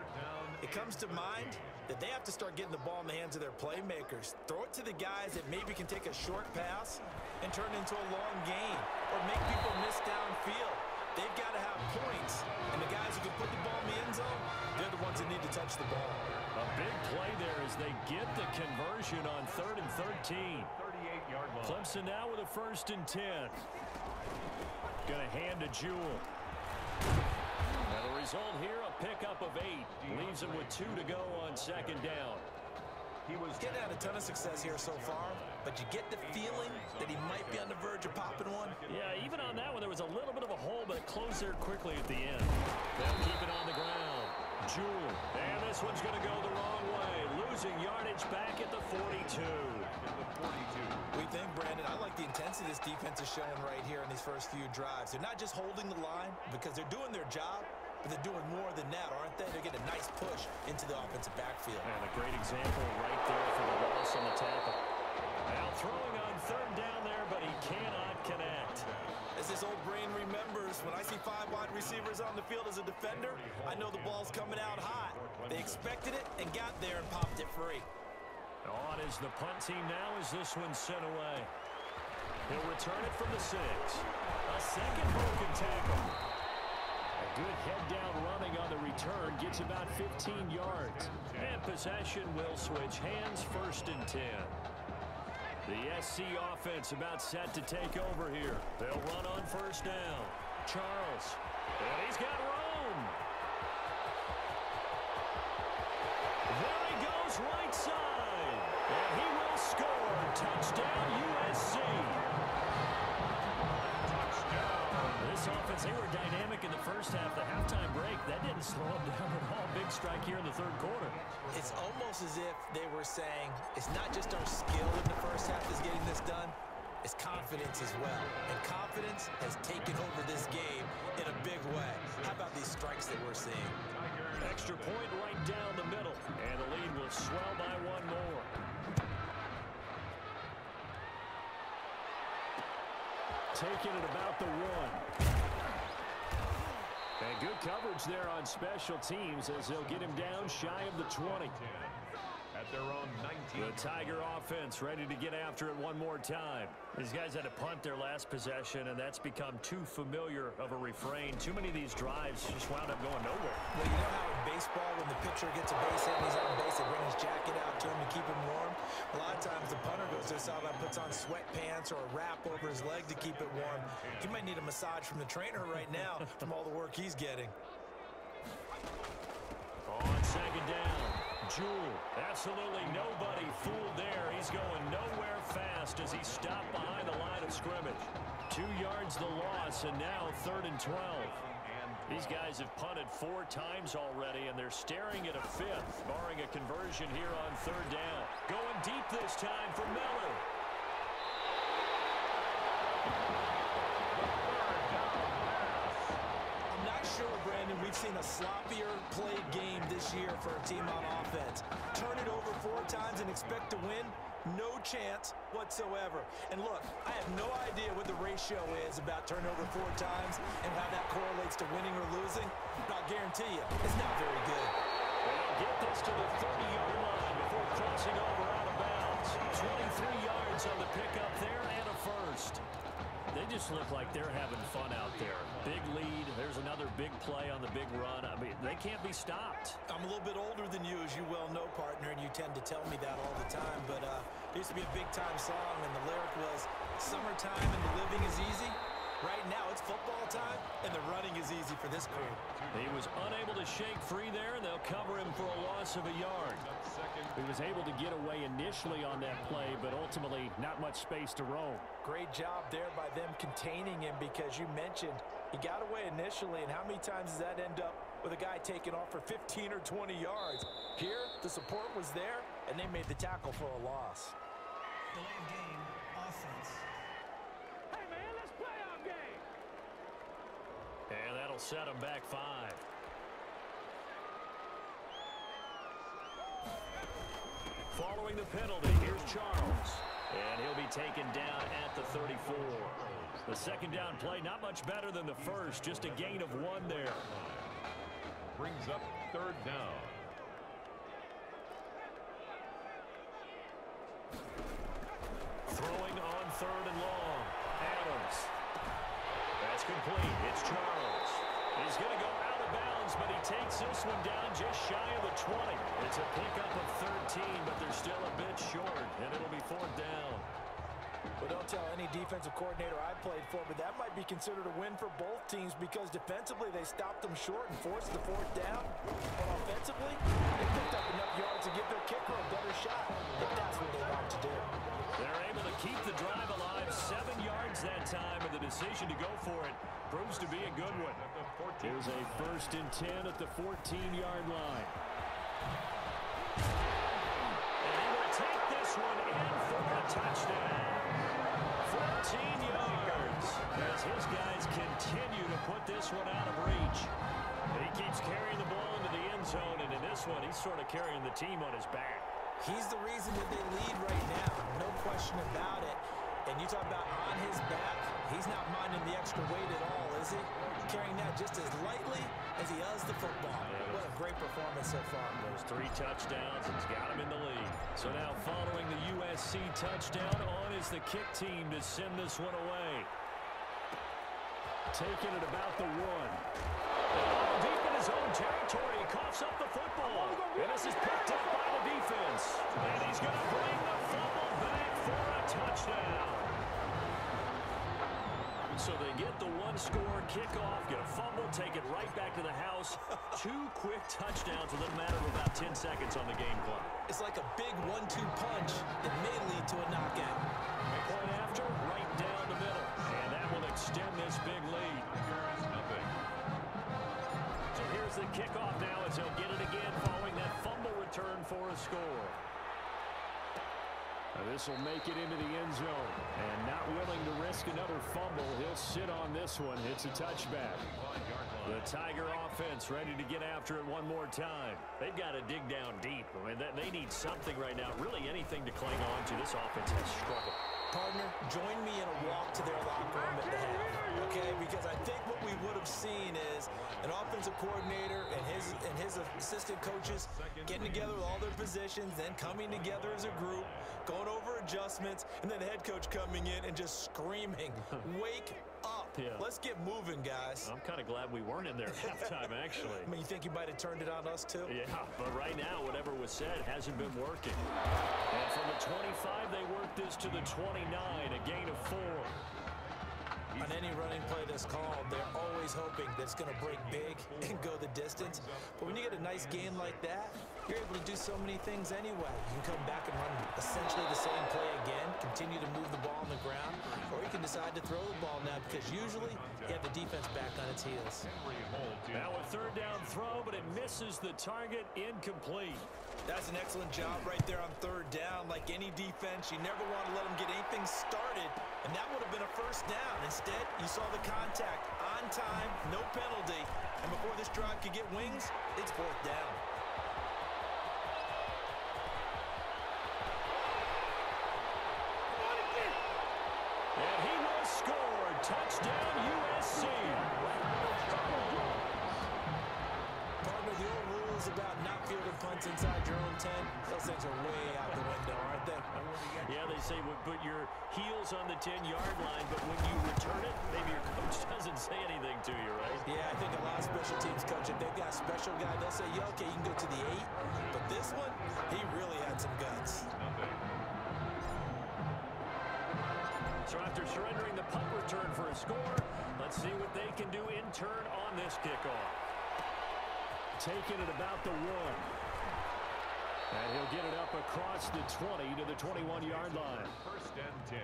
it comes to mind that they have to start getting the ball in the hands of their playmakers. Throw it to the guys that maybe can take a short pass and turn it into a long gain or make people miss downfield. They've got to have points, and the guys who can put the ball in the end zone, they're the ones that need to touch the ball. A big play there as they get the conversion on 3rd and 13. 38-yard line. Clemson now with a 1st and 10. Going to hand to Jewell. Now the result here, a pickup of 8. Leaves him with 2 to go on 2nd down. He was getting had a ton of success here so far, but you get the feeling that he might be on the verge of popping one. Yeah, even on that one, there was a little bit of a hole, but it closed there quickly at the end. They'll keep it on the ground. Jewell, and this one's going to go the wrong way. Losing yardage back at the 42. We think, Brandon, I like the intensity this defense is showing right here in these first few drives. They're not just holding the line because they're doing their job, but they're doing more than that, aren't they? They're getting a nice push into the offensive backfield. And a great example right there for the loss on the tackle. Now throwing on 3rd down there, but he cannot connect. As this old brain remembers, when I see 5 wide receivers on the field as a defender, I know the ball's coming out hot. They expected it and got there and popped it free. On is the punt team now as this one's sent away. He'll return it from the 6. A second broken tackle. A good head-down running on the return gets about 15 yards. And possession will switch hands, 1st and 10. The SC offense about set to take over here. They'll run on 1st down. Charles. And he's got room. There he goes right side. And he will score. Touchdown, USC. This offense, they were dynamic in the first half. The halftime break, that didn't slow them down at all. Big strike here in the 3rd quarter. It's almost as if they were saying, it's not just our skill in the first half that's getting this done, it's confidence as well. And confidence has taken over this game in a big way. How about these strikes that we're seeing? Extra point right down the middle. And the lead will swell by 1 more. Taking it about the 1. And good coverage there on special teams as they'll get him down shy of the 20. At their own 19. The Tiger offense ready to get after it one more time. These guys had to punt their last possession, and that's become too familiar of a refrain. Too many of these drives just wound up going nowhere. Well, you know how in baseball, when the pitcher gets a base hit and he's on base, they bring his jacket out to him to keep him warm? A lot of times the punter goes to the sideline, puts on sweatpants or a wrap over his leg to keep it warm. He might need a massage from the trainer right now from all the work he's getting. On 2nd down, Jewell. Absolutely nobody fooled there. He's going nowhere fast as he stopped behind the line of scrimmage. 2 yards the loss, and now 3rd and 12. These guys have punted 4 times already, and they're staring at a 5th, barring a conversion here on 3rd down. Going deep this time for Miller. I'm not sure, Brandon, we've seen a sloppier played game this year for a team on offense. Turn it over 4 times and expect to win? No chance whatsoever. And look, I have no idea what the ratio is about turnover 4 times and how that correlates to winning or losing. But I'll guarantee you, it's not very good. They'll get this to the 30-yard line before crossing over out 23 yards on the pickup there and a first. They just look like they're having fun out there. Big lead. There's another big play on the big run. I mean, they can't be stopped. I'm a little bit older than you, as you well know, partner, and you tend to tell me that all the time. But it used to be a big-time song, and the lyric was, "Summertime and the living is easy." Right now, it's football time, and the running is easy for this crew. He was unable to shake free there, and they'll cover him for a loss of a yard. He was able to get away initially on that play, but ultimately not much space to roam. Great job there by them containing him, because you mentioned he got away initially, and how many times does that end up with a guy taking off for 15 or 20 yards? Here, the support was there, and they made the tackle for a loss. Delayed game, offense. Hey, man, let's play our game. And that'll set him back 5. Following the penalty, here's Charles. And he'll be taken down at the 34. The second down play, not much better than the first, just a gain of 1 there. Brings up 3rd down. Throwing on 3rd and long. Adams. That's complete. It's Charles. He's going to go out of bounds, but he takes this one down just shy of the 20. It's a pickup of 13, but they're still a bit short, and it'll be 4th down. Well, don't tell any defensive coordinator I played for, but that might be considered a win for both teams, because defensively they stopped them short and forced the 4th down. But offensively, they picked up enough yards to give their kicker a better shot, if that's what they want to do. They're able to keep the drive alive, 7 yards that time, and the decision to go for it proves to be a good one. Here's a 1st and 10 at the 14-yard line. And he will take this one in for a touchdown. 14 yards as his guys continue to put this one out of reach. He keeps carrying the ball into the end zone, and in this one, he's sort of carrying the team on his back. He's the reason that they lead right now, no question about it. And you talk about on his back, he's not minding the extra weight at all, is he? Carrying that just as lightly as he does the football. What a great performance so far. Those 3 touchdowns, and he's got him in the lead. So now following the USC touchdown, on is the kick team to send this one away. Taking it about the 1. Deep in his own territory, he coughs up the football. And this is picked up by the defense. And he's going to bring the fumble back for a touchdown. So they get the 1-score kickoff, get a fumble, take it right back to the house. 2 quick touchdowns within a matter of about 10 seconds on the game clock. It's like a big 1-2 punch that may lead to a knockout. Point after, right down the middle. And that will extend this big lead. So here's the kickoff now as he'll get it again following that fumble return for a score. This will make it into the end zone. And not willing to risk another fumble, he'll sit on this one. It's a touchback. The Tiger offense ready to get after it one more time. They've got to dig down deep. I mean, they need something right now, really anything to cling on to. This offense has struggled. Partner, join me in a walk to their locker room at the half, okay? Because I think what we would have seen is an offensive coordinator and his assistant coaches getting together with all their positions, then coming together as a group, going over adjustments, and then the head coach coming in and just screaming, "Wake up. Yeah. Let's get moving, guys." I'm kind of glad we weren't in there at halftime, actually. I mean, you think you might have turned it on us, too? Yeah, but right now, whatever was said hasn't been working. And from the 25, they worked this to the 29, a gain of 4. On any running play that's called, they're always hoping that it's going to break big and go the distance. But when you get a nice gain like that, you're able to do so many things anyway. You can come back and run essentially the same play again, continue to move the ball on the ground, or you can decide to throw the ball now, because usually you have the defense back on its heels. Now a 3rd down throw, but it misses the target, incomplete. That's an excellent job right there on 3rd down. Like any defense, you never want to let them get anything started, and that would have been a 1st down. Instead, you saw the contact on time, no penalty, and before this drive could get wings, it's 4th down. And he will score. Touchdown, USC. Partner, the old rules about not fielding punts inside your own 10, those things are way out the window, aren't they? Yeah, they say put your heels on the 10-yard line, but when you return it, maybe your coach doesn't say anything to you, right? Yeah, I think a lot of special teams coach, if they've got a special guy, they'll say, yeah, okay, you can go to the 8. But this one, he really had some guts. So after surrendering the punt return for a score, let's see what they can do in turn on this kickoff. Taking it about the 1. And he'll get it up across the 20 to the 21-yard line. First and 10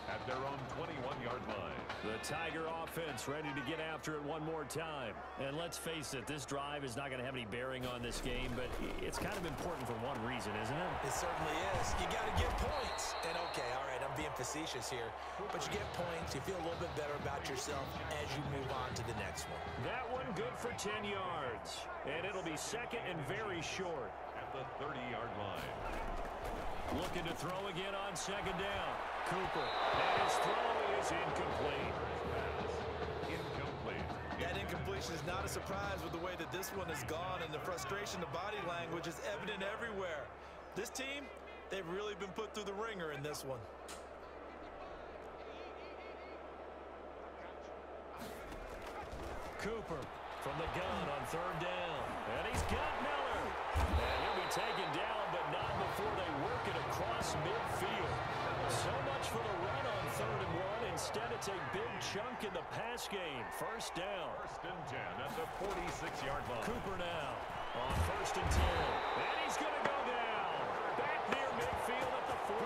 at their own 21-yard line. The Tiger offense ready to get after it one more time. And let's face it, this drive is not going to have any bearing on this game, but it's kind of important for one reason, isn't it? It certainly is. You got to get points. And okay, all right, I'm being facetious here, but you get points, you feel a little bit better about yourself as you move on to the next one. That one good for 10 yards. And it'll be second and very short. At the 30-yard line. Looking to throw again on second down. Cooper. And his throw is incomplete. Incomplete. That incompletion is not a surprise with the way that this one has gone, and the frustration, the body language is evident everywhere. This team, they've really been put through the ringer in this one. Cooper from the gun on third down. And he's got Miller. And he'll be taken down, but not before they work it across midfield. So much for the run on 3rd and 1. Instead, it's a big chunk in the pass game. First down. First and 10 at the 46-yard line. Cooper now on 1st and 10. And he's going to go down. Back near midfield at the 49.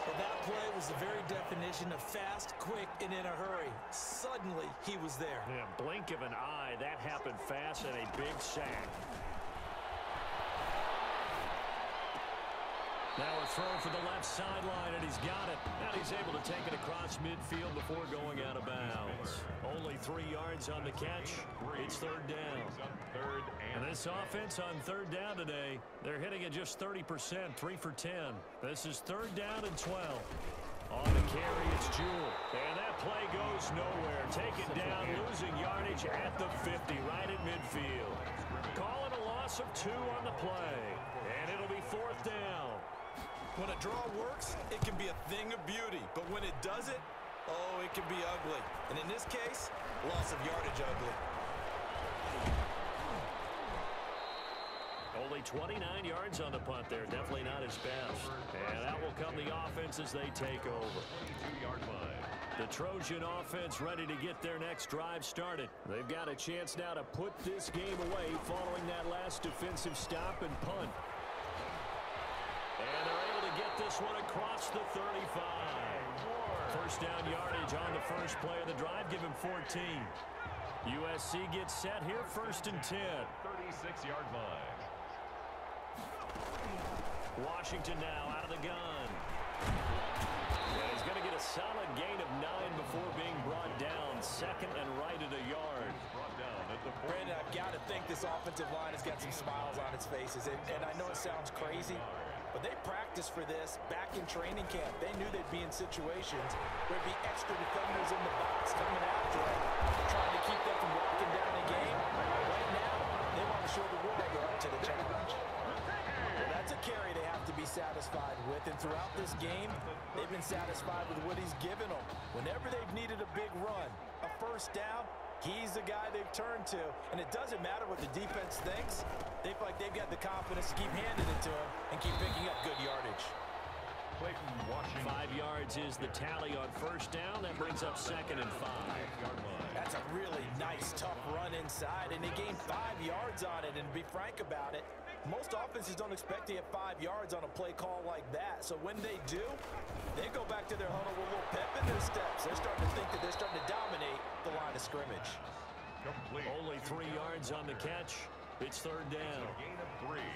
Well, that play was the very definition of fast, quick, and in a hurry. Suddenly, he was there. Yeah, blink of an eye. That happened fast and a big sack. Now a throw for the left sideline, and he's got it. And he's able to take it across midfield before going out of bounds. Only 3 yards on the catch. It's 3rd down. And this offense on 3rd down today, they're hitting at just 30%, 3 for 10. This is 3rd down and 12. On the carry, it's Jewell. And that play goes nowhere. Taken down, losing yardage at the 50, right at midfield. Call it a loss of 2 on the play. And it'll be 4th down. When a draw works, it can be a thing of beauty. But when it doesn't, oh, it can be ugly. And in this case, loss of yardage ugly. Only 29 yards on the punt there. Definitely not his best. And that will come the offense as they take over. 22-yard line. The Trojan offense ready to get their next drive started. They've got a chance now to put this game away following that last defensive stop and punt. And they're able to get this one across the 35. First down yardage on the first play of the drive. Give him 14. USC gets set here, 1st and 10. 36-yard line. Washington now out of the gun. And he's going to get a solid gain of 9 before being brought down. 2nd and right at a yard. Brought down at the 40. Brandon, I've got to think this offensive line has got some smiles on its faces. And I know it sounds crazy, but they practiced for this back in training camp. They knew they'd be in situations where there'd be extra defenders in the box coming after them, trying to keep them from walking down the game. Right now, they want to show the world they're up to the challenge. Well, that's a carry they have to be satisfied with. And throughout this game, they've been satisfied with what he's given them. Whenever they've needed a big run, a first down, he's the guy they've turned to. And it doesn't matter what the defense thinks. They feel like they've got the confidence to keep handing it to him and keep picking up good yardage. 5 yards is the tally on first down. That brings up 2nd and 5. That's a really nice, tough run inside, and they gained 5 yards on it. And to be frank about it, most offenses don't expect to get 5 yards on a play call like that. So when they do, they go back to their huddle with a little pep in their steps. They're starting to think that they're starting to dominate the line of scrimmage. Only 3 yards on the catch. It's 3rd down.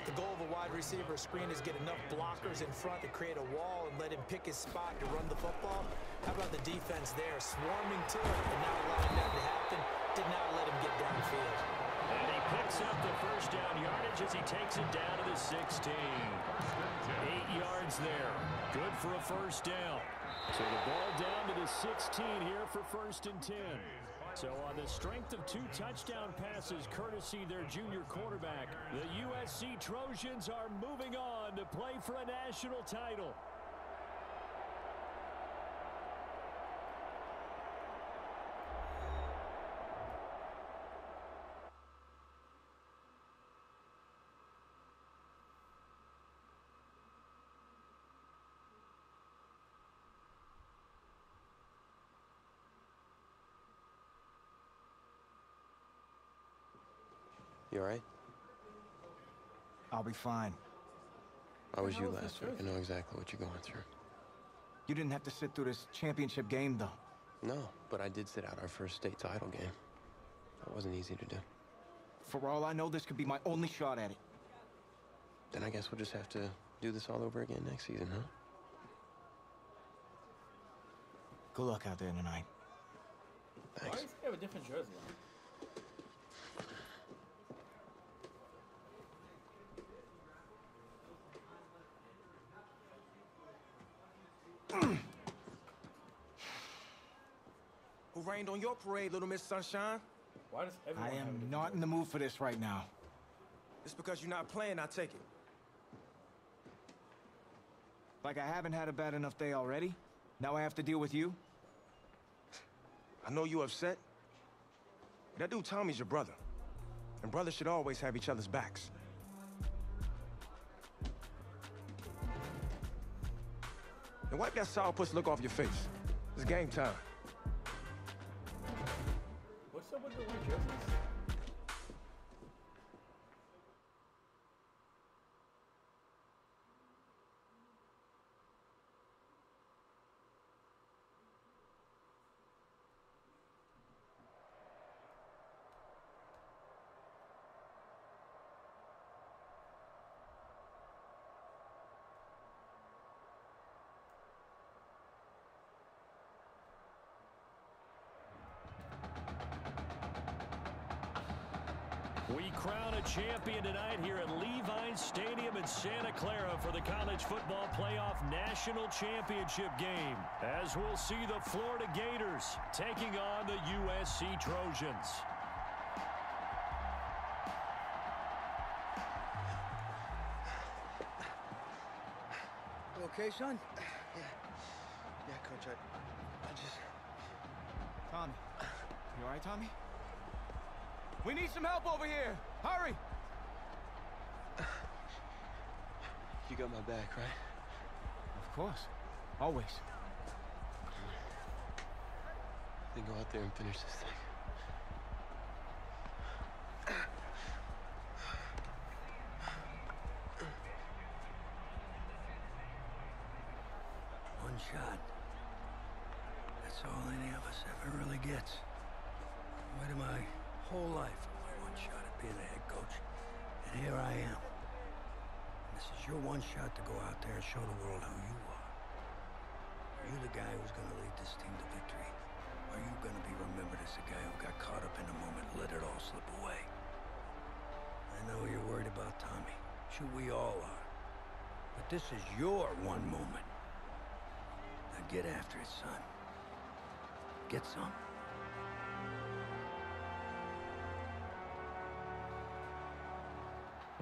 The goal of a wide receiver screen is get enough blockers in front to create a wall and let him pick his spot to run the football. How about the defense there, swarming to it and not allowing that to happen? Did not let him get downfield. And he picks up the first down yardage as he takes it down to the 16. 8 yards there. Good for a first down. So the ball down to the 16 here for 1st and 10. So on the strength of 2 touchdown passes courtesy their junior quarterback, the USC Trojans are moving on to play for a national title. You all right? I'll be fine. I was you last week. I know exactly what you're going through. You didn't have to sit through this championship game, though. No, but I did sit out our first state title game. That wasn't easy to do. For all I know, this could be my only shot at it. Then I guess we'll just have to do this all over again next season, huh? Good luck out there tonight. Why does he have a different jersey on? Who rained on your parade, Little Miss Sunshine? Why does everyone I am not in the mood for this right now. It's because you're not playing, I take it. Like I haven't had a bad enough day already? Now I have to deal with you? I know you're upset. That dude Tommy's your brother. And brothers should always have each other's backs. And wipe that sourpuss look off your face. It's game time. What's up with the white jerseys? We crown a champion tonight here at Levi Stadium in Santa Clara for the College Football Playoff National Championship game, as we'll see the Florida Gators taking on the USC Trojans. You okay, son? Yeah, Coach, I just... Tommy. You all right, Tommy? We need some help over here! Hurry! You got my back, right? Of course. Always. Then go out there and finish this thing. One shot. That's all any of us ever really gets. Waited my whole life for my one shot at being the head coach. And here I am. And this is your one shot to go out there and show the world who you are. Are you the guy who's going to lead this team to victory? Or are you going to be remembered as the guy who got caught up in the moment and let it all slip away? I know you're worried about Tommy. Sure, we all are. But this is your one moment. Now get after it, son. Get some.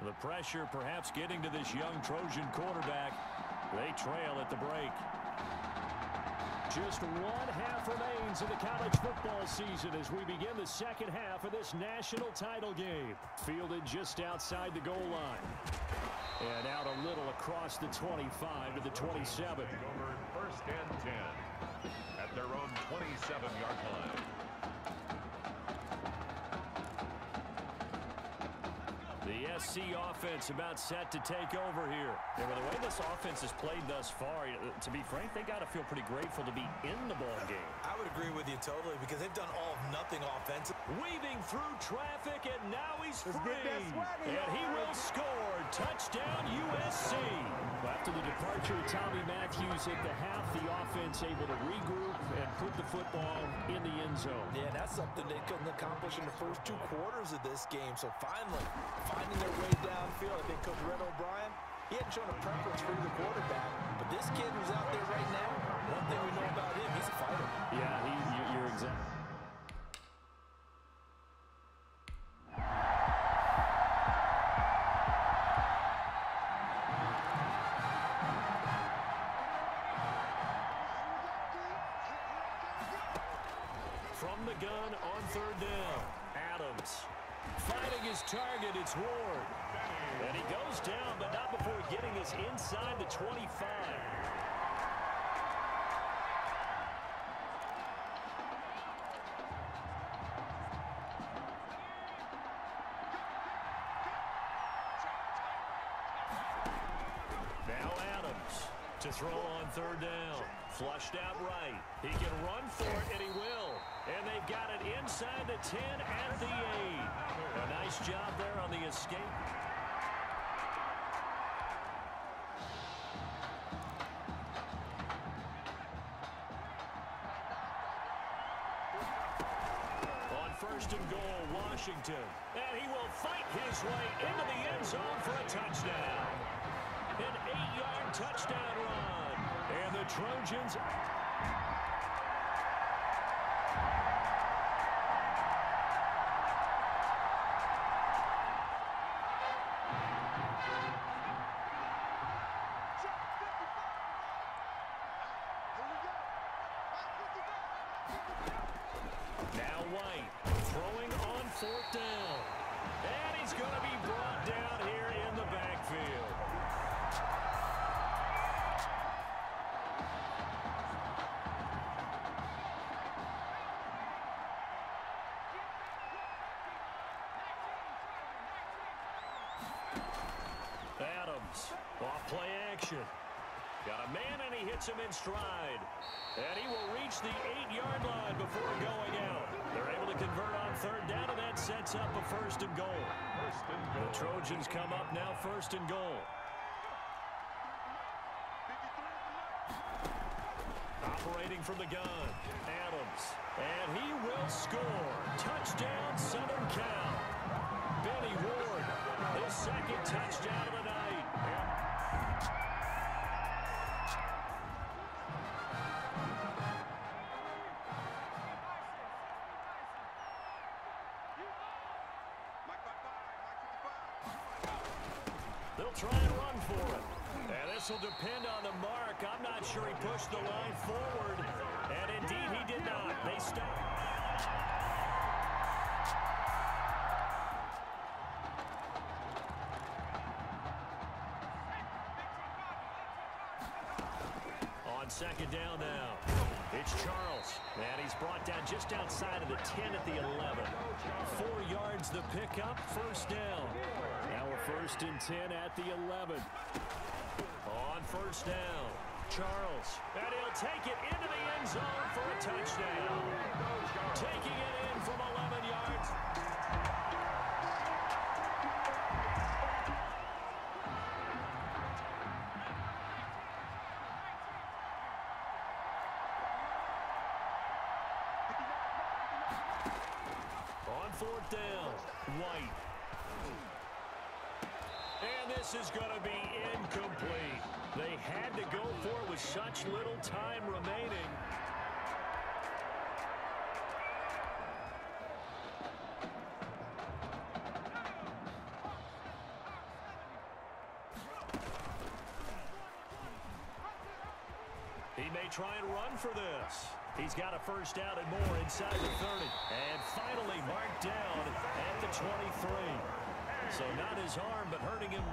The pressure perhaps getting to this young Trojan quarterback. They trail at the break. Just one half remains in the college football season as we begin the second half of this national title game. Fielded just outside the goal line. And out a little across the 25 to the 27. Over first and 10 at their own 27-yard line. The SC offense about set to take over here. Yeah, well, the way this offense has played thus far, to be frank, they got to feel pretty grateful to be in the ball game. I would agree with you totally because they've done all of nothing offensive. Weaving through traffic, and now he's free. And he will score. Touchdown, USC. Well, after the departure of Tommy Matthews at the half, the offense able to regroup and put the football in the end zone. Yeah, that's something they couldn't accomplish in the first 2 quarters of this game. So finally, finding their way downfield. I think Coach Red O'Brien, he hadn't shown a preference for either quarterback. But this kid who's out there right now, one thing we know about him, he's a fighter. Yeah, you're exactly. the gun on 3rd down. Adams fighting his target. It's Ward. And he goes down, but not before getting us inside the 25. Now Adams to throw on 3rd down. Flushed out right. He can run for it, and he will. And they've got it inside the 10 at the 8. A nice job there on the escape. On 1st and goal, Washington. And he will fight his way into the end zone for a touchdown. An 8-yard touchdown run. And the Trojans... Now White throwing on 4th down. And he's going to be brought down here in the backfield. Adams off play action. Got a man, and he hits him in stride. And he will reach the 8-yard line before going out. They're able to convert on 3rd down, and that sets up a 1st and goal. The Trojans come up now 1st and goal. Operating from the gun, Adams. And he will score. Touchdown, Southern Cal. Benny Ward, his 2nd touchdown of the night. They'll try and run for it. And this will depend on the mark. I'm not sure he pushed the line forward. And indeed he did not. They stopped. On 2nd down now. It's Charles. And he's brought down just outside of the 10 at the 11. 4 yards the pickup. 1st down. Now a 1st and 10 at the 11. On 1st down, Charles. And he'll take it into the end zone for a touchdown. Taking it in from 11 yards. On 4th down, White. And this is going to be incomplete. They had to go for it with such little time remaining. He may try and run for this. He's got a 1st down and more inside the 30. And finally marked down at the 23. So not his arm, but hurting him.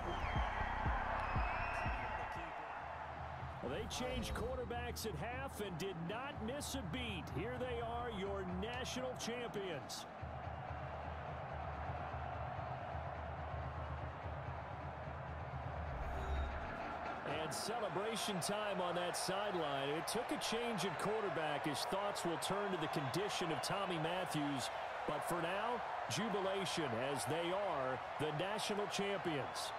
Well, they changed quarterbacks at half and did not miss a beat. Here they are, your national champions. And celebration time on that sideline. It took a change at quarterback as thoughts will turn to the condition of Tommy Matthews. But for now, jubilation as they are the national champions.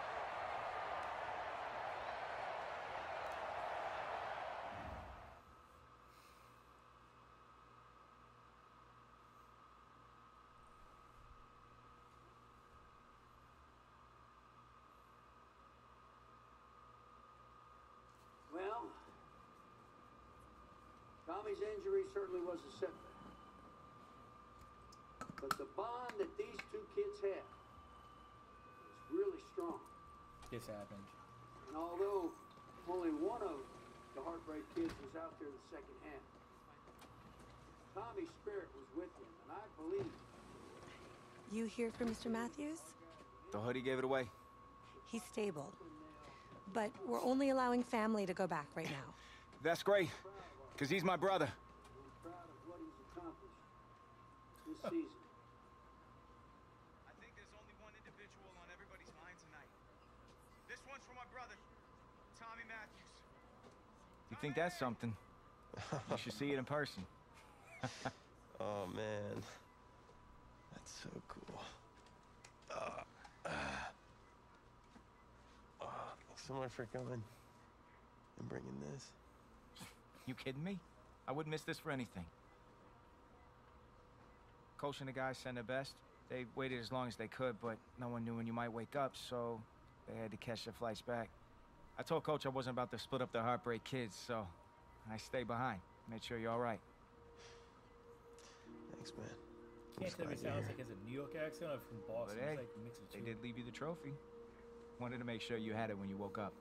Well, Tommy's injury certainly was a setback. But the bond that these 2 kids have is really strong. This happened. And although only one of the Heartbreak Kids was out there in the second half, Tommy's spirit was with him, and I believe. You here for Mr. Matthews? The hoodie gave it away. He's stable. But we're only allowing family to go back right now. That's great, because he's my brother. I'm proud of what he's accomplished this season. I think there's only one individual on everybody's mind tonight. This one's for my brother, Tommy Matthews. You think that's something? You should see it in person. Oh, man. That's so cool. So much for coming and bringing this. You kidding me? I wouldn't miss this for anything. Coach and the guys sent their best. They waited as long as they could, but no one knew when you might wake up, so they had to catch their flights back. I told Coach I wasn't about to split up the Heartbreak Kids, so I stayed behind. Made sure you're all right. Thanks, man. Can't tell if he sounds like he has a New York accent or from Boston. But hey, It's like a mix of they two. did leave you the trophy. Wanted to make sure you had it when you woke up.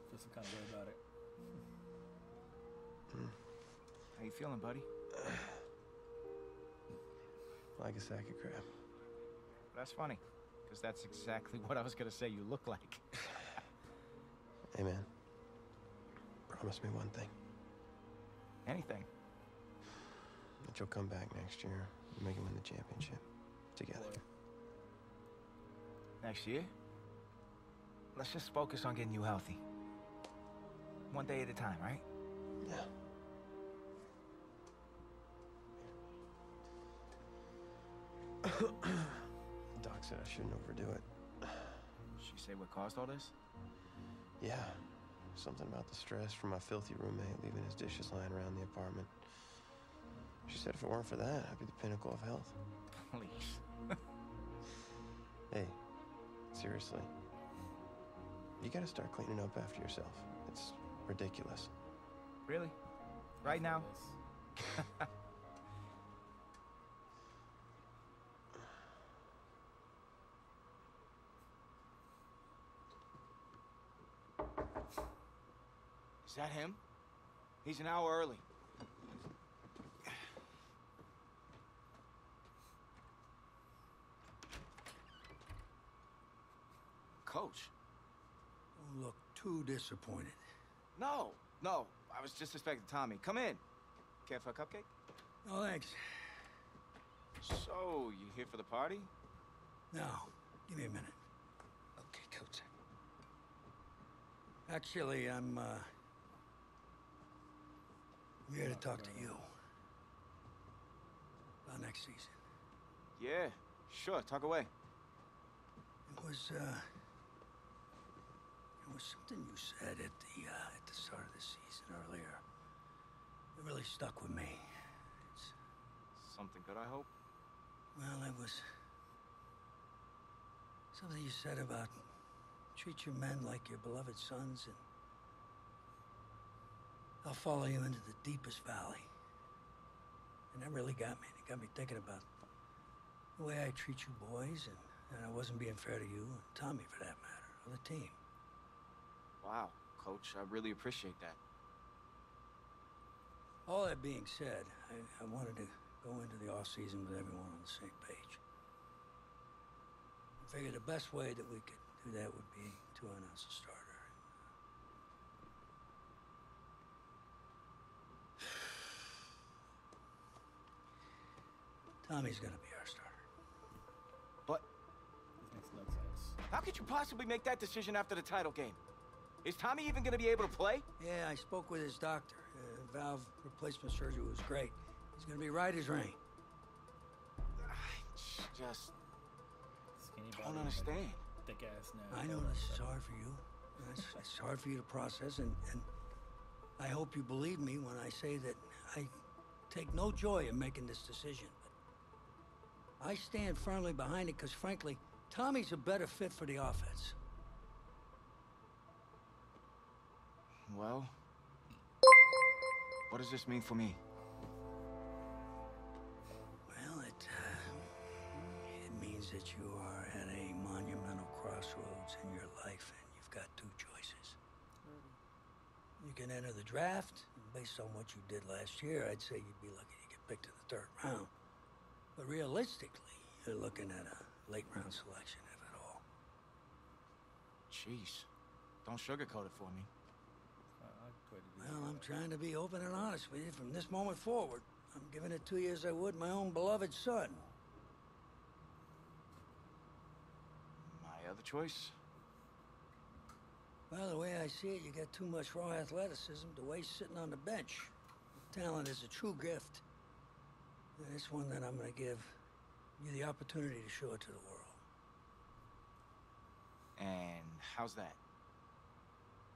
Feel some kind of way about it. How you feeling, buddy? Like a sack of crap. That's funny, because that's exactly what I was going to say you look like. Hey, man. Promise me one thing. Anything. That you'll come back next year and make it win the championship. Together. Next year? Let's just focus on getting you healthy. One day at a time, right? Yeah. Doc said I shouldn't overdo it. She say what caused all this? Yeah. Something about the stress from my filthy roommate leaving his dishes lying around the apartment. She said if it weren't for that, I'd be the pinnacle of health. Please. Hey, seriously. You gotta start cleaning up after yourself. It's ridiculous. Really? Right now? Is that him? He's an hour early. Coach. Don't look too disappointed. No. I was just expecting Tommy. Come in. Care for a cupcake? No, thanks. So, you here for the party? No, give me a minute. Okay, Coach. Actually, I'm here to talk to you about next season. Yeah, sure. Talk away. It was something you said at the start of the season earlier. It really stuck with me. It's, Something good, I hope? well, it was something you said about treat your men like your beloved sons, and I'll follow you into the deepest valley. And that really got me. It got me thinking about the way I treat you boys, and I wasn't being fair to you, and Tommy for that matter, or the team. Wow, Coach, I really appreciate that. All that being said, I wanted to go into the off-season with everyone on the same page. I figured the best way that we could do that would be to announce a starter. Tommy's gonna be our starter. But This makes no sense. how could you possibly make that decision after the title game? Is Tommy even going to be able to play? Yeah, I spoke with his doctor. Valve replacement surgery was great. He's gonna be right as rain. Just Skinny don't body, understand. thick ass now. I know this is hard for you. It's hard for you to process, and I hope you believe me when I say that I take no joy in making this decision. But I stand firmly behind it because, frankly, Tommy's a better fit for the offense. Well, what does this mean for me? Well, it means that you are at a monumental crossroads in your life, and you've got two choices. You can enter the draft, and based on what you did last year, I'd say you'd be lucky to get picked in the 3rd round. But realistically, you're looking at a late-round selection, if at all. Jeez. Don't sugarcoat it for me. Well, I'm trying to be open and honest with you from this moment forward. I'm giving it to you as I would my own beloved son. My other choice? Well, the way I see it, you got too much raw athleticism to waste sitting on the bench. Talent is a true gift. And it's one that I'm going to give you the opportunity to show it to the world. And how's that?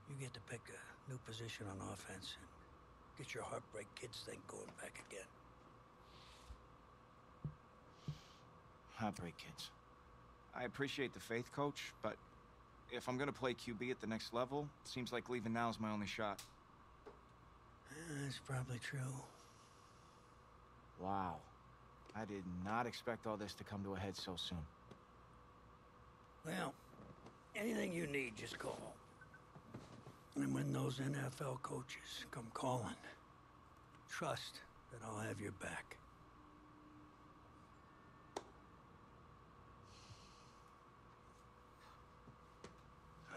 You get to pick a new position on offense and get your heartbreak kids thing going back again. Heartbreak kids. I appreciate the faith, Coach, but if I'm gonna play QB at the next level, seems like leaving now is my only shot. That's probably true. Wow. I did not expect all this to come to a head so soon. Well, anything you need, just call. And when those NFL coaches come calling, trust that I'll have your back.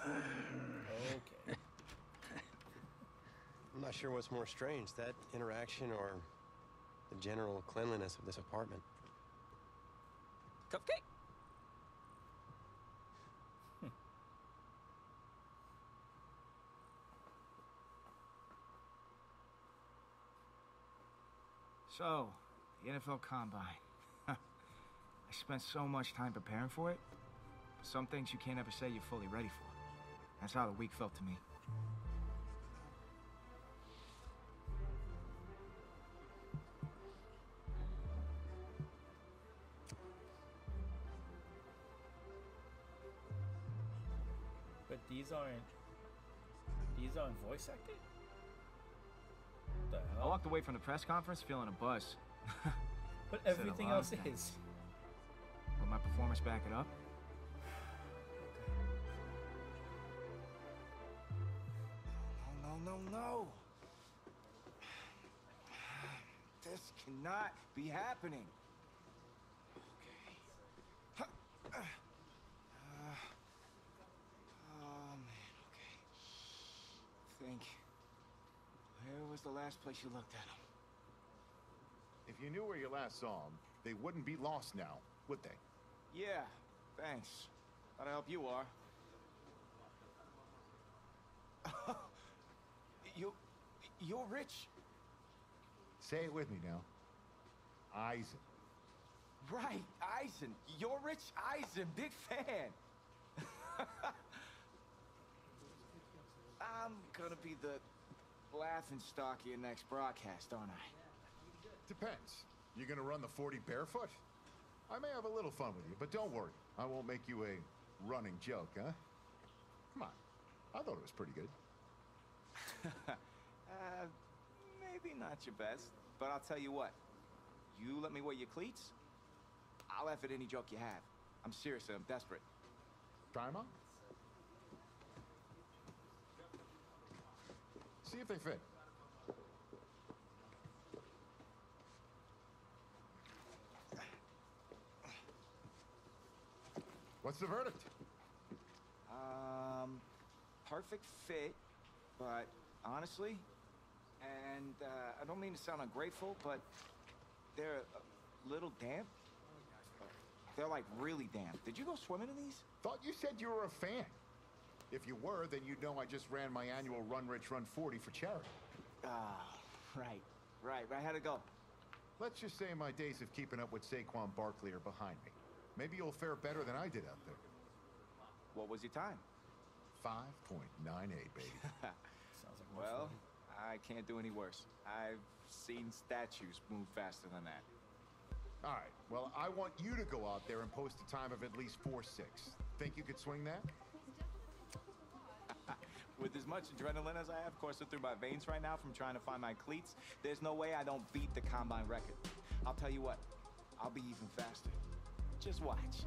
Okay. I'm not sure what's more strange, that interaction or the general cleanliness of this apartment. Cupcake? So, the NFL Combine. I spent so much time preparing for it. But some things you can't ever say you're fully ready for. That's how the week felt to me. But these aren't voice acted? What the hell? I walked away from the press conference feeling a buzz. But everything else is. Will my performance back it up? No. This cannot be happening. Okay. Oh, man, okay. Think. Where was the last place you looked at him? If you knew where you last saw them, they wouldn't be lost now, would they? Yeah, thanks. Thought I help you are. You're rich. Say it with me now. Eisen. Right, Eisen. You're Rich Eisen. Big fan. I'm gonna be the laughingstock of your next broadcast, aren't I? Depends. You gonna run the 40 barefoot? I may have a little fun with you, but don't worry. I won't make you a running joke, huh? Come on. I thought it was pretty good. Maybe not your best, but I'll tell you what. You let me wear your cleats, I'll laugh at any joke you have. I'm serious, I'm desperate. Try 'em on. See if they fit. What's the verdict? Perfect fit, but honestly, and I don't mean to sound ungrateful, but they're a little damp. They're like really damp. Did you go swimming in these? Thought you said you were a fan. If you were, then you'd know I just ran my annual Run Rich Run 40 for charity. Right. How'd it go? Let's just say my days of keeping up with Saquon Barkley are behind me. Maybe you'll fare better than I did out there. What was your time? 5.98, baby. Sounds like well, I can't do any worse. I've seen statues move faster than that. All right, well, I want you to go out there and post a time of at least 4.6. Think you could swing that? With as much adrenaline as I have coursing through my veins right now from trying to find my cleats, there's no way I don't beat the combine record. I'll tell you what, I'll be even faster. Just watch.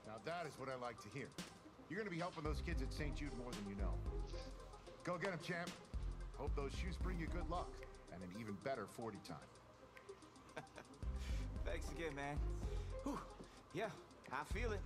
Now that is what I like to hear. You're gonna be helping those kids at St. Jude more than you know. Go get them, champ. Hope those shoes bring you good luck and an even better 40 time. Thanks again, man. Whew. Yeah, I feel it.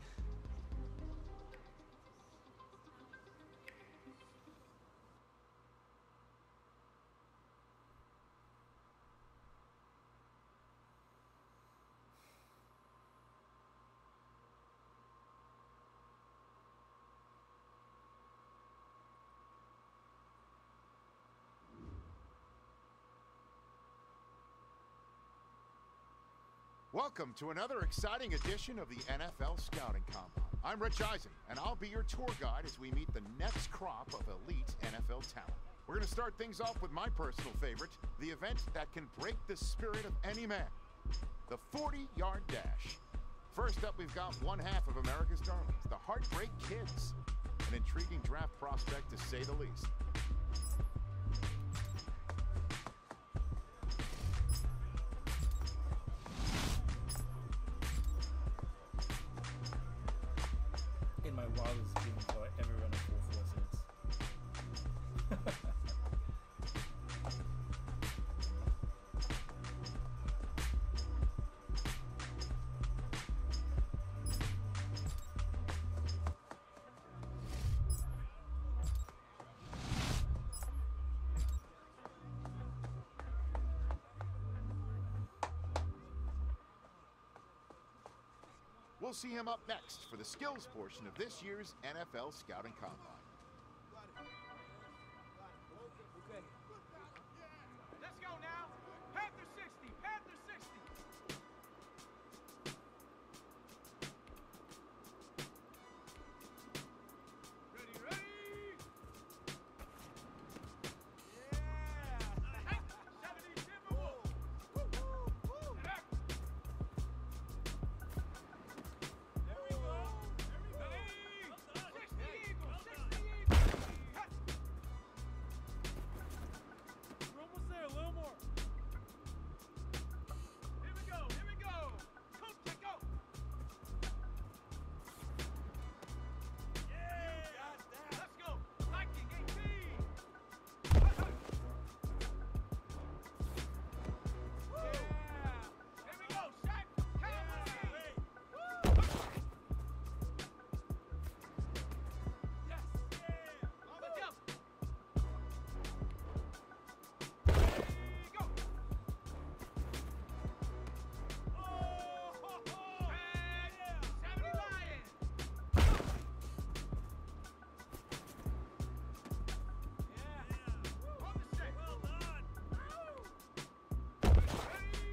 Welcome to another exciting edition of the NFL Scouting Combine. I'm Rich Eisen, and I'll be your tour guide as we meet the next crop of elite NFL talent. We're going to start things off with my personal favorite, the event that can break the spirit of any man, the 40-yard dash. First up, we've got one half of America's darlings, the Heartbreak Kids, an intriguing draft prospect to say the least. In my wildest dreams, do I ever run a 4.46? We'll see him up next for the skills portion of this year's NFL Scouting Combine. Okay. Let's go now. Panther 60. Panther 60. Ready, ready. Yeah. 70 Timberwolves. Woo, woo, woo. There we go. Ready. 60 Eagles. 60 Eagles. We're almost there. A little more. Here we go. Here we go. Coach, take go. Yeah. Let's go. Viking 18. Yeah. Here we go. Shaq. Cavalry. Woo. Yes. Yeah. On the jump. Ready, go. And 70 Lions. Yeah. On the set. Well done. Ready.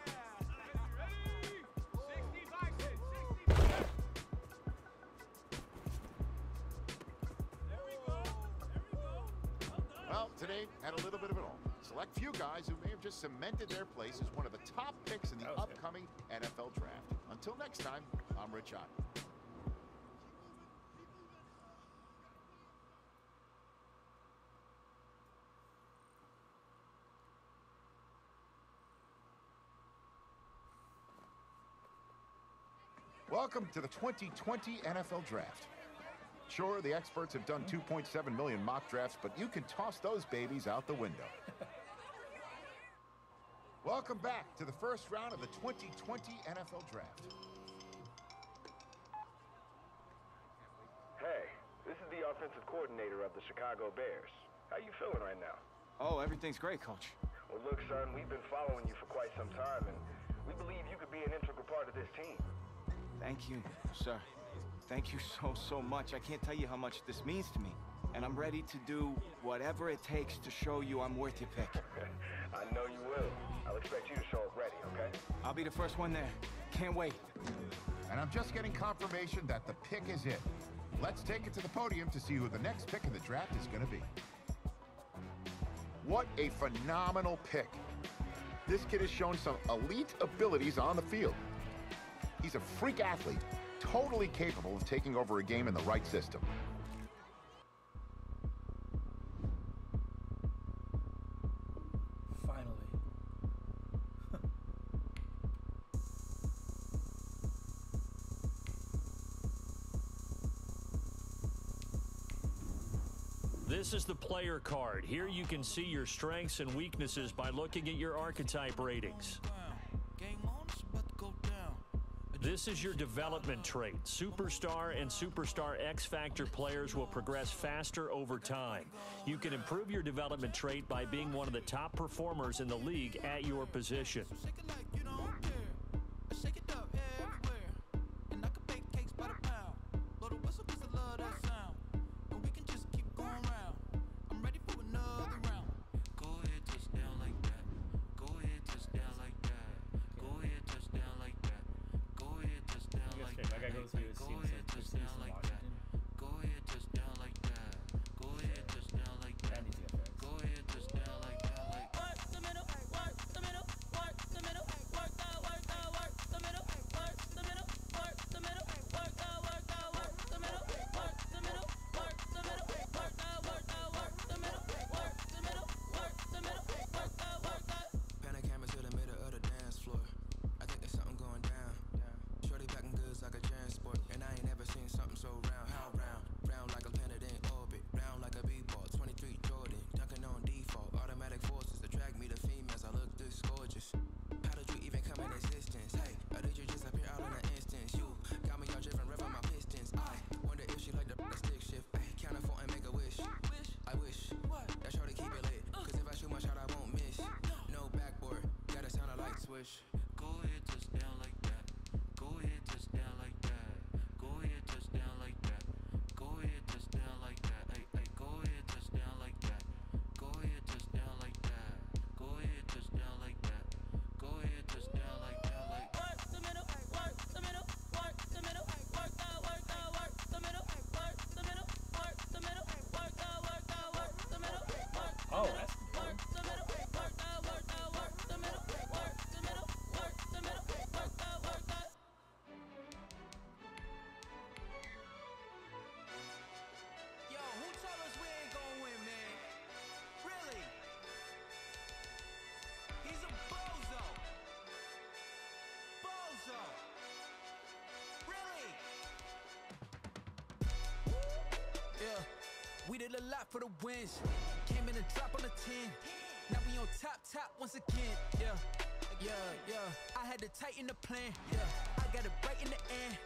Yeah. Ready. 60 Bison. 60 Bison. There we go. There we go. Well done. Well, today had a little bit of it all. Select few guys who may have just cemented their place as one of the top picks in the upcoming NFL draft. Until next time, I'm Rich Ott. Welcome to the 2020 NFL Draft. Sure, the experts have done 2.7 million mock drafts, but you can toss those babies out the window. Welcome back to the first round of the 2020 NFL Draft. Hey, this is the offensive coordinator of the Chicago Bears. How you feeling right now? Oh, everything's great, Coach. Well, look, son, we've been following you for quite some time, and we believe you could be an integral part of this team. Thank you, sir. Thank you so much. I can't tell you how much this means to me. And I'm ready to do whatever it takes to show you I'm worth your pick. I know you will. I'll expect you to show up ready, okay? I'll be the first one there. Can't wait. And I'm just getting confirmation that the pick is it. Let's take it to the podium to see who the next pick in the draft is going to be. What a phenomenal pick. This kid has shown some elite abilities on the field. He's a freak athlete, totally capable of taking over a game in the right system. Finally. This is the player card. Here you can see your strengths and weaknesses by looking at your archetype ratings. This is your development trait. Superstar and Superstar X Factor players will progress faster over time. You can improve your development trait by being one of the top performers in the league at your position. We did a lot for the wins. Came in and drop on the 10. Now we on top once again. Yeah. I had to tighten the plan. Yeah, I got it right in the end.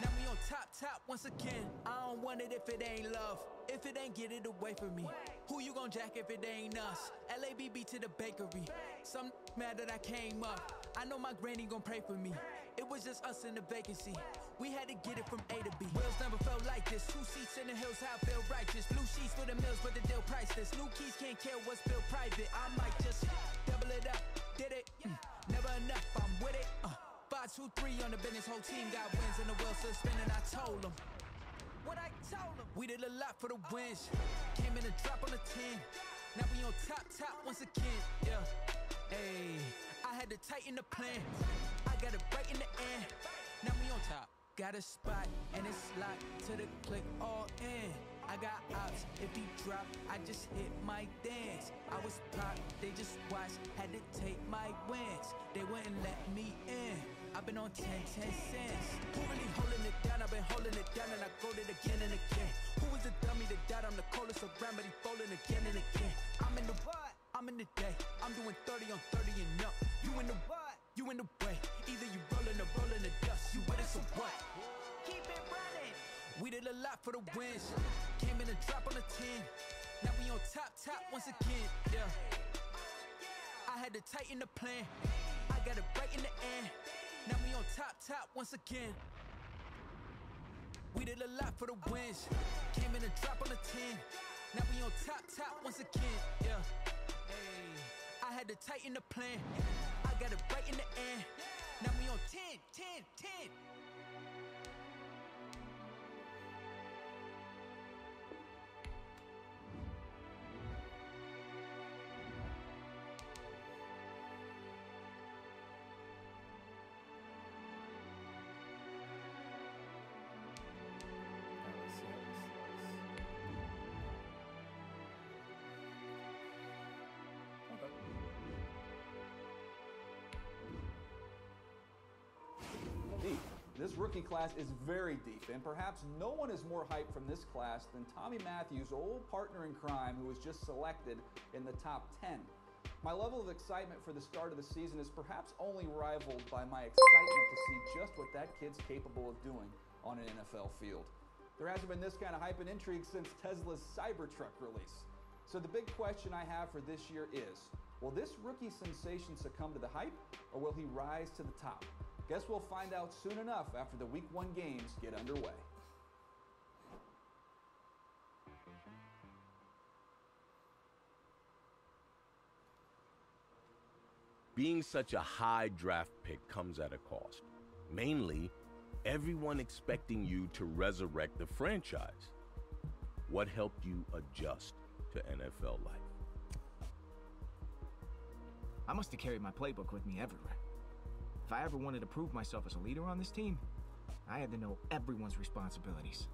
Now we on top once again. I don't want it if it ain't love. If it ain't, get it away from me. Who you gon' jack if it ain't us? LABB to the bakery. Some mad that I came up. I know my granny gon' pray for me. It was just us in the vacancy. We had to get it from A to B. Wheels never felt like this. 2 seats in the hills, how I feel righteous. Blue sheets for the mills, but the deal priceless. New keys can't care what's built private. I might just double it up. Did it? Never enough, I'm with it. 5, 2, 3 on the business. Whole team got wins and the wheels still spinning. I told them what I told them. We did a lot for the wins. Came in and drop on the 10. Now we on top once again. Yeah. Hey, I had to tighten the plan. I got it right in the end. Now we on top. Got a spot and it's locked to the click all in. I got ops, if he drop, I just hit my dance. I was popped, they just watched, had to take my wins. They wouldn't let me in. I've been on 10 cents. Who really holding it down? I've been holding it down and I go it again and again. Who was the dummy that died? I'm the coldest around, but he falling again and again. I'm in the what? I'm in the day. I'm doing 30 on 30 and up. You in the what? You in the way. Either you rolling or rolling the dust. You with us or what? Keep it running. We did a lot for the wins. Came in and drop on the 10. Now we on top once again. Yeah. I had to tighten the plan. I got it right in the end. Now we on top once again. We did a lot for the wins. Came in and drop on the 10. Now we on top once again. Yeah. Hey, I had to tighten the plan. I got it right in the end. Now we on 10. rookie class is very deep, and perhaps no one is more hyped from this class than Tommy Matthews' old partner in crime, who was just selected in the top 10. My level of excitement for the start of the season is perhaps only rivaled by my excitement to see just what that kid's capable of doing on an NFL field. There hasn't been this kind of hype and intrigue since Tesla's Cybertruck release. So the big question I have for this year is, will this rookie sensation succumb to the hype, or will he rise to the top? Guess we'll find out soon enough after the Week 1 games get underway. Being such a high draft pick comes at a cost. Mainly, everyone expecting you to resurrect the franchise. What helped you adjust to NFL life? I must have carried my playbook with me everywhere. If I ever wanted to prove myself as a leader on this team, I had to know everyone's responsibilities.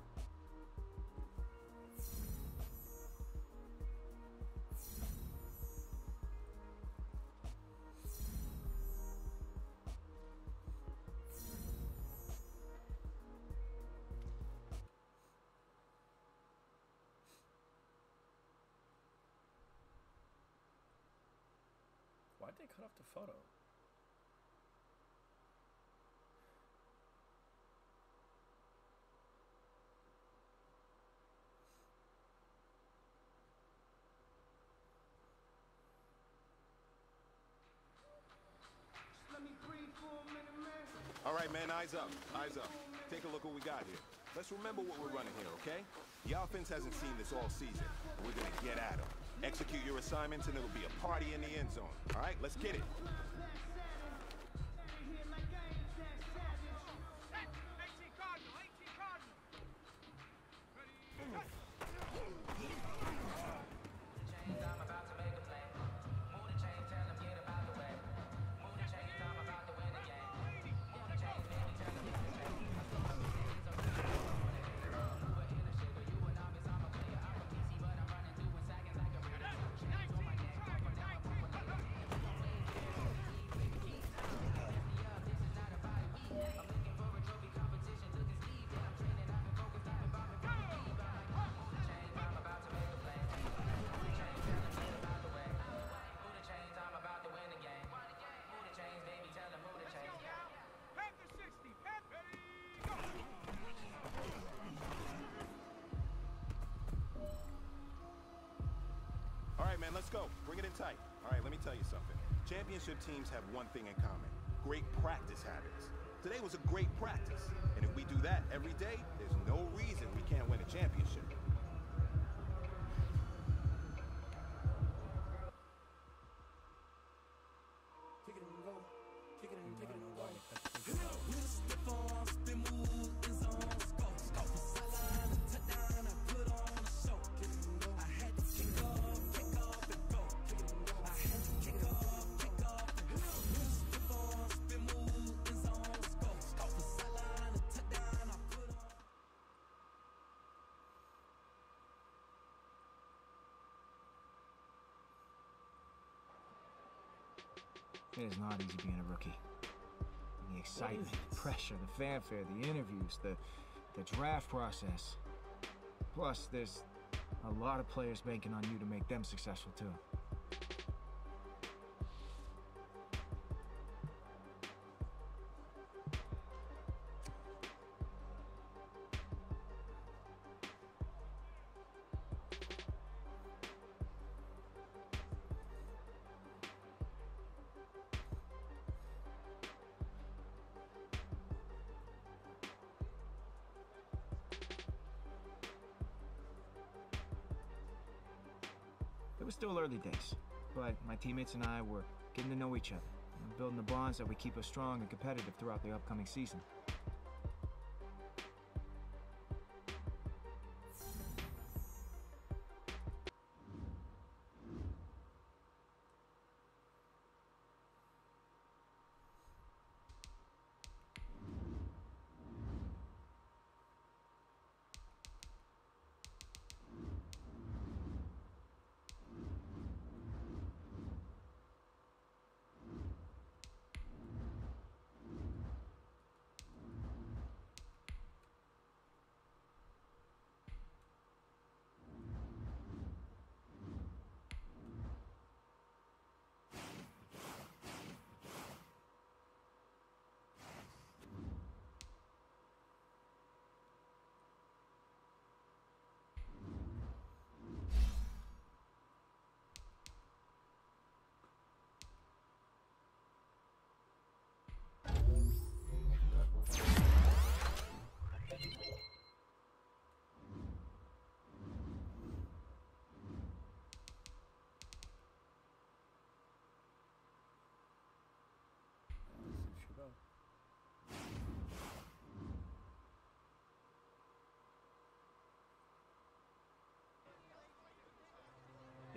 Why'd they cut off the photo? All right, man, eyes up, eyes up. Take a look what we got here. Let's remember what we're running here, okay? The offense hasn't seen this all season, and we're gonna get at them. Execute your assignments, and it'll be a party in the end zone. All right, let's get it. Man, let's go. Bring it in tight. All right, let me tell you something. Championship teams have one thing in common: great practice habits. Today was a great practice, and if we do that every day, there's no reason we can't win a championship. It is not easy being a rookie. The excitement, the pressure, the fanfare, the interviews, the draft process. Plus, there's a lot of players banking on you to make them successful too. It was still early days, but my teammates and I were getting to know each other and building the bonds that would keep us strong and competitive throughout the upcoming season.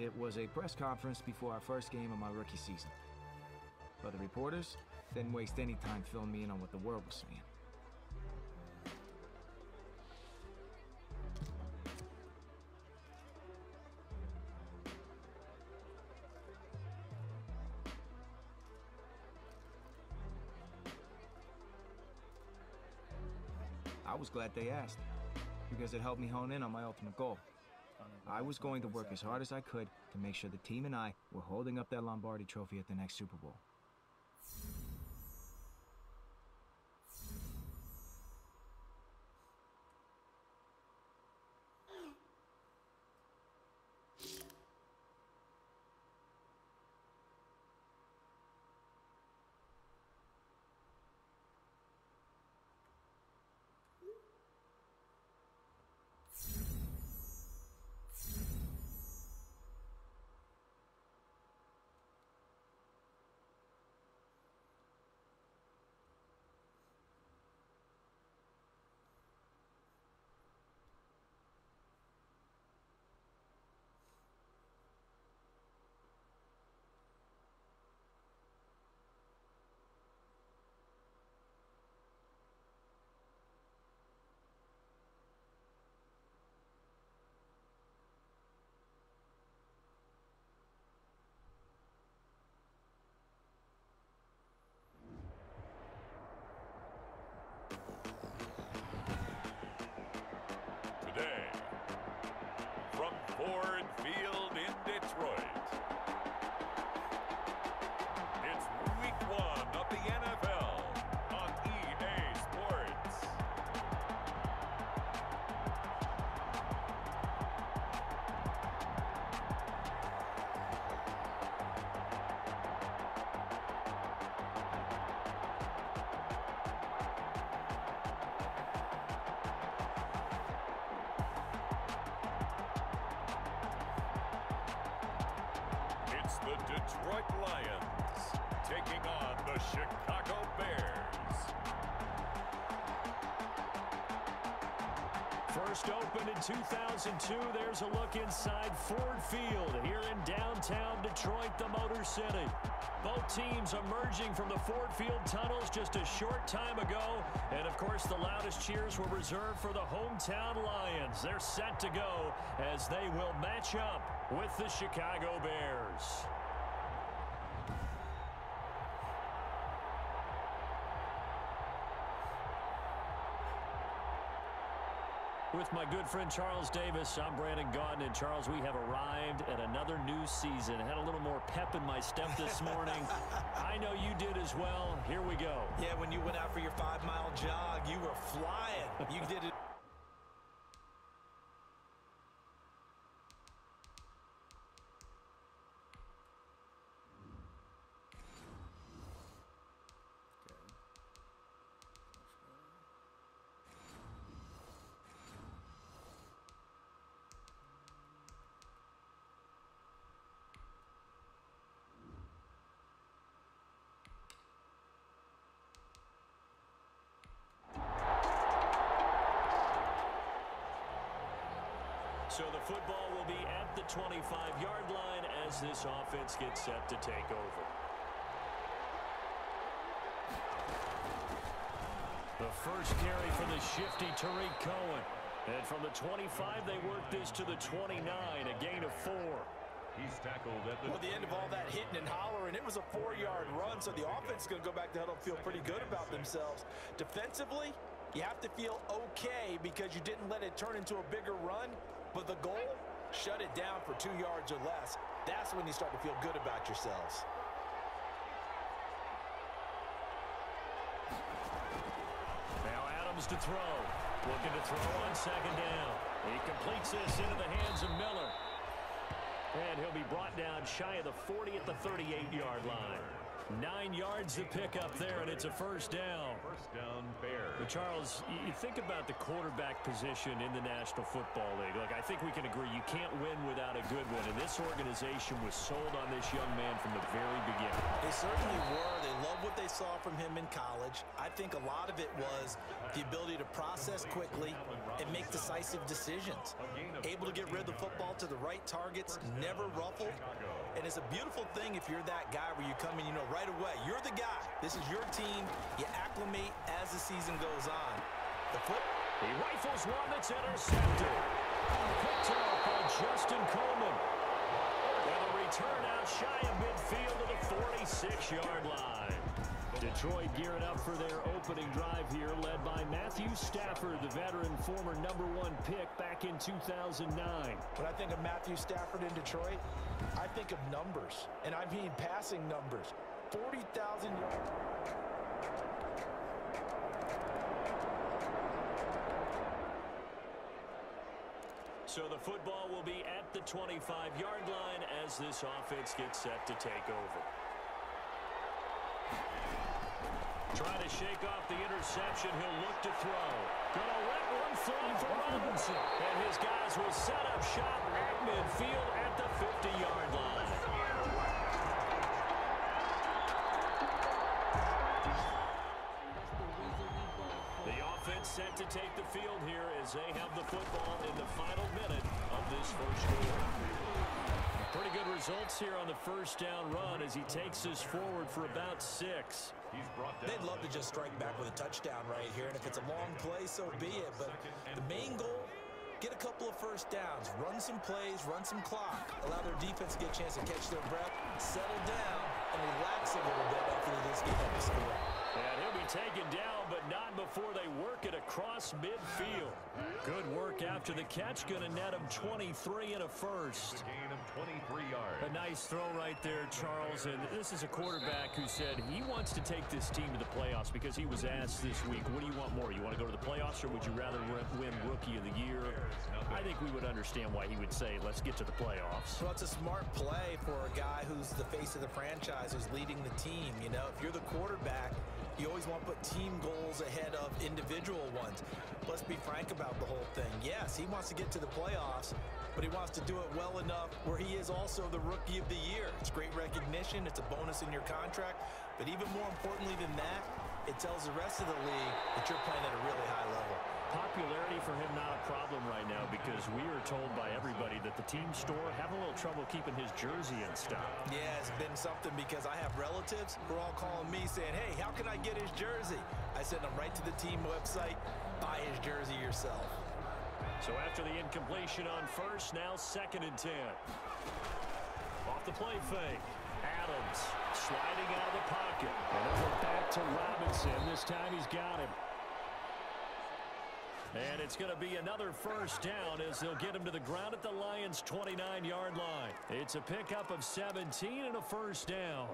It was a press conference before our first game of my rookie season. But the reporters didn't waste any time filling me in on what the world was saying. I was glad they asked, because it helped me hone in on my ultimate goal. I was going to work as hard as I could to make sure the team and I were holding up that Lombardi trophy at the next Super Bowl. Today, from Ford Field in Detroit, it's Week 1 of the NFL on EA Sports. It's the Detroit Lions taking on the Chicago Bears. First opened in 2002, there's a look inside Ford Field here in downtown Detroit, the Motor City. Both teams emerging from the Ford Field tunnels just a short time ago. And, of course, the loudest cheers were reserved for the hometown Lions. They're set to go as they will match up with the Chicago Bears. With my good friend Charles Davis, I'm Brandon Gaudin. And Charles, we have arrived at another new season. I had a little more pep in my step this morning. I know you did as well. Here we go. Yeah, when you went out for your 5-mile jog, you were flying. You did it. So the football will be at the 25-yard line as this offense gets set to take over. The first carry for the shifty Tariq Cohen. And from the 25, they work this to the 29, a gain of 4. He's tackled at the... Well, the end of all that hitting and hollering, it was a 4-yard run, so the offense is going to go back to huddle and feel pretty good about themselves. Defensively, you have to feel okay because you didn't let it turn into a bigger run. But the goal, shut it down for 2 yards or less. That's when you start to feel good about yourselves. Now Adams to throw. Looking to throw on second down. He completes this into the hands of Miller. And he'll be brought down shy of the 40 at the 38-yard line. 9 yards to pick up there, and it's a first down. First down, Bears. But Charles, you think about the quarterback position in the National Football League. Look, I think we can agree you can't win without a good one, and this organization was sold on this young man from the very beginning. They certainly were. They loved what they saw from him in college. I think a lot of it was the ability to process quickly, and make decisive decisions. Able to get rid of the football to the right targets, never ruffled. And it's a beautiful thing if you're that guy where you come in, you know, right away, you're the guy. This is your team. You acclimate as the season goes on. He rifles one that's intercepted. Picked off by Justin Coleman. With a return out shy of midfield to the 46-yard line. Detroit gearing up for their opening drive here, led by Matthew Stafford, the veteran, former #1 pick back in 2009. When I think of Matthew Stafford in Detroit, I think of numbers, and I mean passing numbers. 40,000 yards. So the football will be at the 25-yard line as this offense gets set to take over. Trying to shake off the interception. He'll look to throw. Gonna let one fly for Robinson. And his guys will set up shop at midfield at the 50-yard line. The offense set to take the field here as they have the football in the final minute of this first quarter. Pretty good results here on the first down run as he takes us forward for about 6. They'd love to just strike back with a touchdown right here, and if it's a long play, so be it. But the main goal, get a couple of first downs, run some plays, run some clock, allow their defense to get a chance to catch their breath, settle down, and relax a little bit after they just get up the score. And he'll be taken down, but not before they work it across midfield. Good work after the catch. Going to net him 23 and a first. Gain of 23 yards. A nice throw right there, Charles. And this is a quarterback who said he wants to take this team to the playoffs because he was asked this week, what do you want more? You want to go to the playoffs, or would you rather win Rookie of the Year? I think we would understand why he would say, let's get to the playoffs. Well, it's a smart play for a guy who's the face of the franchise, who's leading the team. You know, if you're the quarterback, you always want to put team goals ahead of individual ones. Let's be frank about the whole thing. Yes, he wants to get to the playoffs, but he wants to do it well enough where he is also the Rookie of the Year. It's great recognition. It's a bonus in your contract. But even more importantly than that, it tells the rest of the league that you're playing at a really high level. Popularity for him not a problem right now because we are told by everybody that the team store having a little trouble keeping his jersey in stock. Yeah, it's been something because I have relatives who are all calling me saying, hey, how can I get his jersey? I send them right to the team website, buy his jersey yourself. So after the incompletion on first, now 2nd and 10. Off the play fake. Adams sliding out of the pocket. And over back to Robinson. This time he's got him. And it's going to be another first down as they'll get him to the ground at the Lions' 29-yard line. It's a pickup of 17 and a first down.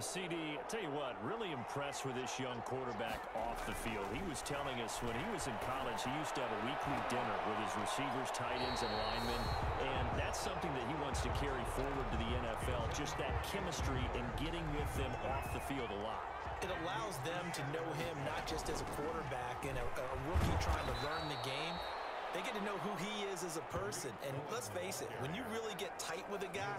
The CD, I tell you what, really impressed with this young quarterback off the field. He was telling us when he was in college, he used to have a weekly dinner with his receivers, tight ends, and linemen. And that's something that he wants to carry forward to the NFL, just that chemistry and getting with them off the field a lot. It allows them to know him not just as a quarterback and a rookie trying to learn the game. They get to know who he is as a person. And let's face it, when you really get tight with a guy,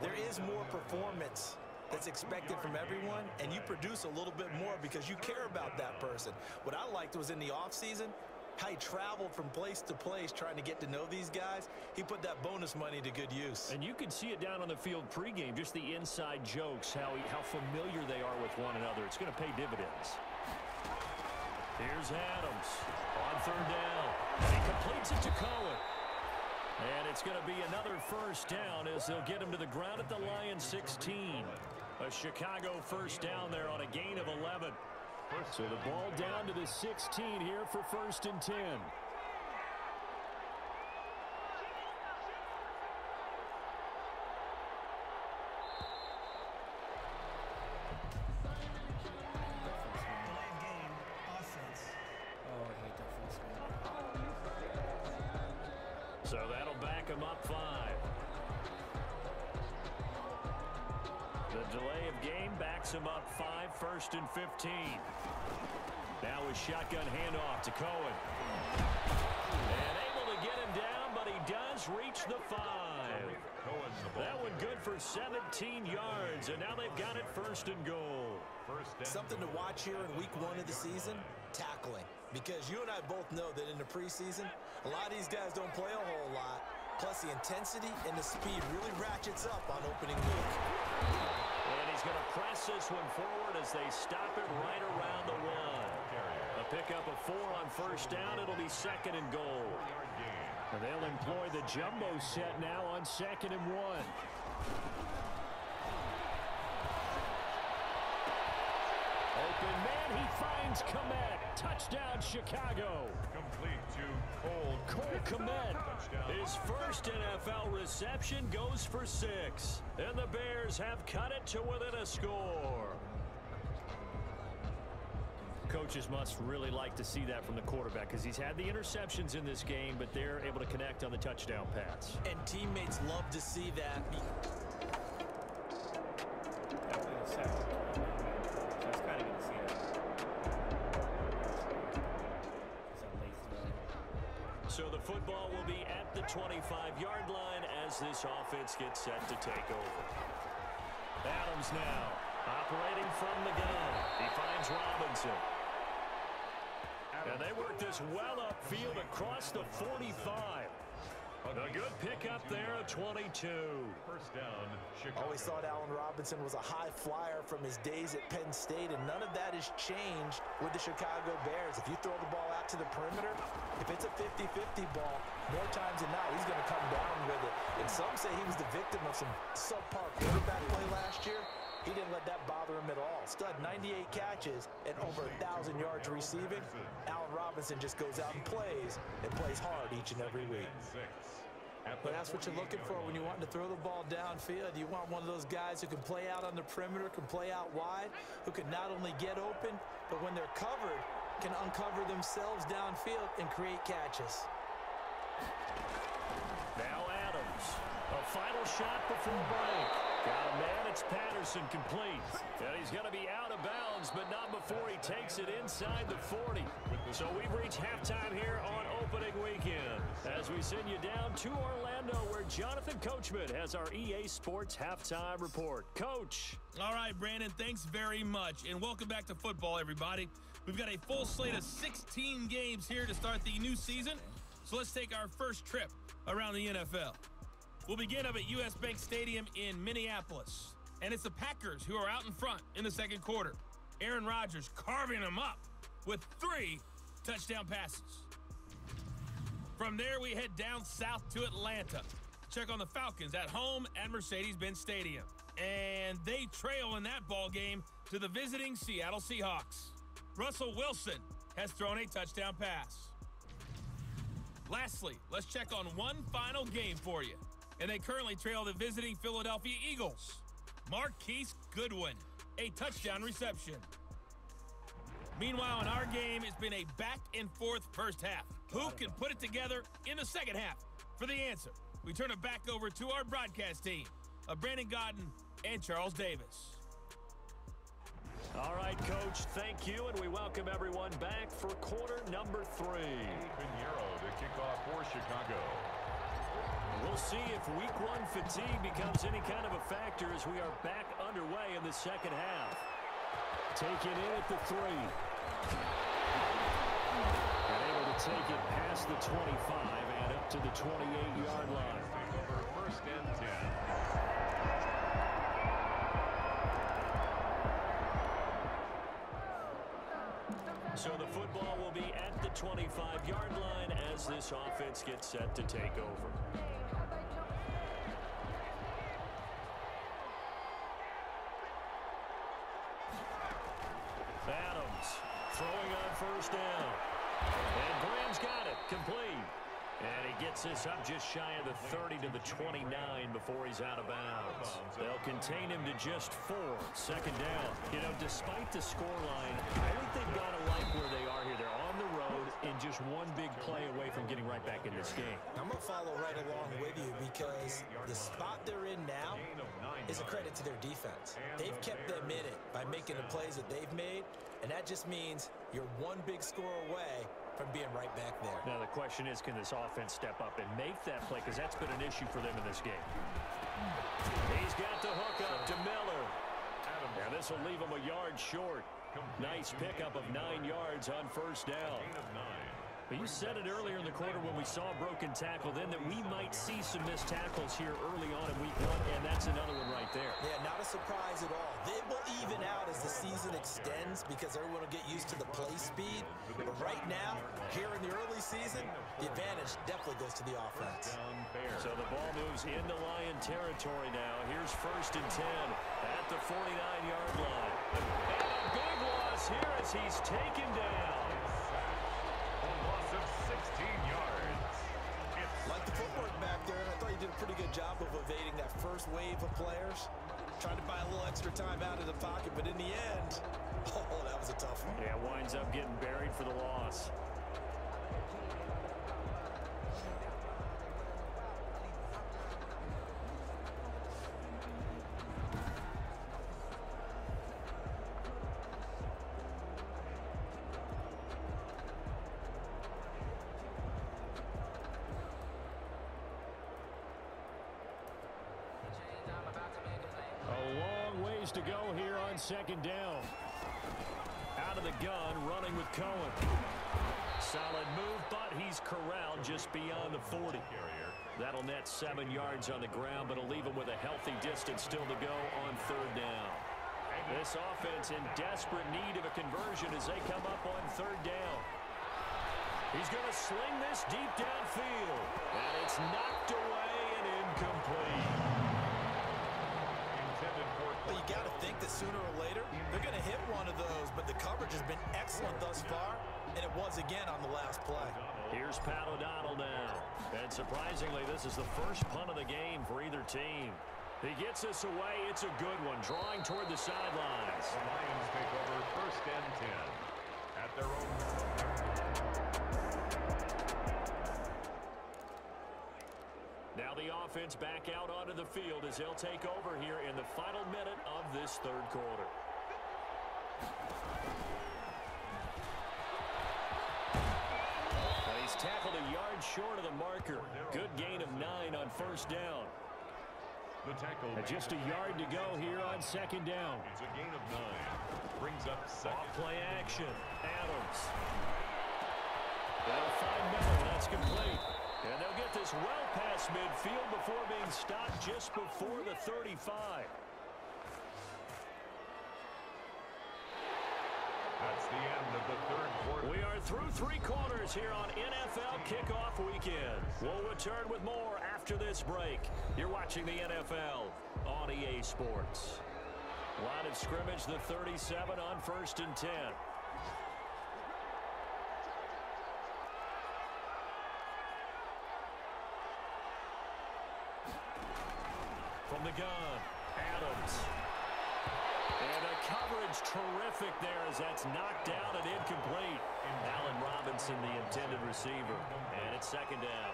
there is more performance that's expected from everyone, and you produce a little bit more because you care about that person. What I liked was in the offseason, how he traveled from place to place trying to get to know these guys. He put that bonus money to good use. And you can see it down on the field pregame, just the inside jokes, how familiar they are with one another. It's going to pay dividends. Here's Adams on 3rd down. And he completes it to Cohen. And it's going to be another first down as they'll get him to the ground at the Lions' 16. A Chicago first down there on a gain of 11. So the ball down to the 16 here for 1st and 10. So that'll back him up 5. The delay of game backs him up 5, 1st and 15. Now a shotgun handoff to Cohen. And able to get him down, but he does reach the 5. That one good for 17 yards, and now they've got it 1st and goal. Something to watch here in week 1 of the season. tackling. Because you and I both know that in the preseason, a lot of these guys don't play a whole lot. Plus, the intensity and the speed really ratchets up on opening week. And he's going to press this one forward as they stop it right around the 1. A pickup of 4 on first down. It'll be 2nd and goal. And they'll employ the jumbo set now on 2nd and 1. Open man, he finds Komet. Touchdown, Chicago. Complete to Cole Komet. His first NFL reception goes for 6. And the Bears have cut it to within a score. Coaches must really like to see that from the quarterback because he's had the interceptions in this game, but they're able to connect on the touchdown pass. And teammates love to see that. So the football will be at the 25-yard line as this offense gets set to take over. Adams now operating from the gun. He finds Robinson. And they work this well upfield across the 45. A good pickup there of 22. First down, Chicago. Always thought Allen Robinson was a high flyer from his days at Penn State, and none of that has changed with the Chicago Bears. If you throw the ball out to the perimeter, if it's a 50-50 ball, more times than not, he's going to come down with it. And some say he was the victim of some subpar quarterback play last year. He didn't let that bother him at all. Stud 98 catches and over 1,000 yards receiving. Allen Robinson just goes out and plays hard each and every week. But that's what you're looking for when you want to throw the ball downfield. You want one of those guys who can play out on the perimeter, can play out wide, who can not only get open, but when they're covered, can uncover themselves downfield and create catches. Now Adams. A final shot before break. Got a man, it's Patterson, complete. And he's going to be out of bounds, but not before he takes it inside the 40. So we've reached halftime here on opening weekend as we send you down to Orlando where Jonathan Coachman has our EA Sports halftime report. Coach. All right, Brandon, thanks very much. And welcome back to football, everybody. We've got a full slate of 16 games here to start the new season. So let's take our first trip around the NFL. We'll begin up at US Bank Stadium in Minneapolis. And it's the Packers who are out in front in the second quarter. Aaron Rodgers carving them up with 3 touchdown passes. From there, we head down south to Atlanta. Check on the Falcons at home at Mercedes-Benz Stadium. And they trail in that ball game to the visiting Seattle Seahawks. Russell Wilson has thrown a touchdown pass. Lastly, let's check on one final game for you. And they currently trail the visiting Philadelphia Eagles. Marquise Goodwin, a touchdown reception. Meanwhile, in our game, it's been a back-and-forth first half. Who can put it together in the second half? For the answer, we turn it back over to our broadcast team of Brandon Godden and Charles Davis. All right, Coach, thank you, and we welcome everyone back for quarter number 3. Pinheiro to kick off for Chicago. We'll see if week 1 fatigue becomes any kind of a factor as we are back underway in the second half. Taken in at the 3. And able to take it past the 25 and up to the 28-yard line. First and 10. So the football will be at the 25-yard line as this offense gets set to take over. Adams throwing on first down. And Graham's got it. Complete. And he gets this up just shy of the 30 to the 29 before he's out of bounds. They'll contain him to just 4. Second down. You know, despite the scoreline, I think they've got to like where they are here. They're on the road and just one big play away from getting right back in this game. I'm going to follow right along with you because the spot they're in now is a credit to their defense. They've kept them in it by making the plays that they've made, and that just means you're one big score away from being right back there. Now the question is, can this offense step up and make that play? Because that's been an issue for them in this game. He's got the hook up to Miller. And this will leave him a yard short. Nice pickup of 9 yards on first down. But you said it earlier in the quarter when we saw a broken tackle then that we might see some missed tackles here early on in week 1, and that's another one right there. Yeah, not a surprise at all. It will even out as the season extends because everyone will get used to the play speed. But right now, here in the early season, the advantage definitely goes to the offense. So the ball moves into Lion territory now. Here's 1st and 10 at the 49-yard line. And a big loss here as he's taken down. A loss of 16 yards. Like the footwork back there, and I thought you did a pretty good job of evading that first wave of players. Trying to buy a little extra time out of the pocket, but in the end, oh, that was a tough one. Yeah, winds up getting buried for the loss. To go here on 2nd down. Out of the gun, running with Cohen. Solid move, but he's corralled just beyond the 40. That'll net 7 yards on the ground, but it'll leave him with a healthy distance still to go on 3rd down. This offense in desperate need of a conversion as they come up on 3rd down. He's going to sling this deep downfield, and it's knocked away and incomplete. Well, you got to think that sooner or later, they're going to hit one of those, but the coverage has been excellent thus far, and it was again on the last play. Here's Pat O'Donnell now. And surprisingly, this is the first punt of the game for either team. He gets this away. It's a good one, drawing toward the sidelines. The Lions take over 1st and 10 at their own. Now the offense back out onto the field as they'll take over here in the final minute of this 3rd quarter. And he's tackled a yard short of the marker. Good gain of 9 on 1st down. The tackle. And just a yard to go here on 2nd down. It's a gain of 9. Brings up 2nd. Off play action. Adams. They'll find Miller. That's complete. And they'll get this well past midfield before being stopped just before the 35. That's the end of the 3rd quarter. We are through 3 quarters here on NFL Kickoff Weekend. We'll return with more after this break. You're watching the NFL on EA Sports. Line of scrimmage, the 37 on 1st and 10. From the gun, Adams. And the coverage terrific there as that's knocked down and incomplete. Allen Robinson, the intended receiver. And it's 2nd down.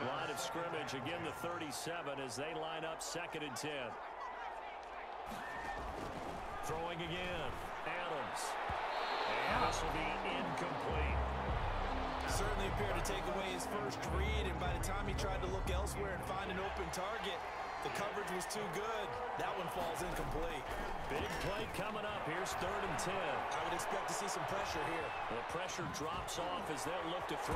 Line of scrimmage, again the 37 as they line up 2nd and 10. Throwing again, Adams. And this will be incomplete. Certainly appeared to take away his first read, and by the time he tried to look elsewhere and find an open target, the coverage was too good. That one falls incomplete. Big play coming up. Here's 3rd and 10. I would expect to see some pressure here. The pressure drops off as they'll look to throw.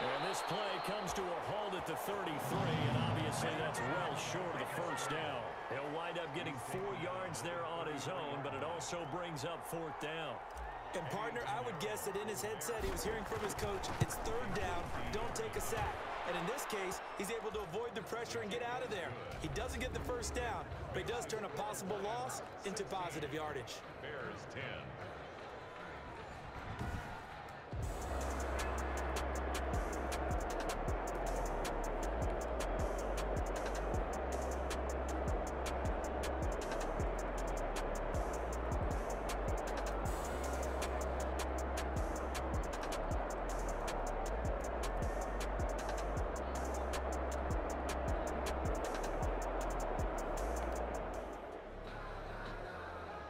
And this play comes to a halt at the 33, and obviously that's well short of the 1st down. He'll wind up getting 4 yards there on his own, but it also brings up 4th down. And partner, I would guess that in his headset he was hearing from his coach, it's 3rd down, don't take a sack. And in this case, he's able to avoid the pressure and get out of there. He doesn't get the 1st down, but he does turn a possible loss into positive yardage. Bears 10.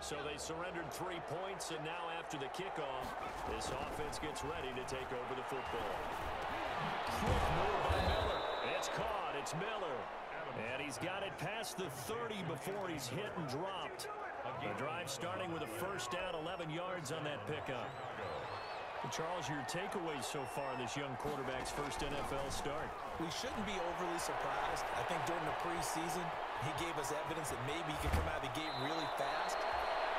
So they surrendered 3 points, and now after the kickoff, this offense gets ready to take over the football. Quick move by Miller. It's caught. It's Miller. And he's got it past the 30 before he's hit and dropped. The drive starting with a first down, 11 yards on that pickup. And Charles, your takeaways so far in this young quarterback's first NFL start? We shouldn't be overly surprised. I think during the preseason, he gave us evidence that maybe he could come out of the gate really fast.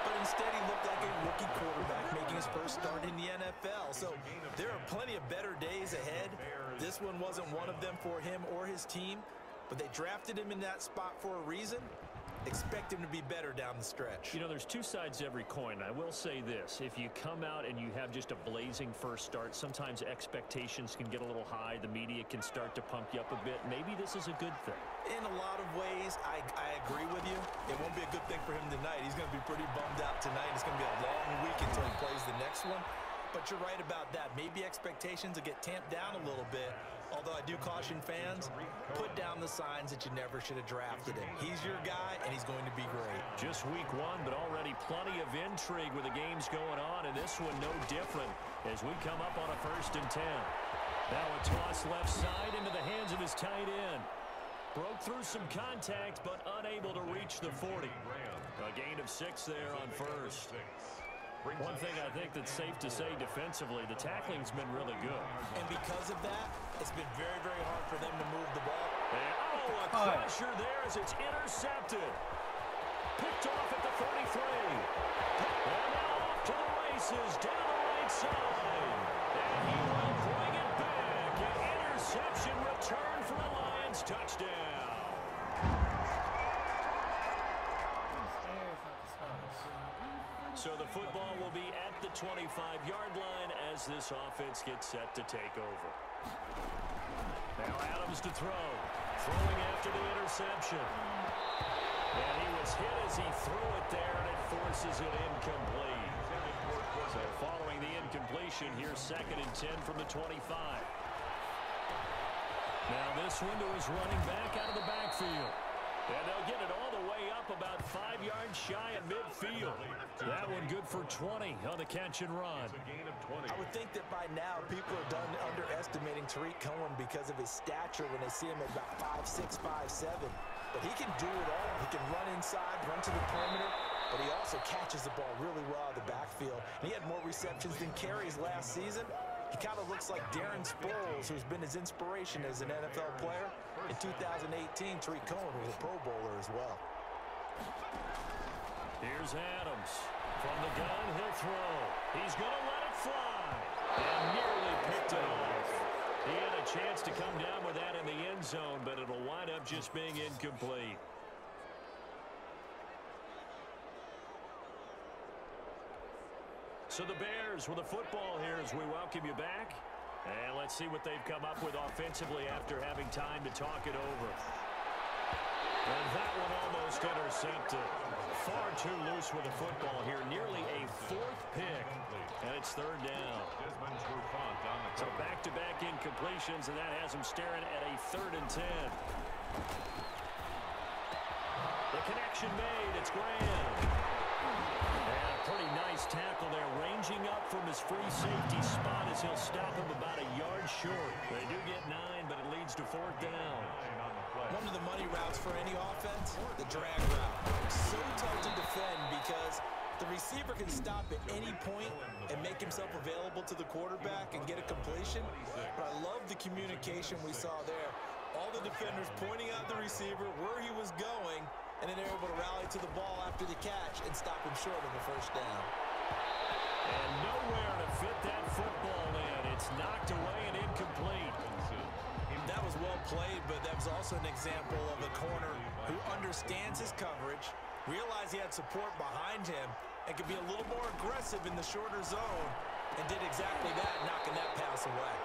But instead, he looked like a rookie quarterback making his first start in the NFL. So there are plenty of better days ahead. This one wasn't one of them for him or his team. But they drafted him in that spot for a reason. Expect him to be better down the stretch. You know, there's two sides to every coin. I will say this. If you come out and you have just a blazing first start, sometimes expectations can get a little high. The media can start to pump you up a bit. Maybe this is a good thing. In a lot of ways, I agree with you. It won't be a good thing for him tonight. He's going to be pretty bummed out tonight. It's going to be a long week until he plays the next one. But you're right about that. Maybe expectations will get tamped down a little bit. Although I do caution fans, put down the signs that you never should have drafted him. He's your guy, and he's going to be great. Just week one, but already plenty of intrigue with the games going on, and this one no different as we come up on a 1st and 10. Now a toss left side into the hands of his tight end. Broke through some contact, but unable to reach the 40. A gain of 6 there on first. One thing I think that's safe to say defensively, the tackling's been really good. And because of that, it's been very, very hard for them to move the ball. And, a pressure there as it's intercepted. Picked off at the 33. And now off to the races down the right side. And he will bring it back. An interception return for a Lions touchdown. So the football will be at the 25-yard line as this offense gets set to take over. Now Adams to throw. Throwing after the interception. And he was hit as he threw it there, and it forces it incomplete. So following the incompletion, here's 2nd and 10 from the 25. Now this one to his running back out of the backfield. And they'll get it all the way up about 5 yards shy of midfield. That one good for 20 on the catch and run. I would think that by now people are done underestimating Tariq Cohen because of his stature when they see him at about 5'6", 5'7". But he can do it all. He can run inside, run to the perimeter, but he also catches the ball really well out of the backfield. And he had more receptions than carries last season. He kind of looks like Darren Sproles, who's been his inspiration as an NFL player. In 2018, Tariq Cohen was a Pro Bowler as well. Here's Adams. From the gun, he'll throw. He's going to let it fly. And nearly picked it off. He had a chance to come down with that in the end zone, but it'll wind up just being incomplete. So the Bears with the football here as we welcome you back. And let's see what they've come up with offensively after having time to talk it over. And that one almost intercepted. Far too loose with the football here. Nearly a 4th pick. And it's 3rd down. So back-to-back incompletions, and that has him staring at a 3rd and 10. The connection made. It's Graham. And a pretty nice tackle there, ranging up from his free safety spot as he'll stop him about a yard short. They do get 9, but it leads to 4th down. One of the money routes for any offense, the drag route. So tough to defend because the receiver can stop at any point and make himself available to the quarterback and get a completion. But I love the communication we saw there. All the defenders pointing out the receiver, where he was going, and then they're able to rally to the ball after the catch and stop him short of the 1st down. And nowhere to fit that football in. It's knocked away and incomplete. That was well played, but that was also an example of a corner who understands his coverage, realized he had support behind him, and could be a little more aggressive in the shorter zone, and did exactly that, knocking that pass away.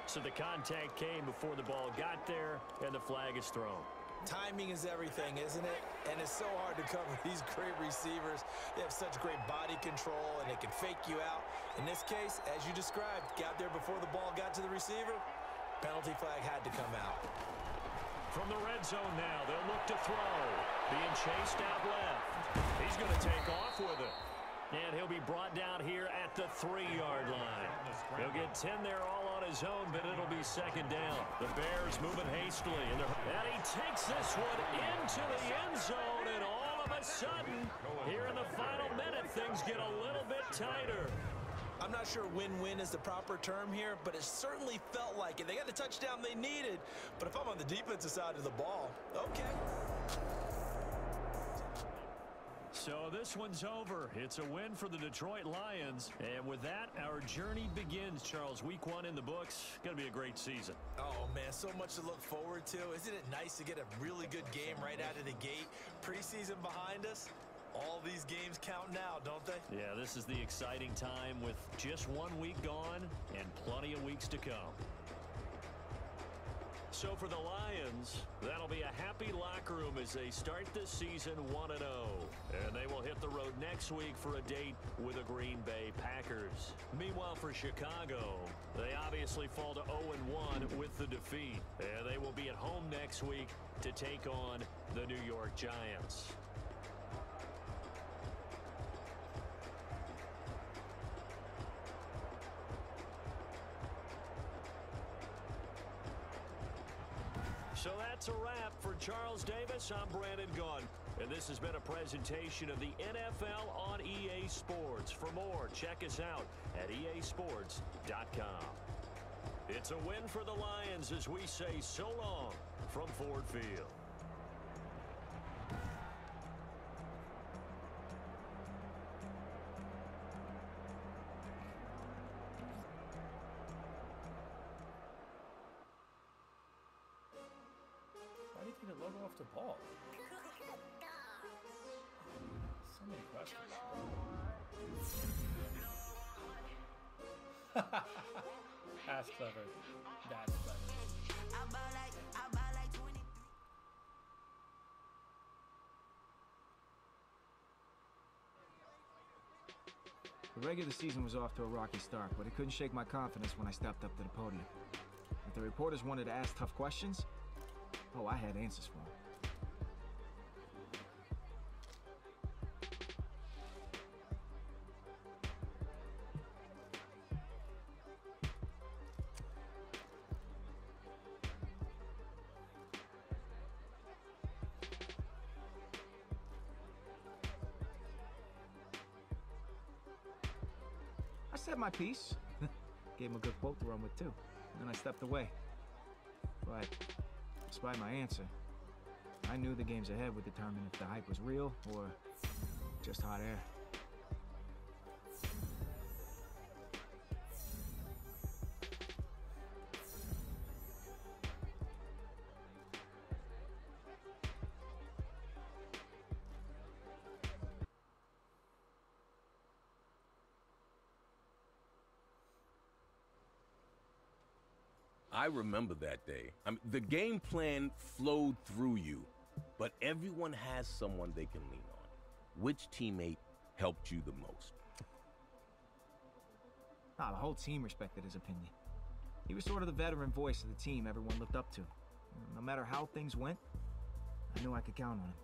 So the contact came before the ball got there, and the flag is thrown. Timing is everything, isn't it? And it's so hard to cover these great receivers. They have such great body control, and they can fake you out. In this case, as you described, got there before the ball got to the receiver. Penalty flag had to come out. From the red zone now, they'll look to throw. Being chased out left. He's going to take off with it. And he'll be brought down here at the 3-yard line. He'll get 10 there all on his own, but it'll be second down. The Bears moving hastily. And he takes this one into the end zone, and all of a sudden, here in the final minute, things get a little bit tighter. I'm not sure win-win is the proper term here, but it certainly felt like it. They got the touchdown they needed, but if I'm on the defensive side of the ball, okay. So this one's over. It's a win for the Detroit Lions. And with that, our journey begins, Charles. Week 1 in the books. Going to be a great season. Oh, man, so much to look forward to. Isn't it nice to get a really good game right out of the gate? Preseason behind us. All these games count now, don't they? Yeah, this is the exciting time with just 1 week gone and plenty of weeks to come. So for the Lions, that'll be a happy locker room as they start this season 1-0. And they will hit the road next week for a date with the Green Bay Packers. Meanwhile, for Chicago, they obviously fall to 0-1 with the defeat. And they will be at home next week to take on the New York Giants. So that's a wrap. For Charles Davis, I'm Brandon Gunn. And this has been a presentation of the NFL on EA Sports. For more, check us out at easports.com. It's a win for the Lions as we say so long from Ford Field. Why do you take the logo off the ball? So many questions. That's clever. That's clever. The regular season was off to a rocky start, but it couldn't shake my confidence when I stepped up to the podium. If the reporters wanted to ask tough questions, oh, I had answers for them. I said my piece. Gave him a good quote to run with, too. And then I stepped away. But despite my answer, I knew the games ahead would determine if the hype was real or just hot air. I remember that day. I mean, the game plan flowed through you, but everyone has someone they can lean on. Which teammate helped you the most? The whole team respected his opinion. He was sort of the veteran voice of the team everyone looked up to. No matter how things went, I knew I could count on him.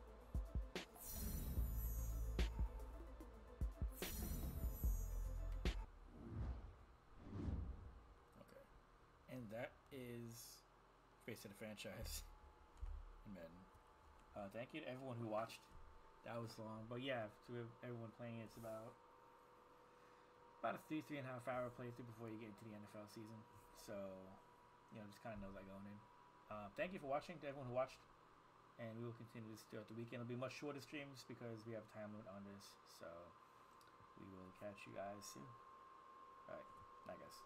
And that is face of the franchise in Madden. Thank you to everyone who watched. That was long, but yeah, to everyone playing, it's about a 3.5 hour playthrough before you get into the NFL season. So, just kind of know that going in. Thank you for watching to everyone who watched, and we will continue this throughout the weekend. It'll be much shorter streams because we have a time limit on this. So, we will catch you guys soon. All right, I guess.